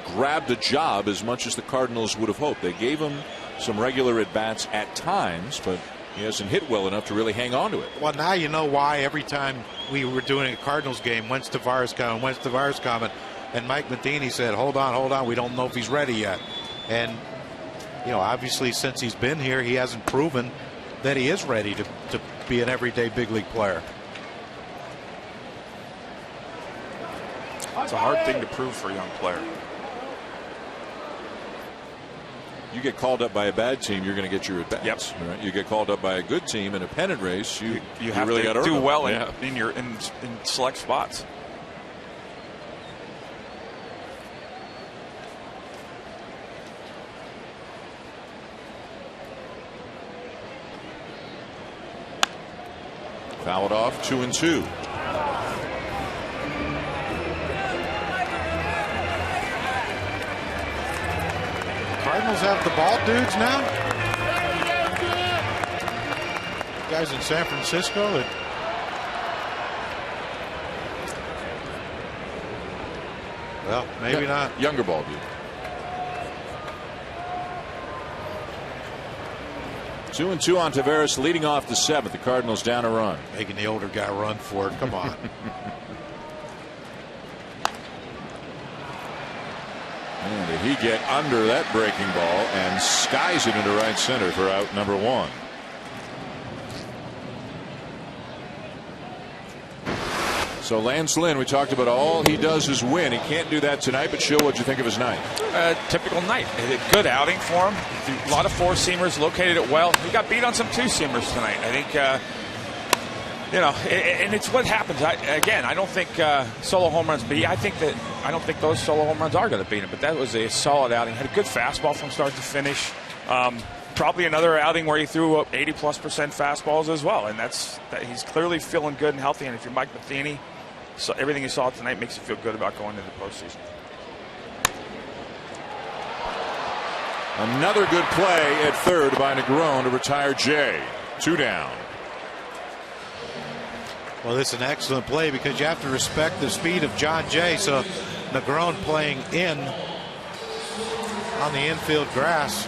[SPEAKER 1] grabbed a job as much as the Cardinals would have hoped. They gave him some regular at-bats at times, but he hasn't hit well enough to really hang on to it.
[SPEAKER 15] Well, now you know why every time we were doing a Cardinals game, when's Taveras coming, when's Taveras coming? And Mike Matheny said, hold on, we don't know if he's ready yet. And, you know, obviously since he's been here, he hasn't proven that he is ready to be an everyday big league player.
[SPEAKER 11] It's a hard thing to prove for a young player.
[SPEAKER 1] You get called up by a bad team, you're going to get your at-bats.
[SPEAKER 11] Yep.
[SPEAKER 1] Right? You get called up by a good team in a pennant race, you
[SPEAKER 11] have
[SPEAKER 1] really
[SPEAKER 11] to
[SPEAKER 1] got to
[SPEAKER 11] do well
[SPEAKER 1] yeah.
[SPEAKER 11] in select spots.
[SPEAKER 1] Fouled off, 2-2.
[SPEAKER 15] Cardinals have the ball dudes now. Guys in San Francisco that well, maybe not.
[SPEAKER 1] Younger ball dude. 2-2 on Taveras, leading off the 7th. The Cardinals down a run.
[SPEAKER 15] Making the older guy run for it. Come on.
[SPEAKER 1] And did he get under that breaking ball and skies it into right center for out number 1. So Lance Lynn, we talked about all he does is win. He can't do that tonight, but Shill, what'd you think of his night?
[SPEAKER 11] Typical night. A good outing for him. A lot of four-seamers, located it well. He got beat on some two-seamers tonight. I think, you know, and it's what happens. I don't think solo home runs beat. I don't think those solo home runs are going to beat him. But that was a solid outing. Had a good fastball from start to finish. Probably another outing where he threw up 80+% fastballs as well. And he's clearly feeling good and healthy. And if you're Mike Matheny, so everything you saw tonight makes you feel good about going into the postseason.
[SPEAKER 1] Another good play at third by Negron to retire Jay. 2 down.
[SPEAKER 15] Well, this is an excellent play because you have to respect the speed of John Jay. So Negron playing in on the infield grass.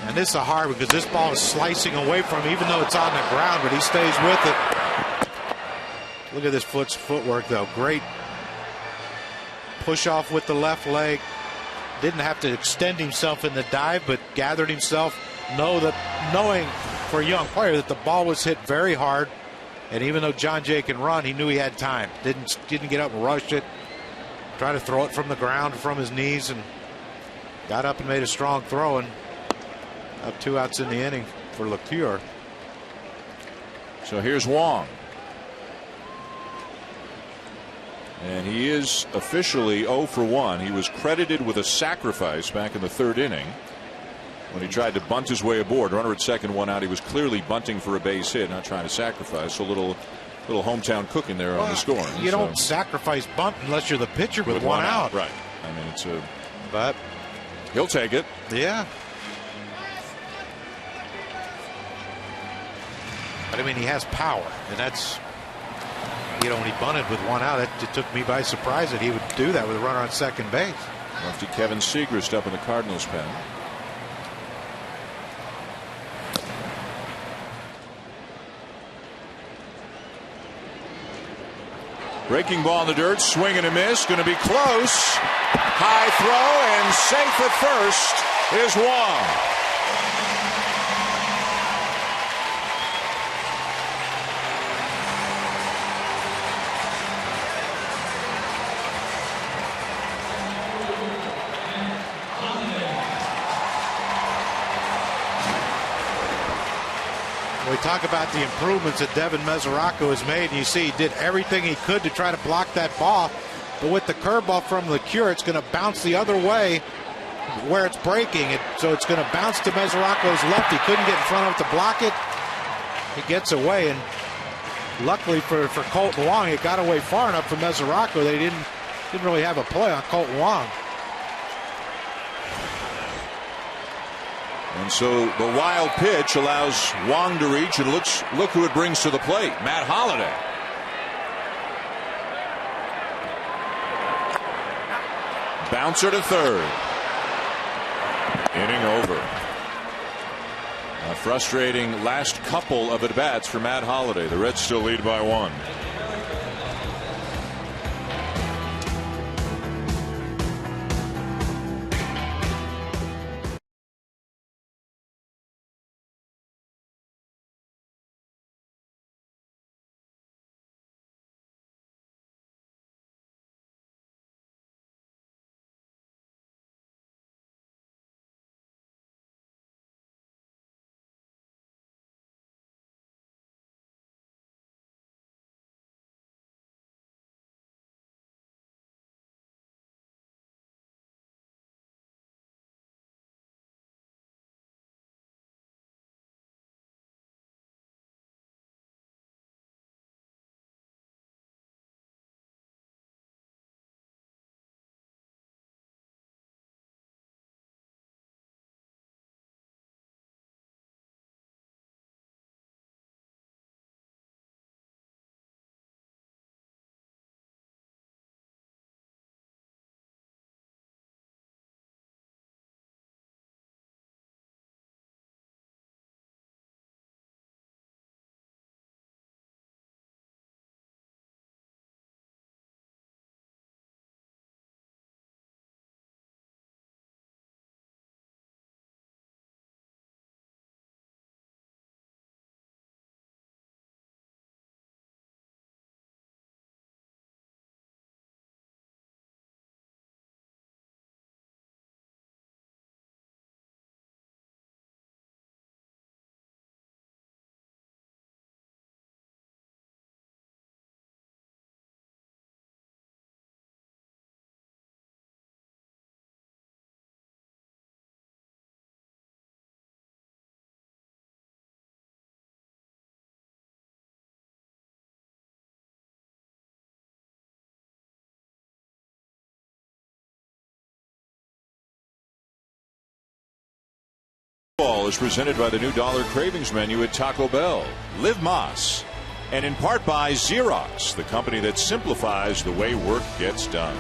[SPEAKER 15] And this is a hard one because this ball is slicing away from him even though it's on the ground, but he stays with it. Look at this footwork, though. Great push off with the left leg. Didn't have to extend himself in the dive, but gathered himself. Knowing for a young player that the ball was hit very hard, and even though John Jay can run, he knew he had time. Didn't get up and rush it. Tried to throw it from the ground, from his knees, and got up and made a strong throw. And up 2 outs in the inning for LeCure.
[SPEAKER 1] So here's Wong. And he is officially 0 for 1. He was credited with a sacrifice back in the 3rd inning.
[SPEAKER 13] when he tried to bunt his way aboard. Runner at second, one out. He was clearly bunting for a base hit, not trying to sacrifice. So a little hometown cooking there on the score.
[SPEAKER 15] You don't sacrifice bunt unless you're the pitcher with one out.
[SPEAKER 13] Right. I mean, it's a.
[SPEAKER 15] But
[SPEAKER 13] he'll take it.
[SPEAKER 15] Yeah. But I mean, he has power, and that's, when he bunted with one out, it took me by surprise that he would do that with a runner on second base.
[SPEAKER 13] Lefty Kevin Segrist up in the Cardinals pen. Breaking ball in the dirt, swing and a miss, going to be close. High throw and safe at first is Wong.
[SPEAKER 15] We talk about the improvements that Devin Mesoraco has made, and you see he did everything he could to try to block that ball. But with the curveball from LeCure, it's going to bounce the other way where it's breaking. So it's going to bounce to Mesoraco's left. He couldn't get in front of it to block it. He gets away, and luckily for Colton Wong, it got away far enough from Mesoraco that he didn't really have a play on Colton Wong.
[SPEAKER 13] And so the wild pitch allows Wong to reach, and look who it brings to the plate, Matt Holliday. Bouncer to third. Inning over. A frustrating last couple of at-bats for Matt Holliday. The Reds still lead by 1. Is presented by the new Dollar Cravings menu at Taco Bell. Live Más. And in part by Xerox, the company that simplifies the way work gets done.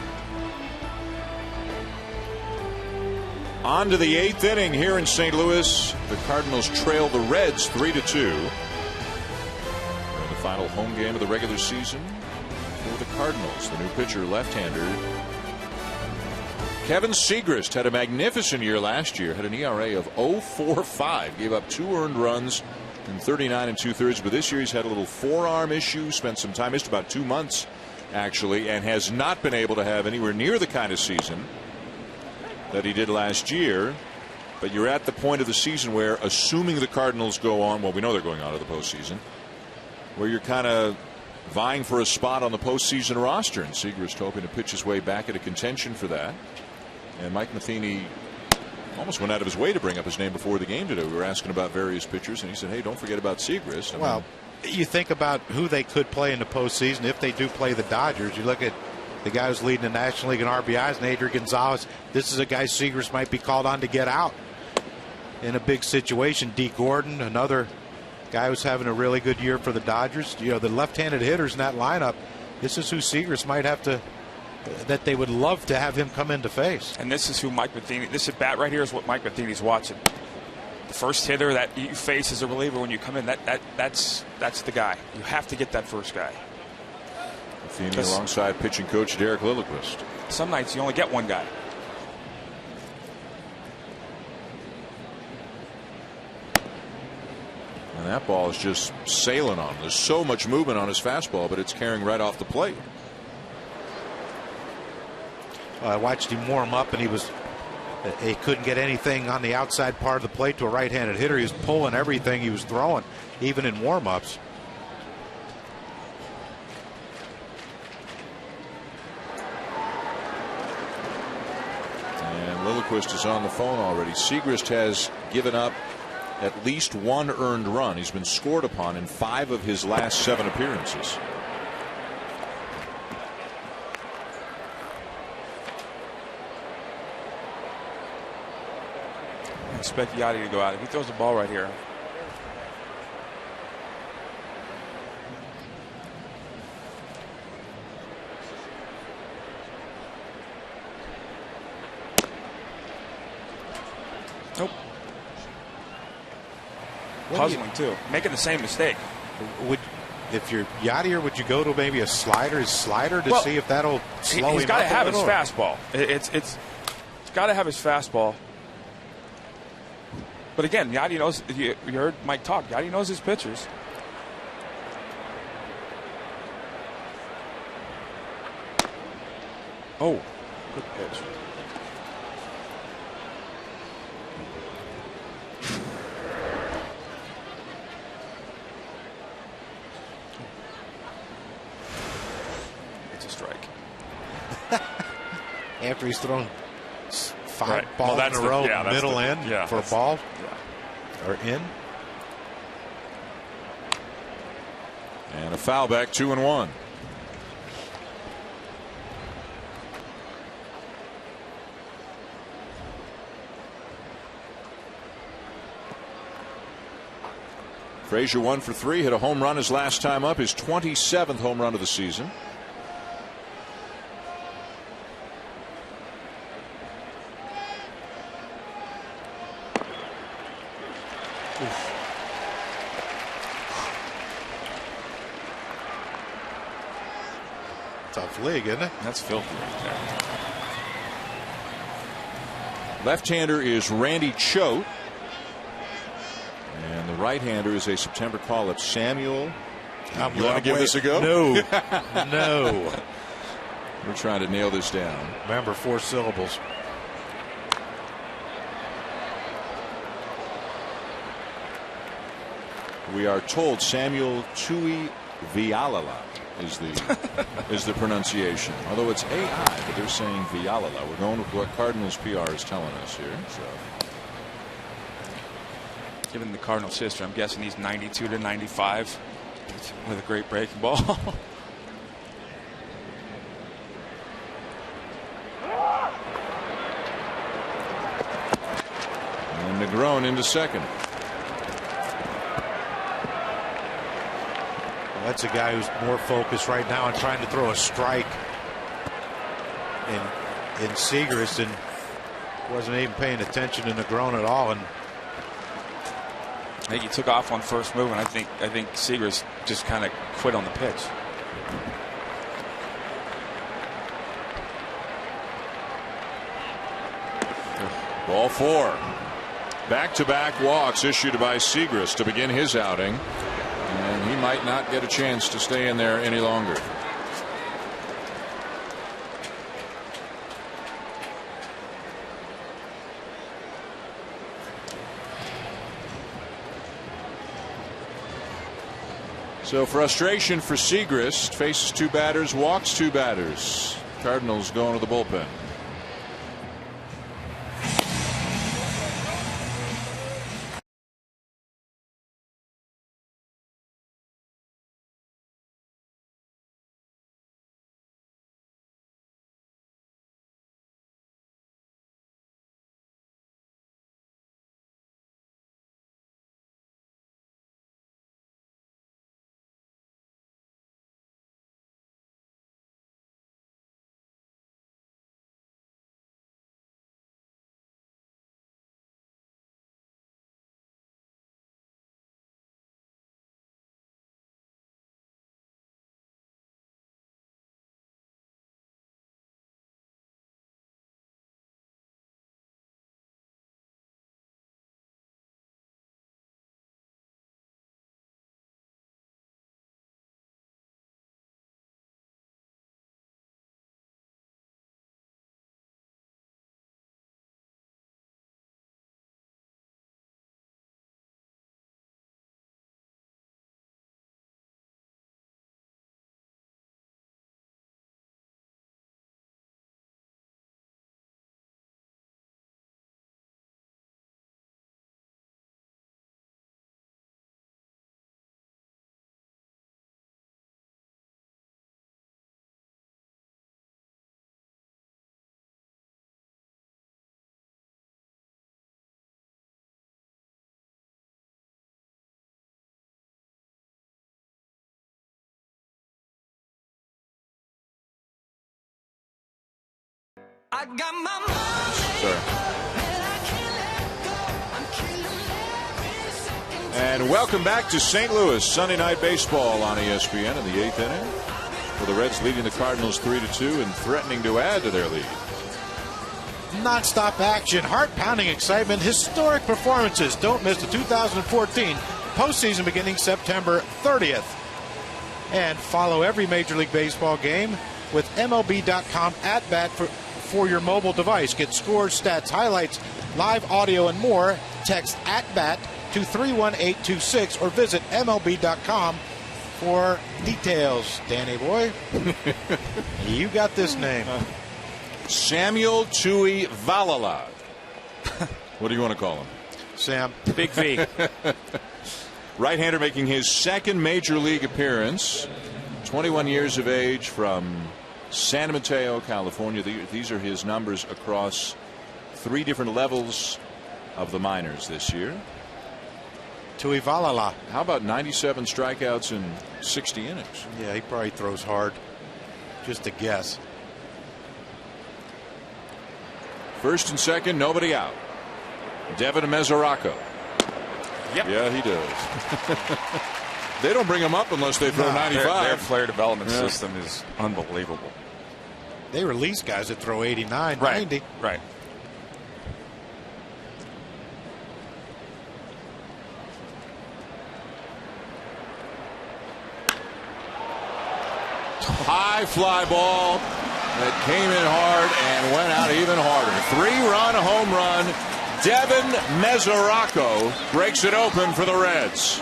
[SPEAKER 13] On to the 8th inning here in St. Louis. The Cardinals trail the Reds 3-2. They're in the final home game of the regular season for the Cardinals. The new pitcher, left-hander Kevin Segrist had a magnificent year last year, had an ERA of 0.45, gave up 2 earned runs in 39 2/3, but this year he's had a little forearm issue, spent some time, missed about 2 months actually, and has not been able to have anywhere near the kind of season that he did last year. But you're at the point of the season where, assuming the Cardinals go on, well, we know they're going on to the postseason, where you're kind of vying for a spot on the postseason roster, and Segrist hoping to pitch his way back into contention for that. And Mike Matheny almost went out of his way to bring up his name before the game today. We were asking about various pitchers, and he said, hey, don't forget about Segrist.
[SPEAKER 15] Well, you think about who they could play in the postseason if they do play the Dodgers. You look at the guy who's leading the National League in RBIs, and Adrian Gonzalez. This is a guy Segrist might be called on to get out in a big situation. D. Gordon, another guy who's having a really good year for the Dodgers. You know, the left-handed hitters in that lineup, this is who Segrist might have to, that they would love to have him come in to face.
[SPEAKER 11] And this is who Mike Matheny, this at bat right here is what Mike Matheny's watching. The first hitter that you face as a reliever when you come in, that's the guy. You have to get that first guy.
[SPEAKER 13] Matheny alongside pitching coach Derek Lilliquist.
[SPEAKER 11] Some nights you only get one guy.
[SPEAKER 13] And that ball is just sailing on him. There's so much movement on his fastball, but it's carrying right off the plate.
[SPEAKER 15] I watched him warm up, and he couldn't get anything on the outside part of the plate to a right-handed hitter. He was pulling everything he was throwing, even in warm-ups.
[SPEAKER 13] And Lilliquist is on the phone already. Segrist has given up at least one earned run. He's been scored upon in 5 of his last 7 appearances.
[SPEAKER 11] I expect Yachty to go out. If he throws the ball right here. Nope. Puzzling too. Making the same mistake.
[SPEAKER 15] If you're Yachty, would you go to maybe a slider to see if that'll slow him up?
[SPEAKER 11] He's got to have his fastball. It's got to have his fastball. But again, Yachty knows. You heard Mike talk. Yachty knows his pitchers. Oh, good pitch. It's a strike.
[SPEAKER 15] After he's thrown 5 balls in a row, middle end for a ball or in.
[SPEAKER 13] And a foul back, 2-1. Frazier 1 for 3, hit a home run his last time up, his 27th home run of the season.
[SPEAKER 15] Tough league, isn't it?
[SPEAKER 11] That's filthy right there.
[SPEAKER 13] Left-hander is Randy Choate. And the right-hander is a September call-up, Samuel. You want to give this a go?
[SPEAKER 15] No. No.
[SPEAKER 13] We're trying to nail this down.
[SPEAKER 15] Remember, 4 syllables.
[SPEAKER 13] We are told Samuel Tui Vialala is the pronunciation. Although it's AI, but they're saying Vialala. We're going with what Cardinals PR is telling us here. So,
[SPEAKER 11] given the Cardinals' history, I'm guessing he's 92 to 95 with a great breaking ball.
[SPEAKER 13] And Negron into second.
[SPEAKER 15] That's a guy who's more focused right now on trying to throw a strike in Segrist, and wasn't even paying attention to Negron at all. And
[SPEAKER 11] I think he took off on first move, and I think Segrist just kind of quit on the pitch.
[SPEAKER 13] Ball 4. Back-to-back walks issued by Segrist to begin his outing. And he might not get a chance to stay in there any longer. So frustration for Segrist. Faces 2 batters, walks 2 batters. Cardinals going to the bullpen.
[SPEAKER 17] I got my money.
[SPEAKER 13] Sorry. And welcome back to St. Louis. Sunday Night Baseball on ESPN in the 8th inning. With the Reds leading the Cardinals 3-2 and threatening to add to their lead.
[SPEAKER 15] Non-stop action, heart-pounding excitement, historic performances. Don't miss the 2014 postseason beginning September 30th. And follow every Major League Baseball game with MLB.com at-bat for your mobile device. Get scores, stats, highlights, live audio, and more. Text at-bat to 31826 or visit MLB.com for details. Danny boy, you got this name.
[SPEAKER 13] Samuel Tui Valala. What do you want to call him?
[SPEAKER 15] Sam.
[SPEAKER 11] Big V.
[SPEAKER 13] Right-hander making his second Major League appearance. 21 years of age from San Mateo, California. These are his numbers across 3 different levels of the minors this year.
[SPEAKER 15] Tui Valala.
[SPEAKER 13] How about 97 strikeouts in 60 innings?
[SPEAKER 15] Yeah, he probably throws hard. Just a guess.
[SPEAKER 13] First and second, nobody out. Devin Mesoraco.
[SPEAKER 11] Yep.
[SPEAKER 13] Yeah, he does. They don't bring him up unless they throw 95.
[SPEAKER 11] Their player development system is unbelievable.
[SPEAKER 15] They release guys that throw 89, 90.
[SPEAKER 11] Right.
[SPEAKER 13] High fly ball that came in hard and went out even harder. 3-run home run. Devin Mesoraco breaks it open for the Reds.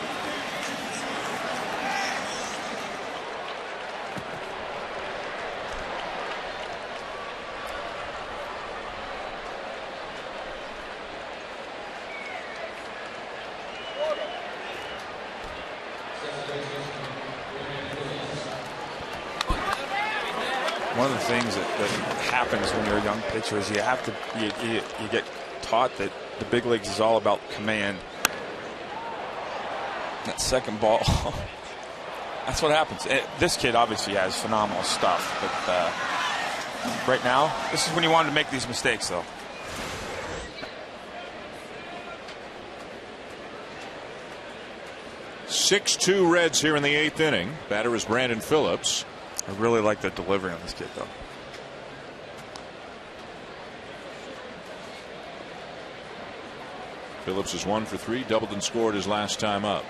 [SPEAKER 11] One of the things that happens when you're a young pitcher is you have to you get taught that the big leagues is all about command. That second ball, that's what happens. This kid obviously has phenomenal stuff, but right now, this is when you wanted to make these mistakes, though.
[SPEAKER 13] (6-2) Reds here in the 8th inning. Batter is Brandon Phillips.
[SPEAKER 11] I really like the delivery on this kid, though.
[SPEAKER 13] Phillips is 1 for 3, doubled and scored his last time up.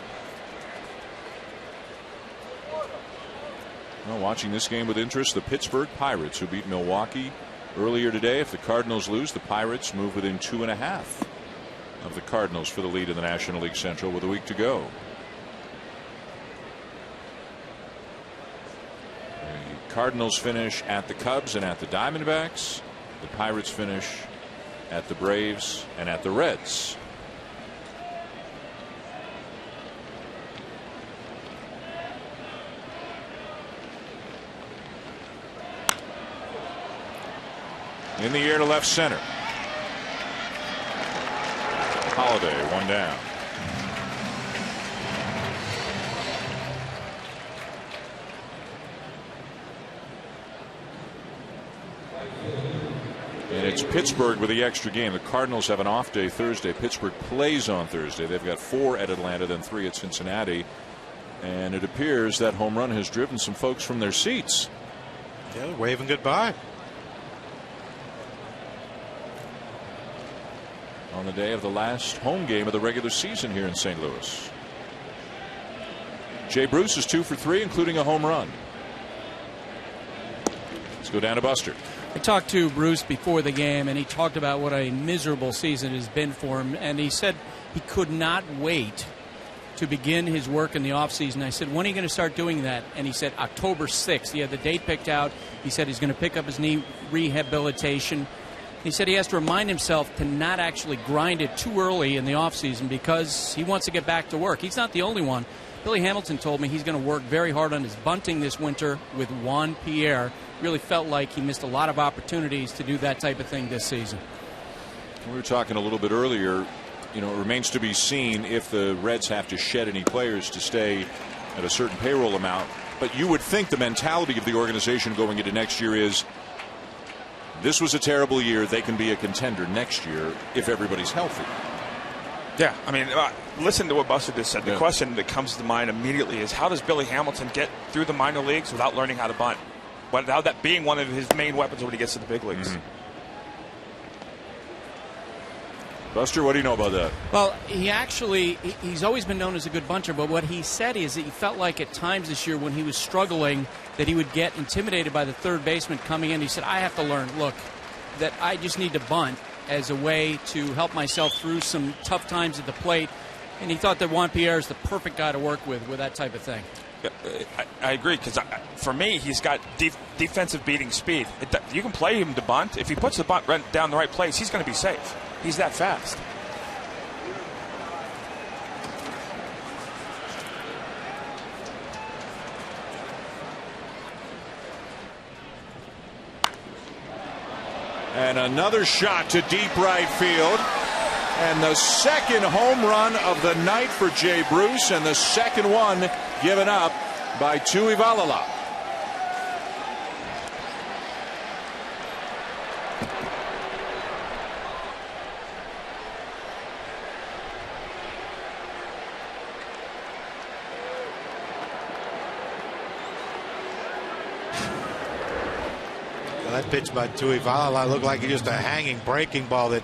[SPEAKER 13] Well, watching this game with interest, the Pittsburgh Pirates, who beat Milwaukee earlier today. If the Cardinals lose, the Pirates move within 2.5 of the Cardinals for the lead in the National League Central with a week to go. The Cardinals finish at the Cubs and at the Diamondbacks. The Pirates finish at the Braves and at the Reds. In the air to left center. Holiday, one down. And it's Pittsburgh with the extra game. The Cardinals have an off day Thursday. Pittsburgh plays on Thursday. They've got 4 at Atlanta, then 3 at Cincinnati. And it appears that home run has driven some folks from their seats.
[SPEAKER 15] Yeah, they're waving goodbye.
[SPEAKER 13] On the day of the last home game of the regular season here in St. Louis. Jay Bruce is 2 for 3, including a home run. Let's go down to Buster.
[SPEAKER 4] I talked to Bruce before the game, and he talked about what a miserable season has been for him, and he said he could not wait to begin his work in the offseason. I said, when are you going to start doing that? And he said October 6th. He had the date picked out. He said he's going to pick up his knee rehabilitation. He said he has to remind himself to not actually grind it too early in the offseason because he wants to get back to work. He's not the only one. Billy Hamilton told me he's going to work very hard on his bunting this winter with Juan Pierre. Really felt like he missed a lot of opportunities to do that type of thing this season.
[SPEAKER 13] We were talking a little bit earlier. You know, it remains to be seen if the Reds have to shed any players to stay at a certain payroll amount. But you would think the mentality of the organization going into next year is this was a terrible year. They can be a contender next year if everybody's healthy.
[SPEAKER 11] Yeah, I mean, listen to what Buster just said. The question that comes to mind immediately is, how does Billy Hamilton get through the minor leagues without learning how to bunt? Without that being one of his main weapons when he gets to the big leagues.
[SPEAKER 13] Mm-hmm. Buster, what do you know about that?
[SPEAKER 4] Well, he's always been known as a good bunter, but what he said is that he felt like at times this year when he was struggling that he would get intimidated by the third baseman coming in. He said, I have to learn, look, that I just need to bunt as a way to help myself through some tough times at the plate. And he thought that Juan Pierre is the perfect guy to work with that type of thing.
[SPEAKER 11] I agree, because for me, he's got defensive beating speed. You can play him to bunt. If he puts the bunt down the right place, he's going to be safe. He's that fast.
[SPEAKER 13] And another shot to deep right field. And the second home run of the night for Jay Bruce, and the second one given up by Tuivailala.
[SPEAKER 15] Well, that pitch by Tuivailala looked like just a hanging breaking ball that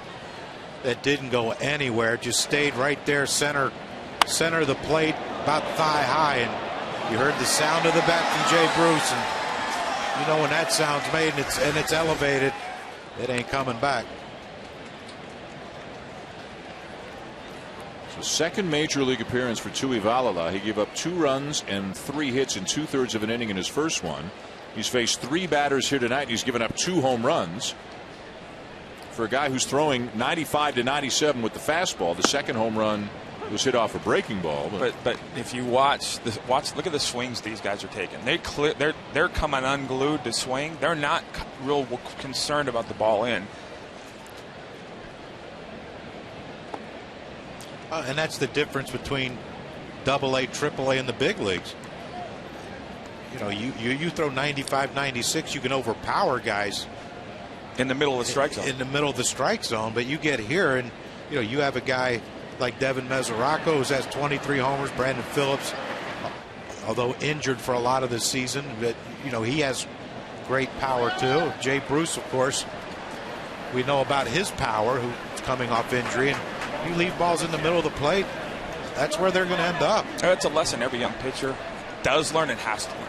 [SPEAKER 15] didn't go anywhere. Just stayed right there, center of the plate, about thigh high, and you heard the sound of the bat from Jay Bruce, and you know when that sound's made and it's elevated, it ain't coming back.
[SPEAKER 13] So second major league appearance for Tuivailala. He gave up 2 runs and 3 hits in 2/3 of an inning in his first one. He's faced 3 batters here tonight, and he's given up 2 home runs. For a guy who's throwing 95 to 97 with the fastball, the second home run was hit off a breaking ball.
[SPEAKER 11] But if you watch, look at the swings these guys are taking. They're coming unglued to swing. They're not real concerned about the ball in.
[SPEAKER 15] And that's the difference between AA, AAA, and the big leagues. You know, you throw 95, 96, you can overpower guys
[SPEAKER 11] in the middle of the strike zone.
[SPEAKER 15] In the middle of the strike zone, but you get here and you have a guy like Devin Mesoraco who has 23 homers. Brandon Phillips, although injured for a lot of the season, but he has great power too. Jay Bruce, of course, we know about his power, who's coming off injury, and you leave balls in the middle of the plate, that's where they're going to end up.
[SPEAKER 11] It's a lesson every young pitcher does learn and has to learn.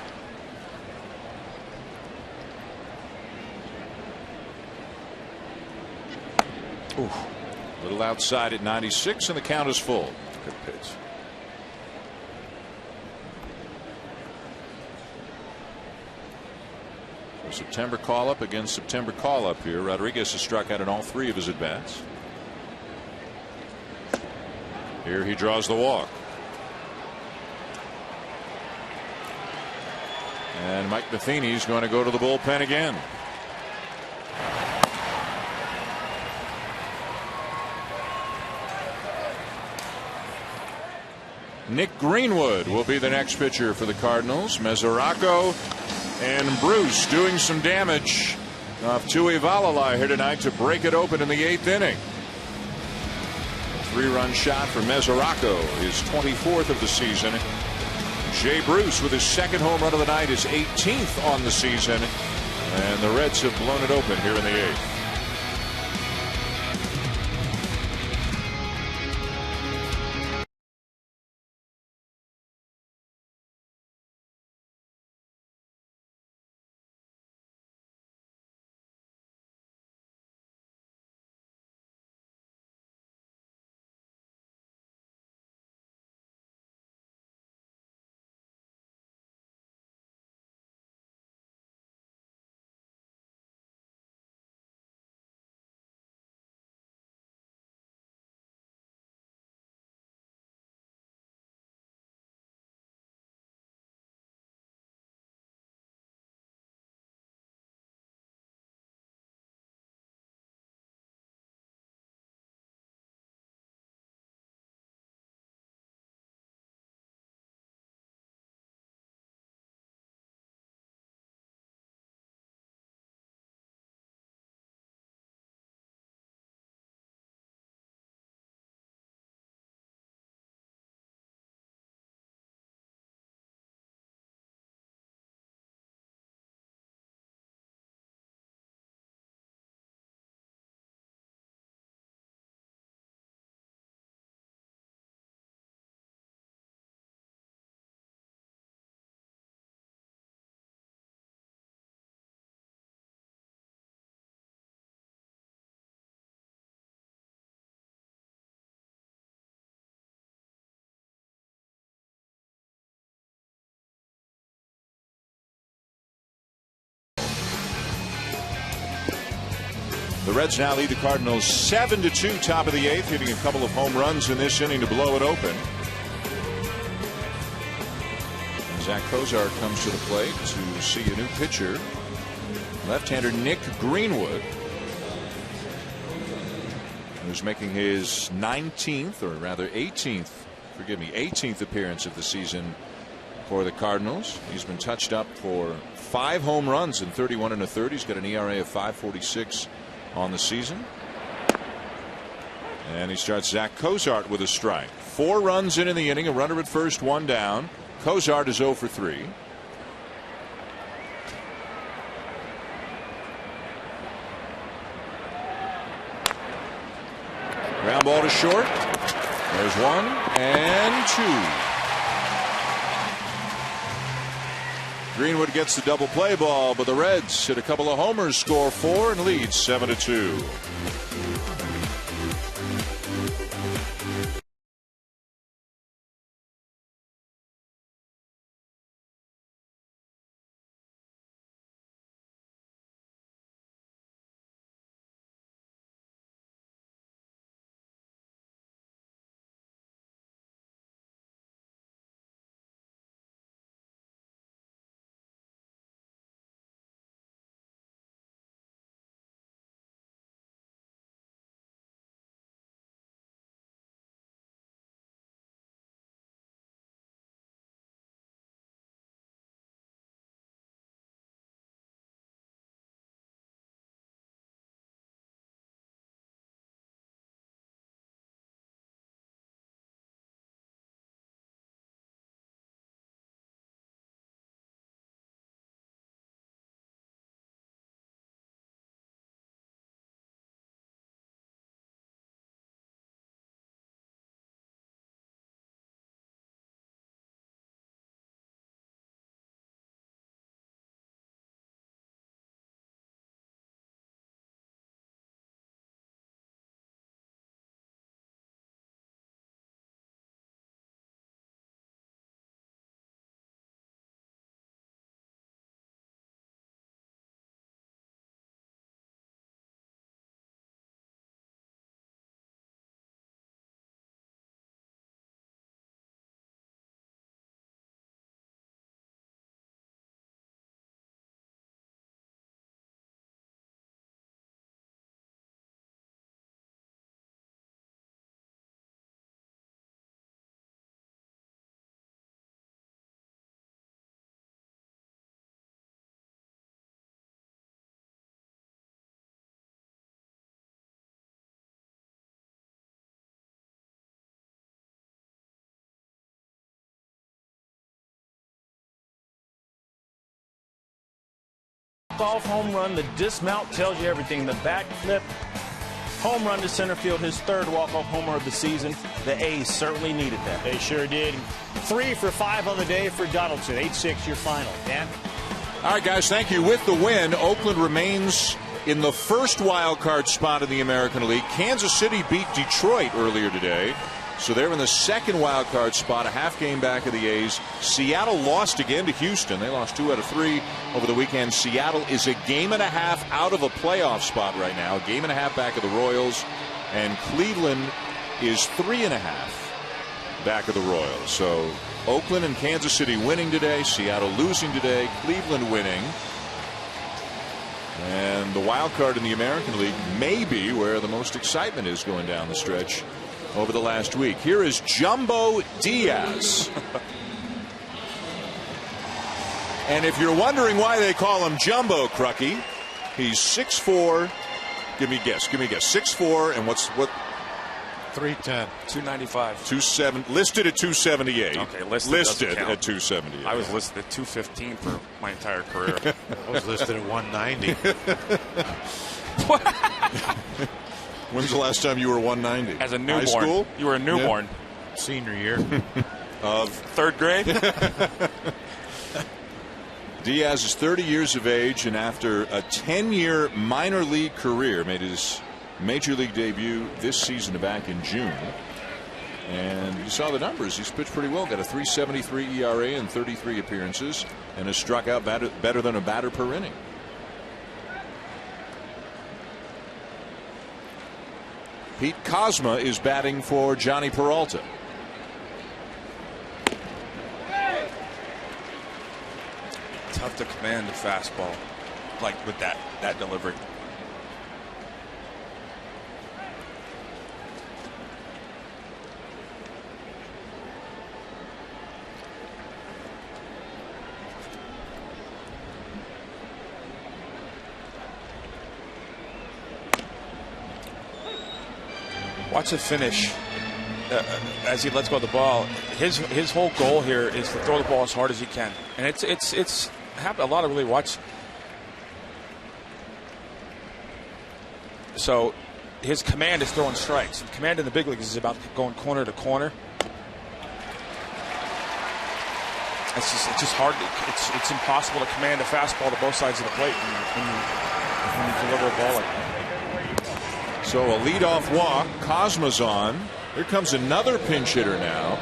[SPEAKER 13] Ooh. A little outside at 96, and the count is full. Good pitch. So September call-up against September call-up here. Rodriguez has struck out in all 3 of his at-bats. Here he draws the walk. And Mike Matheny's going to go to the bullpen again. Nick Greenwood will be the next pitcher for the Cardinals. Mesoraco and Bruce doing some damage off Tuivailala here tonight to break it open in the 8th inning. A 3-run shot for Mesoraco, his 24th of the season. Jay Bruce with his 2nd home run of the night, his 18th on the season. And the Reds have blown it open here in the 8th.
[SPEAKER 1] Reds now lead the Cardinals 7-2, top of the 8th, hitting a couple of home runs in this inning to blow it open. And Zach Cozart comes to the plate to see a new pitcher, left-hander Nick Greenwood, who's making his 19th, or rather 18th, 18th appearance of the season for the Cardinals. He's been touched up for 5 home runs in 31 1/3. He's got an ERA of 5.46 on the season. And he starts Zach Cozart with a strike. 4 runs in the inning, a runner at first, 1 down. Cozart is 0 for 3. Ground ball to short. There's 1 and 2. Greenwood gets the double play ball, but the Reds hit a couple of homers, score 4, and lead 7-2.
[SPEAKER 16] Off home run, the dismount tells you everything. The backflip home run to center field, his 3rd walk-off homer of the season. The A's certainly needed that.
[SPEAKER 8] They sure did. 3 for 5 on the day for Donaldson. 8-6 your final. Dan?
[SPEAKER 1] All right, guys, thank you. With the win, Oakland remains in the first wild card spot in the American League. Kansas City beat Detroit earlier today, so they're in the 2nd wild card spot, a half game back of the A's. Seattle lost again to Houston. They lost 2 out of 3 over the weekend. Seattle is a game and a half out of a playoff spot right now, a game and a half back of the Royals, and Cleveland is 3.5 back of the Royals. So Oakland and Kansas City winning today, Seattle losing today, Cleveland winning. And the wild card in the American League may be where the most excitement is going down the stretch over the last week. Here is Jumbo Diaz. And if you're wondering why they call him Jumbo, Crucky, he's 6'4". Give me a guess. 6'4", and what?
[SPEAKER 15] 310.
[SPEAKER 11] 295.
[SPEAKER 1] 27. Listed at 278.
[SPEAKER 11] Okay,
[SPEAKER 1] listed at 278.
[SPEAKER 11] I was listed at 215 for my entire career.
[SPEAKER 15] I was listed at 190.
[SPEAKER 1] When's the last time you were 190?
[SPEAKER 11] As a newborn.
[SPEAKER 1] High school?
[SPEAKER 11] You were a newborn.
[SPEAKER 15] Yeah. Senior year.
[SPEAKER 1] Of
[SPEAKER 11] 3rd grade?
[SPEAKER 1] Diaz is 30 years of age, and after a 10-year minor league career, made his major league debut this season back in June. And you saw the numbers. He's pitched pretty well. Got a 3.73 ERA in 33 appearances, and has struck out better than a batter per inning.
[SPEAKER 13] Pete Kozma is batting for Johnny Peralta.
[SPEAKER 11] Tough to command the fastball, like with that delivery. Watch the finish as he lets go of the ball. His whole goal here is to throw the ball as hard as he can, and it's happened a lot of really watch. So his command is throwing strikes. And command in the big leagues is about going corner to corner. It's just hard. It's impossible to command a fastball to both sides of the plate when you deliver a ball like that.
[SPEAKER 13] So a leadoff walk. Kozma's on. Here comes another pinch hitter now.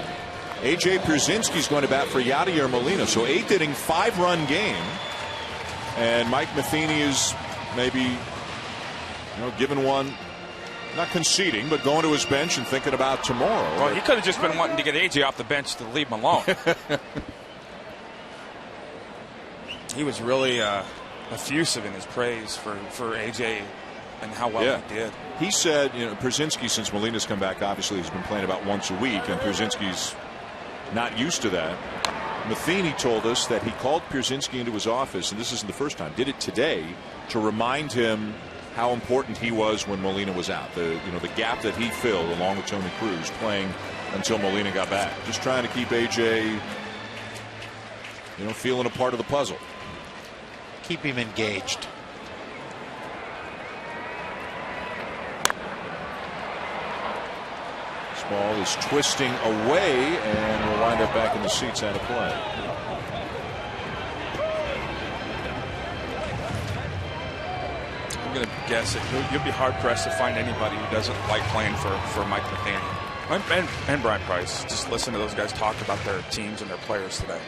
[SPEAKER 13] A.J. Pierzynski's going to bat for Yadier Molina. So 8th inning, 5-run game. And Mike Matheny is maybe given one, not conceding, but going to his bench and thinking about tomorrow.
[SPEAKER 11] Well, he could have just been wanting to get A.J. off the bench to leave him alone. He was really effusive in his praise for A.J. and how well he did.
[SPEAKER 13] He said, Pierzynski, since Molina's come back, obviously has been playing about once a week, and Pierzynski's not used to that. Matheny told us that he called Pierzynski into his office, and this isn't the first time, did it today, to remind him how important he was when Molina was out. The gap that he filled along with Tony Cruz playing until Molina got back. Just trying to keep AJ, feeling a part of the puzzle.
[SPEAKER 15] Keep him engaged.
[SPEAKER 13] Ball is twisting away and will wind up back in the seats out of play.
[SPEAKER 11] I'm going to guess it. You'll be hard pressed to find anybody who doesn't like playing for Mike Matheny and Brian Price. Just listen to those guys talk about their teams and their players today.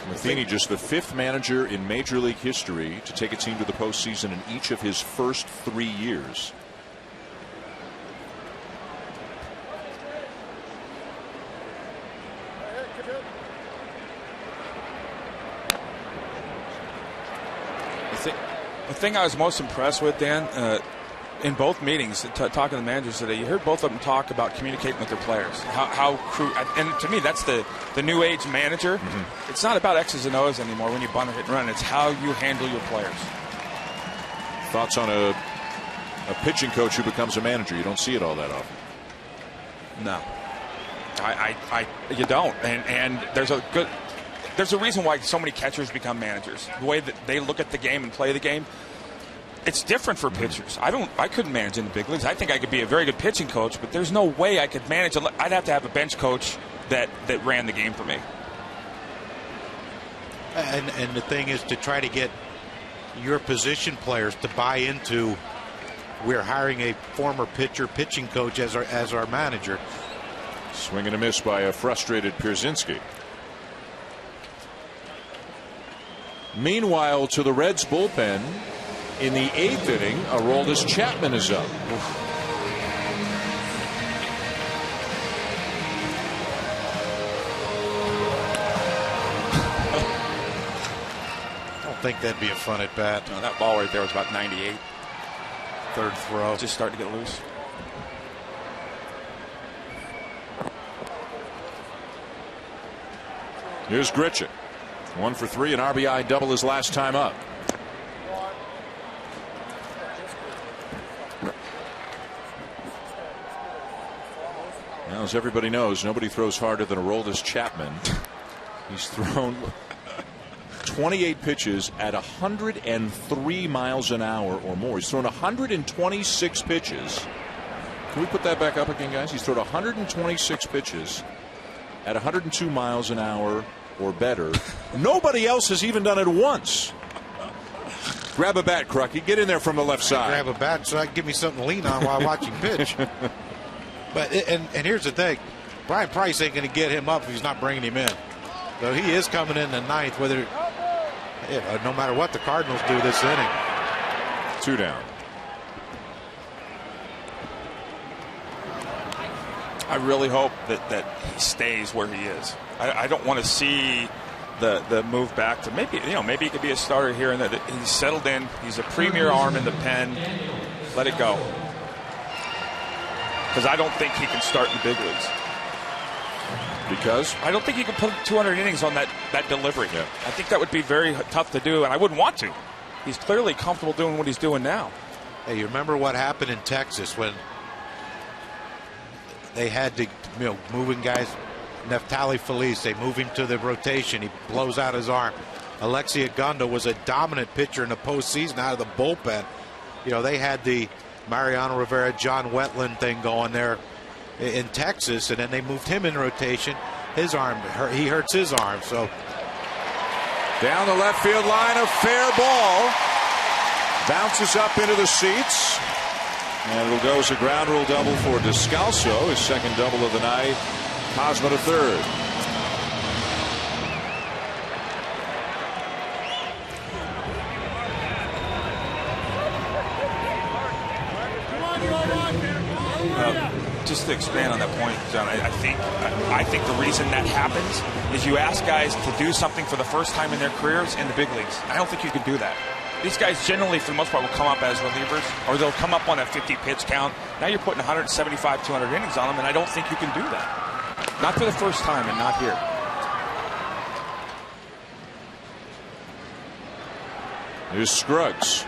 [SPEAKER 13] Matheny, just the 5th manager in Major League history to take a team to the postseason in each of his first 3 years.
[SPEAKER 11] The thing I was most impressed with, Dan, in both meetings, talking to the managers today, you heard both of them talk about communicating with their players. And to me, that's the new age manager. Mm-hmm. It's not about X's and O's anymore when you bunt or hit and run. It's how you handle your players.
[SPEAKER 13] Thoughts on a pitching coach who becomes a manager? You don't see it all that often.
[SPEAKER 11] No, you don't. And there's a reason why so many catchers become managers. The way that they look at the game and play the game. It's different for pitchers. I couldn't manage in the big leagues. I think I could be a very good pitching coach, but there's no way I could manage. I'd have to have a bench coach that ran the game for me.
[SPEAKER 15] And the thing is to try to get your position players to buy into, we're hiring a former pitching coach as our manager.
[SPEAKER 13] Swing and a miss by a frustrated Pierzynski. Meanwhile, to the Reds bullpen, in the 8th inning, Aroldis Chapman is up.
[SPEAKER 15] I don't think that'd be a fun at bat.
[SPEAKER 11] No, that ball right there was about 98.
[SPEAKER 15] 3rd throw.
[SPEAKER 11] Just starting to get loose.
[SPEAKER 13] Here's Grichuk. 1 for 3, an RBI double his last time up. Now, as everybody knows, nobody throws harder than Aroldis Chapman. He's thrown 28 pitches at 103 miles an hour or more. He's thrown 126 pitches. Can we put that back up again, guys? He's thrown 126 pitches at 102 miles an hour or better. Nobody else has even done it once. Grab a bat, Crucky. Get in there from the left side.
[SPEAKER 15] Grab a bat so I can give me something to lean on while watching pitch. But and here's the thing, Brian Price ain't going to get him up if he's not bringing him in. So he is coming in the 9th. Whether no matter what the Cardinals do this inning.
[SPEAKER 13] 2 down.
[SPEAKER 11] I really hope that he stays where he is. I don't want to see the move back to maybe he could be a starter here and that he's settled in. He's a premier arm in the pen. Let it go. Because I don't think he can start in the big leagues.
[SPEAKER 13] Because?
[SPEAKER 11] I don't think he can put 200 innings on that delivery.
[SPEAKER 13] Yeah.
[SPEAKER 11] I think that would be very tough to do, and I wouldn't want to. He's clearly comfortable doing what he's doing now.
[SPEAKER 15] Hey, you remember what happened in Texas when they had to, moving guys, Neftali Feliz, they move him to the rotation. He blows out his arm. Alexi Ogunda was a dominant pitcher in the postseason out of the bullpen. They had the Mariano Rivera, John Wetland thing going there in Texas, and then they moved him in rotation. His arm, he hurts his arm. So
[SPEAKER 13] down the left field line, a fair ball. Bounces up into the seats. And it'll go as a ground rule double for Descalso, his second double of the night. Cosmo to third.
[SPEAKER 11] Just to expand on that point, John, I think the reason that happens is you ask guys to do something for the first time in their careers in the big leagues. I don't think you can do that. These guys generally, for the most part, will come up as relievers, or they'll come up on a 50-pitch count. Now you're putting 175, 200 innings on them, and I don't think you can do that. Not for the first time, and not here.
[SPEAKER 13] Here's Scruggs.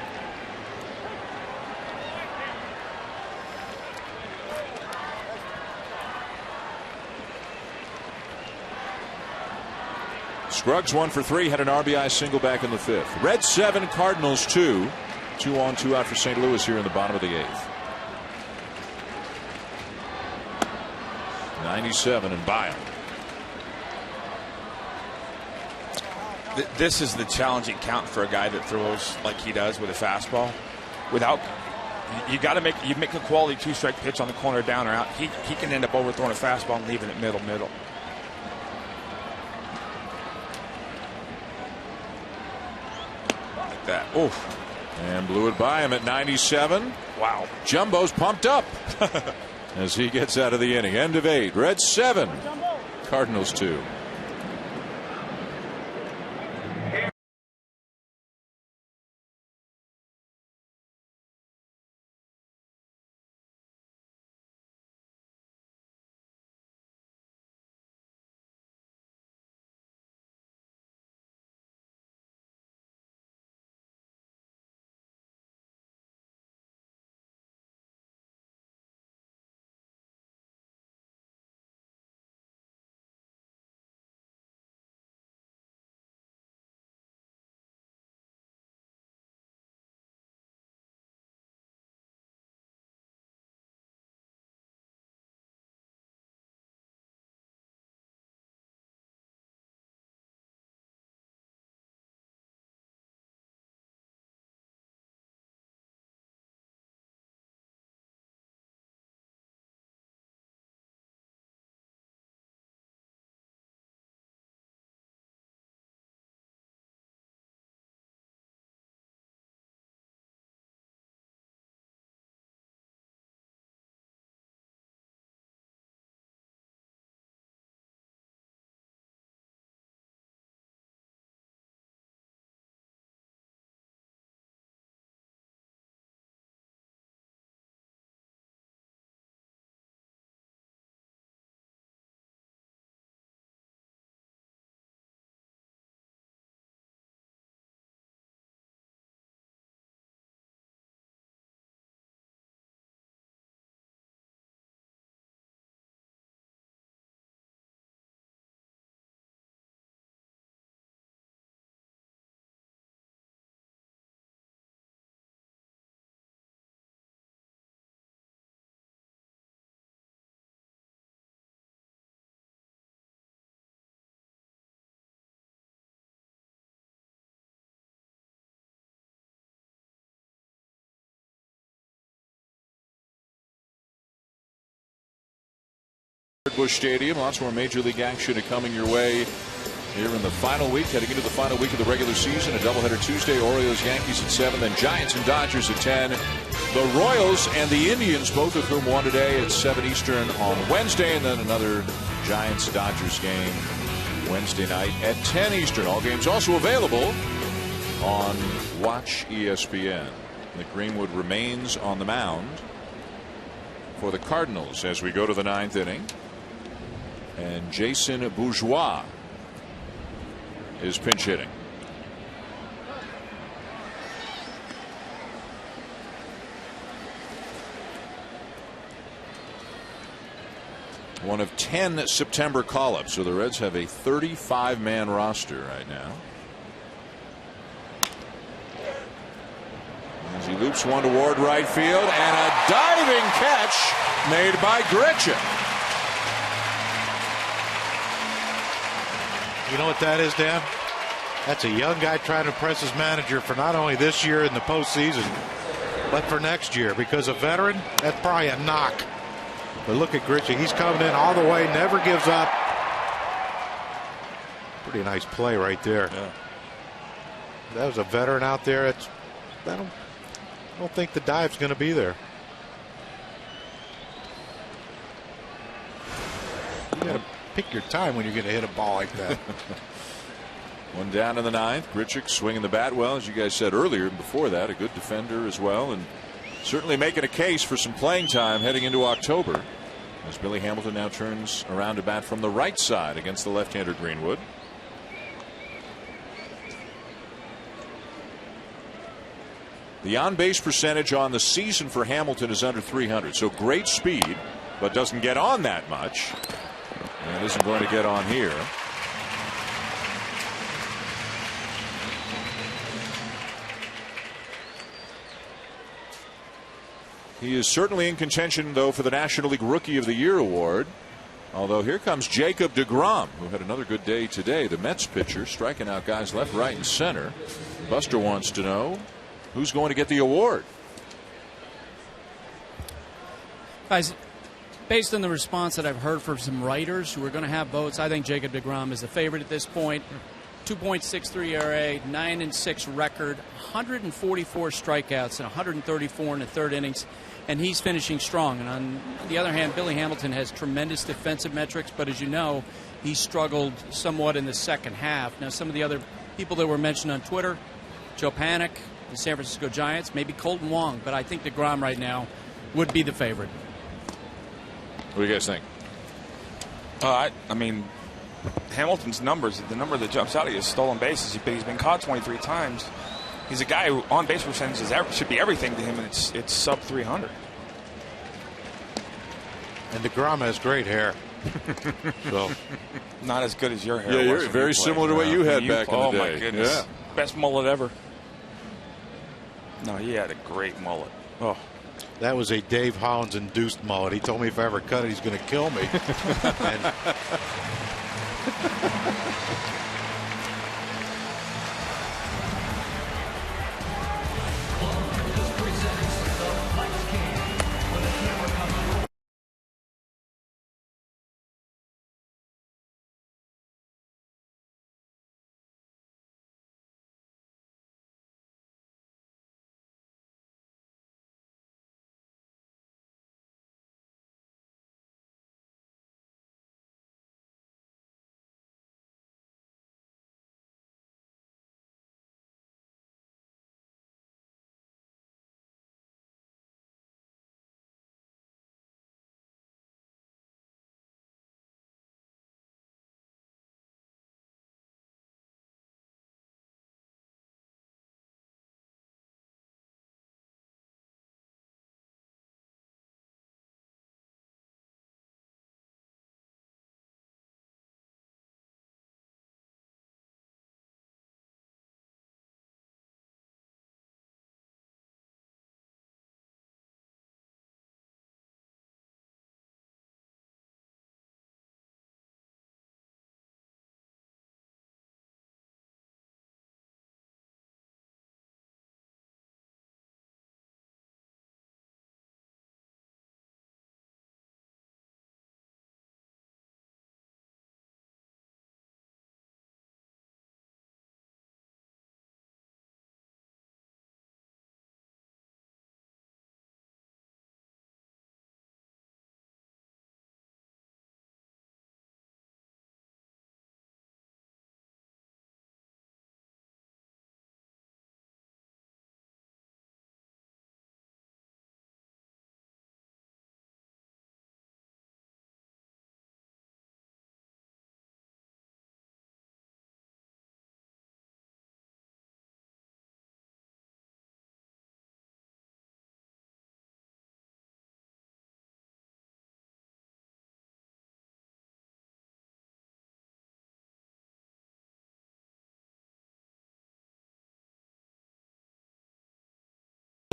[SPEAKER 13] Scruggs 1 for 3, had an RBI single back in the 5th. Reds 7, Cardinals 2. 2 on, 2 out for St. Louis here in the bottom of the 8th. 97 and Bile.
[SPEAKER 11] This is the challenging count for a guy that throws like he does with a fastball. You got to make a quality 2-strike pitch on the corner, down or out. He can end up overthrowing a fastball and leaving it middle. That. Oof.
[SPEAKER 13] And blew it by him at 97.
[SPEAKER 11] Wow.
[SPEAKER 13] Jumbo's pumped up as he gets out of the inning. End of 8. Reds 7. Cardinals 2. Busch Stadium. Lots more Major League action coming your way here in the final week, heading into the final week of the regular season. A doubleheader Tuesday, Orioles, Yankees at 7, then Giants and Dodgers at 10. The Royals and the Indians, both of whom won today, at 7 Eastern on Wednesday, and then another Giants-Dodgers game Wednesday night at 10 Eastern. All games also available on Watch ESPN. Nick Greenwood remains on the mound for the Cardinals as we go to the 9th inning. And Jason Bourgeois is pinch hitting. One of 10 September call-ups, so the Reds have a 35-man roster right now. As he loops one toward right field, and a diving catch made by Grichuk.
[SPEAKER 15] You know what that is, Dan? That's a young guy trying to impress his manager for not only this year in the postseason, but for next year. Because a veteran, that's probably a knock. But look at Grichuk. He's coming in all the way, never gives up. Pretty nice play right there.
[SPEAKER 13] Yeah.
[SPEAKER 15] That was a veteran out there. I don't think the dive's going to be there. You got to pick your time when you're going to hit a ball like that.
[SPEAKER 13] One down in the 9th. Grichuk swinging the bat well, as you guys said earlier. Before that, a good defender as well, and certainly making a case for some playing time heading into October, as Billy Hamilton now turns around to bat from the right side against the left-hander Greenwood. The on-base percentage on the season for Hamilton is under 300, so great speed, but doesn't get on that much, and isn't going to get on here. He is certainly in contention, though, for the National League Rookie of the Year award. Although here comes Jacob deGrom, who had another good day today. The Mets pitcher striking out guys left, right, and center. Buster wants to know who's going to get the award.
[SPEAKER 4] Guys, based on the response that I've heard from some writers who are going to have votes, I think Jacob deGrom is the favorite at this point. 2.63 ERA, 9-6 record, 144 strikeouts, and 134 in the third innings. And he's finishing strong. And on the other hand, Billy Hamilton has tremendous defensive metrics, but as you know, he struggled somewhat in the second half. Now, some of the other people that were mentioned on Twitter, Joe Panik, the San Francisco Giants, maybe Colton Wong, but I think deGrom right now would be the favorite.
[SPEAKER 13] What do you guys think?
[SPEAKER 11] I mean, Hamilton's numbers, the number that jumps out at you is stolen bases. He's been caught 23 times. He's a guy who on base percentage should be everything to him, and it's sub 300.
[SPEAKER 15] And deGrom has great hair. So
[SPEAKER 11] not as good as your hair.
[SPEAKER 13] Yeah, you're very similar to what you had back in the day.
[SPEAKER 11] Oh my goodness,
[SPEAKER 13] yeah.
[SPEAKER 11] Best mullet ever. No, he had a great mullet. Oh,
[SPEAKER 15] that was a Dave Hollins induced mullet. He told me if I ever cut it, he's going to kill me.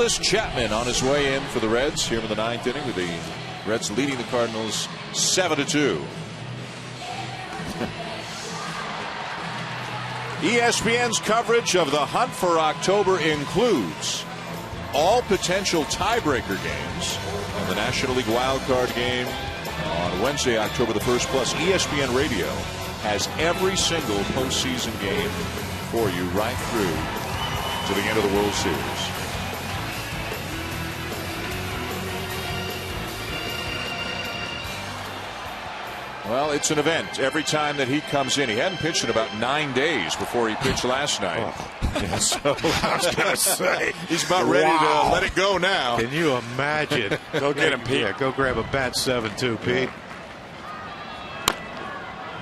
[SPEAKER 13] Chapman on his way in for the Reds here in the 9th inning, with the Reds leading the Cardinals 7-2. ESPN's coverage of the hunt for October includes all potential tiebreaker games and the National League wildcard game on Wednesday, October the 1st. Plus, ESPN Radio has every single postseason game for you right through to the end of the World Series. Well, it's an event every time that he comes in. He hadn't pitched in about 9 days before he pitched last night.
[SPEAKER 15] Yeah, so I was going to say.
[SPEAKER 13] He's about ready to let it go now.
[SPEAKER 15] Can you imagine?
[SPEAKER 11] Go get him, Pete.
[SPEAKER 15] Yeah, go grab a bat 7-2, Pete.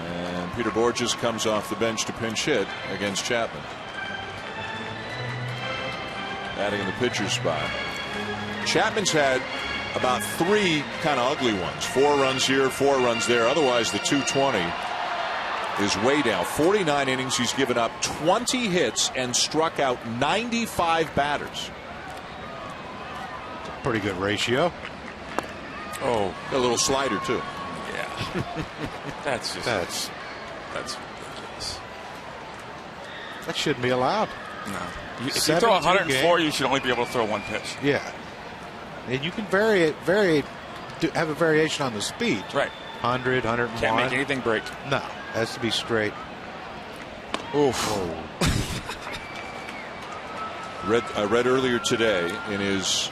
[SPEAKER 13] And Peter Borges comes off the bench to pinch hit against Chapman. Batting in the pitcher's spot. Chapman's had about 3 kind of ugly ones. 4 runs here, 4 runs there. Otherwise, the 220 is way down. 49 innings. He's given up 20 hits and struck out 95 batters.
[SPEAKER 15] Pretty good ratio.
[SPEAKER 13] Oh, a little slider too.
[SPEAKER 11] Yeah. That's ridiculous.
[SPEAKER 15] That shouldn't be allowed.
[SPEAKER 11] No. If you throw 104, you should only be able to throw 1 pitch.
[SPEAKER 15] Yeah. And you can have a variation on the speed.
[SPEAKER 11] Right.
[SPEAKER 15] 100, 101.
[SPEAKER 11] Can't make anything break.
[SPEAKER 15] No, has to be straight.
[SPEAKER 11] Oof.
[SPEAKER 13] I read earlier today in his,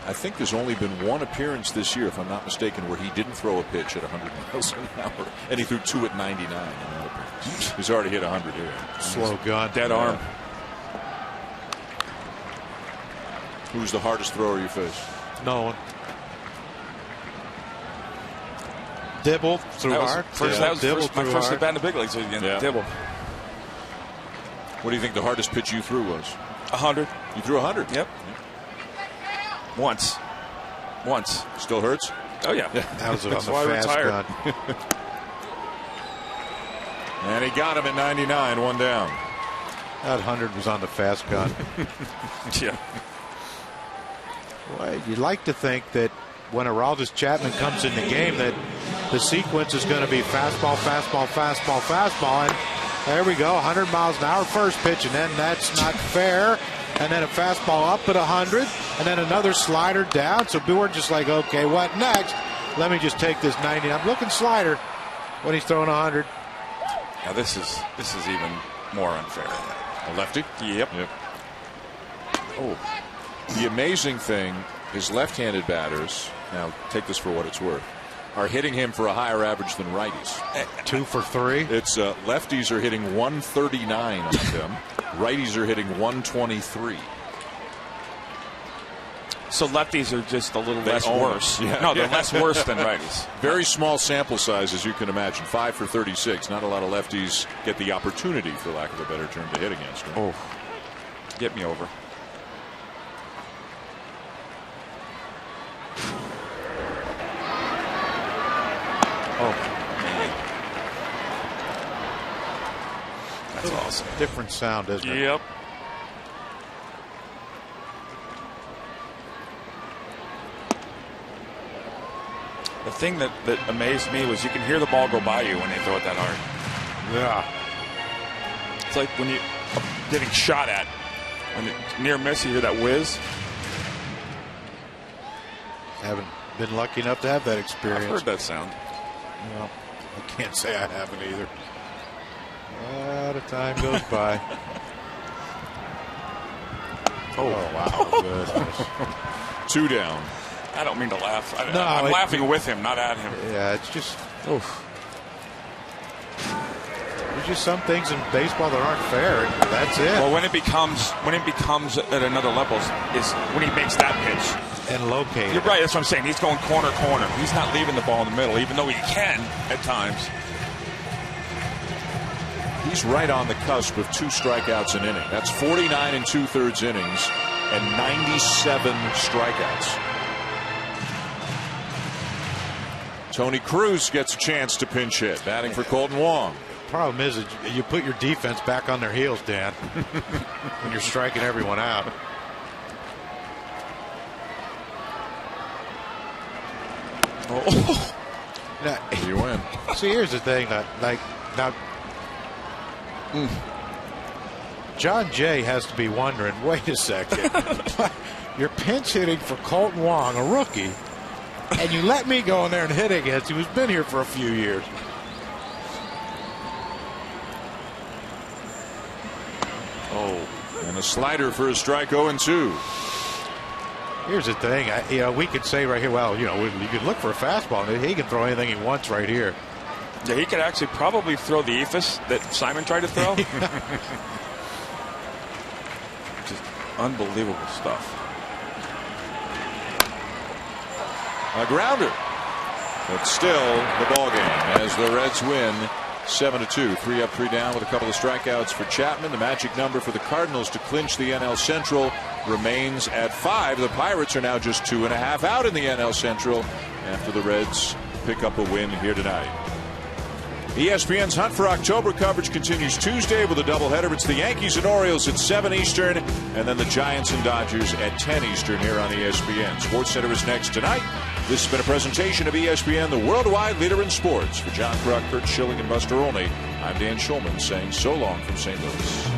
[SPEAKER 13] I think there's only been 1 appearance this year, if I'm not mistaken, where he didn't throw a pitch at 100 miles an hour, and he threw 2 at 99 in that appearance. He's already hit 100 here.
[SPEAKER 15] Slow gun.
[SPEAKER 11] Dead arm.
[SPEAKER 13] Who's the hardest thrower you face?
[SPEAKER 15] No one. Dibble threw hard.
[SPEAKER 11] That was my first at bat in the big leagues again.
[SPEAKER 13] Yeah.
[SPEAKER 11] Dibble.
[SPEAKER 13] What do you think the hardest pitch you threw was?
[SPEAKER 11] 100.
[SPEAKER 13] You threw 100?
[SPEAKER 11] Yep. Once.
[SPEAKER 13] Still hurts?
[SPEAKER 11] Oh, yeah.
[SPEAKER 15] That was on the
[SPEAKER 11] why
[SPEAKER 15] fast gun.
[SPEAKER 13] And he got him at 99, 1 down.
[SPEAKER 15] That 100 was on the fast gun.
[SPEAKER 11] Yeah.
[SPEAKER 15] Well, you'd like to think that when Aroldis Chapman comes in the game that the sequence is going to be fastball, fastball, fastball, fastball. And there we go, 100 miles an hour first pitch, and then that's not fair. And then a fastball up at 100, and then another slider down. So we're just like, okay, what next? Let me just take this 90. I'm looking slider when he's throwing 100.
[SPEAKER 11] Now this is even more unfair.
[SPEAKER 13] A lefty?
[SPEAKER 11] Yep.
[SPEAKER 13] Oh. The amazing thing is left-handed batters, now take this for what it's worth, are hitting him for a higher average than righties.
[SPEAKER 15] 2 for 3.
[SPEAKER 13] It's lefties are hitting 139 on him. Righties are hitting 123.
[SPEAKER 11] So lefties are just a little less worse. Yeah. No, they're less worse than righties.
[SPEAKER 13] Very small sample size, as you can imagine. 5 for 36. Not a lot of lefties get the opportunity, for lack of a better term, to hit against him.
[SPEAKER 11] Oh, get me over. Oh, man. That's awesome.
[SPEAKER 15] Different sound, isn't it?
[SPEAKER 11] Yep. The thing that amazed me was you can hear the ball go by you when they throw it that hard.
[SPEAKER 15] Yeah.
[SPEAKER 11] It's like when you're getting shot at. When it's near miss, you hear that whiz.
[SPEAKER 15] Haven't been lucky enough to have that experience.
[SPEAKER 11] I've heard that sound.
[SPEAKER 15] Well, I can't say I haven't either. The time goes by.
[SPEAKER 13] Oh, wow. Goodness. 2 down.
[SPEAKER 11] I don't mean to laugh.
[SPEAKER 15] No,
[SPEAKER 11] I'm laughing with him, not at him.
[SPEAKER 15] Yeah, it's just. Oof. There's just some things in baseball that aren't fair. And that's it.
[SPEAKER 11] Well, when it becomes at another level is when he makes that pitch.
[SPEAKER 15] And located.
[SPEAKER 11] You're right. That's what I'm saying. He's going corner. He's not leaving the ball in the middle, even though he can at times.
[SPEAKER 13] He's right on the cusp of 2 strikeouts an inning. That's 49 2/3 innings and 97 strikeouts. Tony Cruz gets a chance to pinch hit, batting for Colton Wong.
[SPEAKER 15] Problem is that you put your defense back on their heels, Dan, when you're striking everyone out. Oh. Now,
[SPEAKER 13] you win.
[SPEAKER 15] See, here's the thing. John Jay has to be wondering, wait a second. You're pinch hitting for Colton Wong, a rookie, and you let me go in there and hit against him who's been here for a few years.
[SPEAKER 13] Oh, and a slider for a strike, 0-2.
[SPEAKER 15] Here's the thing. We could say right here, well, you could look for a fastball, and he can throw anything he wants right here.
[SPEAKER 11] Yeah, he could actually probably throw the eephus that Simon tried to throw. Just unbelievable stuff.
[SPEAKER 13] A grounder. But still the ball game as the Reds win 7-2. 3 up, 3 down with a couple of strikeouts for Chapman. The magic number for the Cardinals to clinch the NL Central remains at 5. The Pirates are now just 2.5 out in the NL Central after the Reds pick up a win here tonight. ESPN's Hunt for October coverage continues Tuesday with a doubleheader. It's the Yankees and Orioles at 7 Eastern, and then the Giants and Dodgers at 10 Eastern here on ESPN. SportsCenter is next tonight. This has been a presentation of ESPN, the worldwide leader in sports. For John Kruk, Kurt Schilling, and Buster Olney, I'm Dan Schulman saying so long from St. Louis.